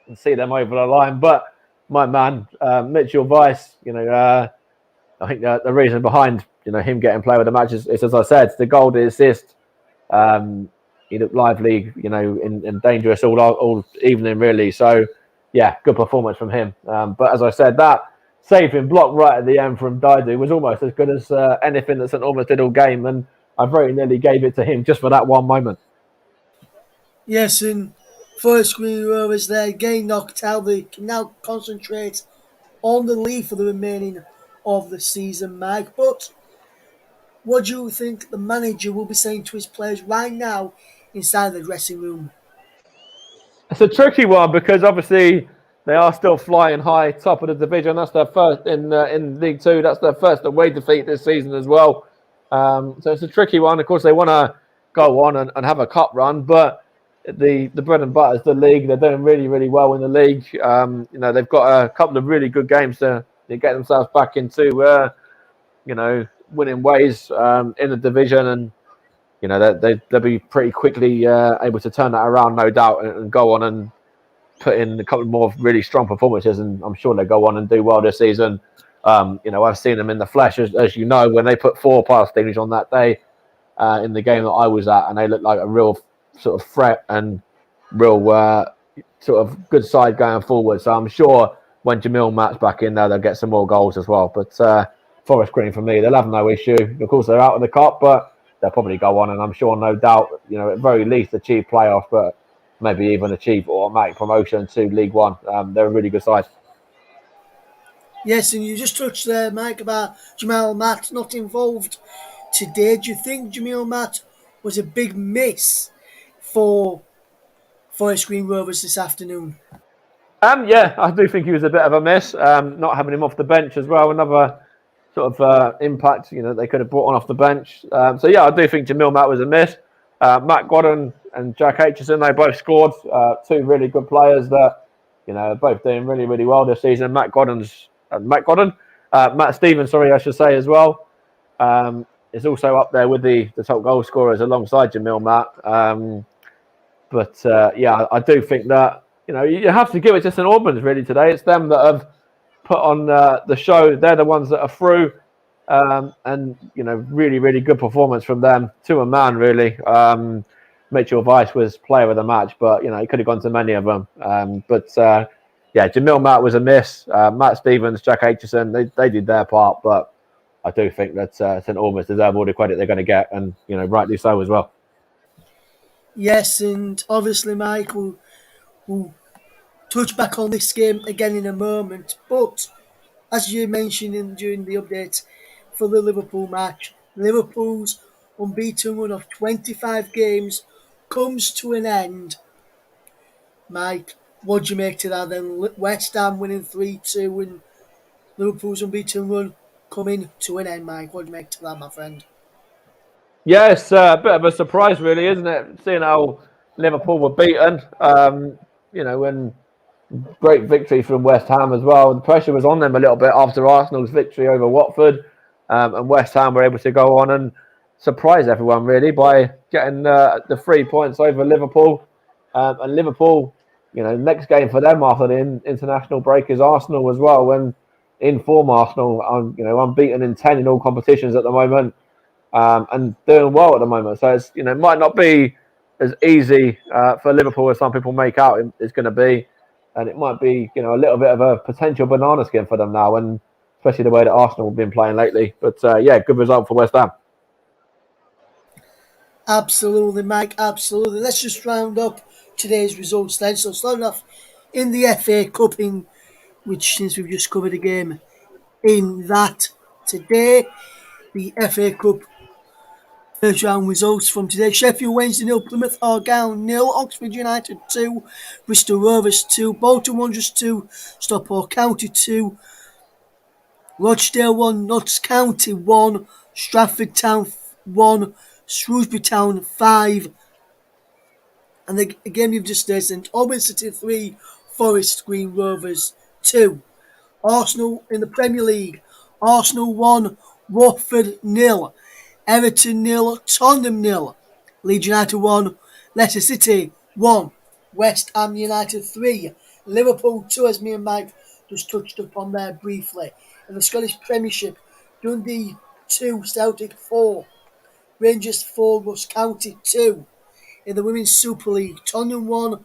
Speaker 2: and see them over the line. But my man, Mitchell Vice, I think the reason behind him getting player of the match is, as I said, the goal, the assist. He looked lively, and dangerous all evening, really. So, yeah, good performance from him. But as I said, that saving block right at the end from Didu was almost as good as anything that St Albans did all game. And I very nearly gave it to him just for that one moment.
Speaker 1: Yes, and Forest Green Rovers there again knocked out. They can now concentrate on the lead for the remaining of the season, Mike. But what do you think the manager will be saying to his players right now inside the dressing room?
Speaker 2: It's a tricky one because obviously they are still flying high, top of the division. That's their first in League Two. That's their first away defeat this season as well. So it's a tricky one. Of course, they want to go on and have a cup run, but the bread and butter is the league. They're doing really, really well in the league. They've got a couple of really good games to get themselves back into, winning ways in the division, and they'll be pretty quickly able to turn that around, no doubt, and go on and put in a couple more really strong performances. And I'm sure they'll go on and do well this season. I've seen them in the flesh, as you know, when they put 4 past English on that day in the game that I was at, and they looked like a real sort of threat and real sort of good side going forward. So I'm sure when Jamil Matt's back in there, they'll get some more goals as well. But Forest Green, for me, they'll have no issue. Of course, they're out of the cup, but they'll probably go on, and I'm sure, no doubt, at very least achieve playoff, but maybe even achieve automatic promotion to League One. They're a really good side.
Speaker 1: Yes, and you just touched there, Mike, about Jamil Matt not involved today. Do you think Jamil Matt was a big miss for Forest Green Rovers this afternoon?
Speaker 2: Yeah, I do think he was a bit of a miss. Not having him off the bench as well, another sort of impact, they could have brought on off the bench. So yeah, I do think Jamil Matt was a miss. Matt Goddard and Jack Aitchison, they both scored. 2 really good players that, are both doing really, really well this season. Matt Goddard Matt Stevens, sorry, I should say as well, is also up there with the top goal scorers alongside Jamil Matt. Yeah, I do think that you have to give it to St Albans really today. It's them that have put on the show. They're the ones that are through, and really, really good performance from them to a man. Really, Mitchell Weiss was player of the match, but he could have gone to many of them. Yeah, Jamil Matt was a miss. Matt Stevens, Jack Aitchison, they did their part, but I do think that St Albans deserve all the credit they're going to get, and rightly so as well.
Speaker 1: Yes, and obviously, Mike will touch back on this game again in a moment. But as you mentioned during the update for the Liverpool match, Liverpool's unbeaten run of 25 games comes to an end. Mike, what do you make to that then? West Ham winning 3-2 and Liverpool's unbeaten run coming to an end, Mike. What do you make to that, my friend?
Speaker 2: Yeah, it's a bit of a surprise, really, isn't it? Seeing how Liverpool were beaten, and great victory from West Ham as well. The pressure was on them a little bit after Arsenal's victory over Watford, and West Ham were able to go on and surprise everyone, really, by getting the 3 points over Liverpool. And Liverpool, next game for them after the international break is Arsenal as well. When in form, Arsenal, unbeaten in 10 in all competitions at the moment. And doing well at the moment. So it's it might not be as easy for Liverpool as some people make out it's going to be, and it might be a little bit of a potential banana skin for them now, and especially the way that Arsenal have been playing lately. But yeah, good result for West Ham.
Speaker 1: Absolutely, Mike. Absolutely. Let's just round up today's results then. So starting off in the FA Cup, which since we've just covered the game in that today, the FA Cup first round results from today: Sheffield Wednesday 0, Plymouth Argyle 0, Oxford United 2, Bristol Rovers 2, Bolton Wanderers 2, Stockport County 2, Rochdale 1, Notts County 1, Stratford Town 1, Shrewsbury Town 5, and the game you've just heard, St Albans City 3, Forest Green Rovers 2. Arsenal in the Premier League: Arsenal 1, Watford 0, Everton 0, Tottenham 0, Leeds United 1, Leicester City 1, West Ham United 3, Liverpool 2, as me and Mike just touched upon there briefly. In the Scottish Premiership, Dundee 2, Celtic 4, Rangers 4, Ross County 2. In the Women's Super League, Tottenham 1,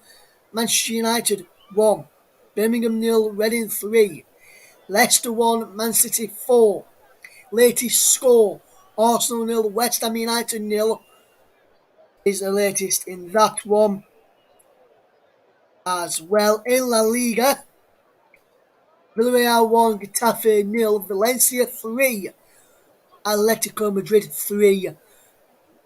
Speaker 1: Manchester United 1, Birmingham 0, Reading 3, Leicester 1, Man City 4. Latest score: Arsenal 0, West Ham United 0 is the latest in that one. As well in La Liga, Villarreal 1, Getafe 0, Valencia 3, Atletico Madrid 3,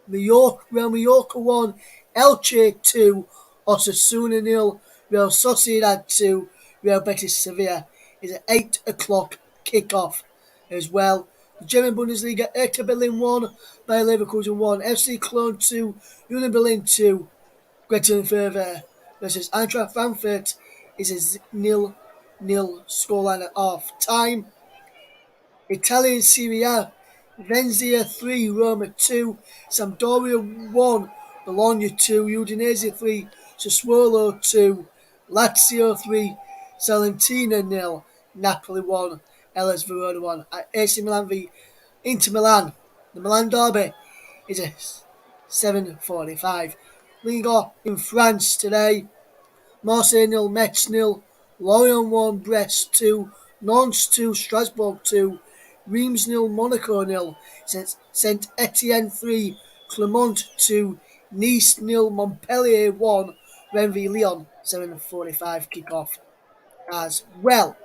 Speaker 1: Real Mallorca 1, Elche 2, Osasuna 0, Real Sociedad 2, Real Betis Sevilla is at 8 o'clock kickoff as well. The German Bundesliga: Hertha Berlin 1, Bayer Leverkusen 1, FC Cologne 2, Union Berlin 2, Greuther Fürth versus Eintracht Frankfurt is a 0-0 scoreline at half time. Italian Serie A: Venezia 3, Roma 2, Sampdoria 1, Bologna 2, Udinese 3, Sassuolo 2, Lazio 3, Salernitana 0, Napoli 1, Hellas Verona 1. AC Milan v Inter Milan. The Milan derby is at 7:45. Liga in France today: Marseille 0, Metz 0, Lorient 1, Brest 2, Nantes 2, Strasbourg 2, Reims 0, Monaco 0, Saint Etienne 3, Clermont 2, Nice 0, Montpellier 1, Rennes v Lyon 7:45 kickoff as well.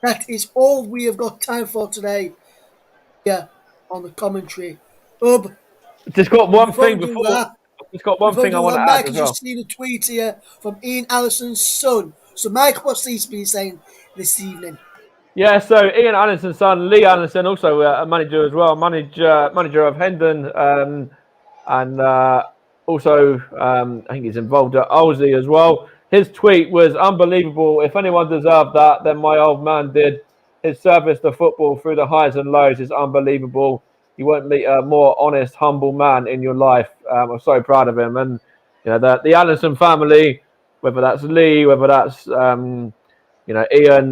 Speaker 1: That is all we have got time for today here on the commentary hub.
Speaker 2: Just got
Speaker 1: But
Speaker 2: one
Speaker 1: before we
Speaker 2: thing
Speaker 1: do
Speaker 2: before.
Speaker 1: that,
Speaker 2: Just got one thing I want to add
Speaker 1: Mike
Speaker 2: as
Speaker 1: has
Speaker 2: well.
Speaker 1: just seen a tweet here from Ian Allison's son. So, Mike, what's he been saying this evening?
Speaker 2: Yeah, so Ian Allison's son, Lee Allison, also a manager as well, manager of Hendon, and also I think he's involved at Olsey as well. His tweet was unbelievable. If anyone deserved that, then my old man did. his service to football through the highs and lows is unbelievable. You won't meet a more honest, humble man in your life. I'm so proud of him. And the Allison family, whether that's Lee, whether that's Ian,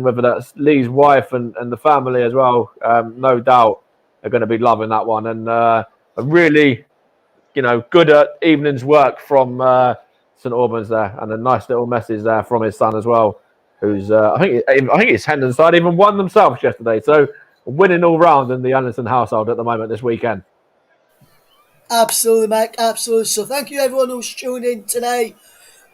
Speaker 2: whether that's Lee's wife and the family as well, no doubt are going to be loving that one. And a really, good at evening's work from St Albans there, and a nice little message there from his son as well, who's I think his Hendon side even won themselves yesterday. So winning all round in the Anderson household at the moment this weekend.
Speaker 1: Absolutely, Mike. Absolutely. So thank you everyone who's tuned in today.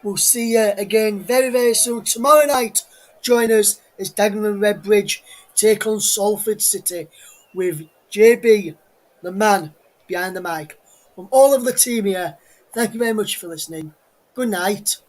Speaker 1: We'll see you again very, very soon. Tomorrow night, join us as Dagenham and Redbridge take on Salford City with JB, the man behind the mic. From all of the team here, thank you very much for listening. Good night.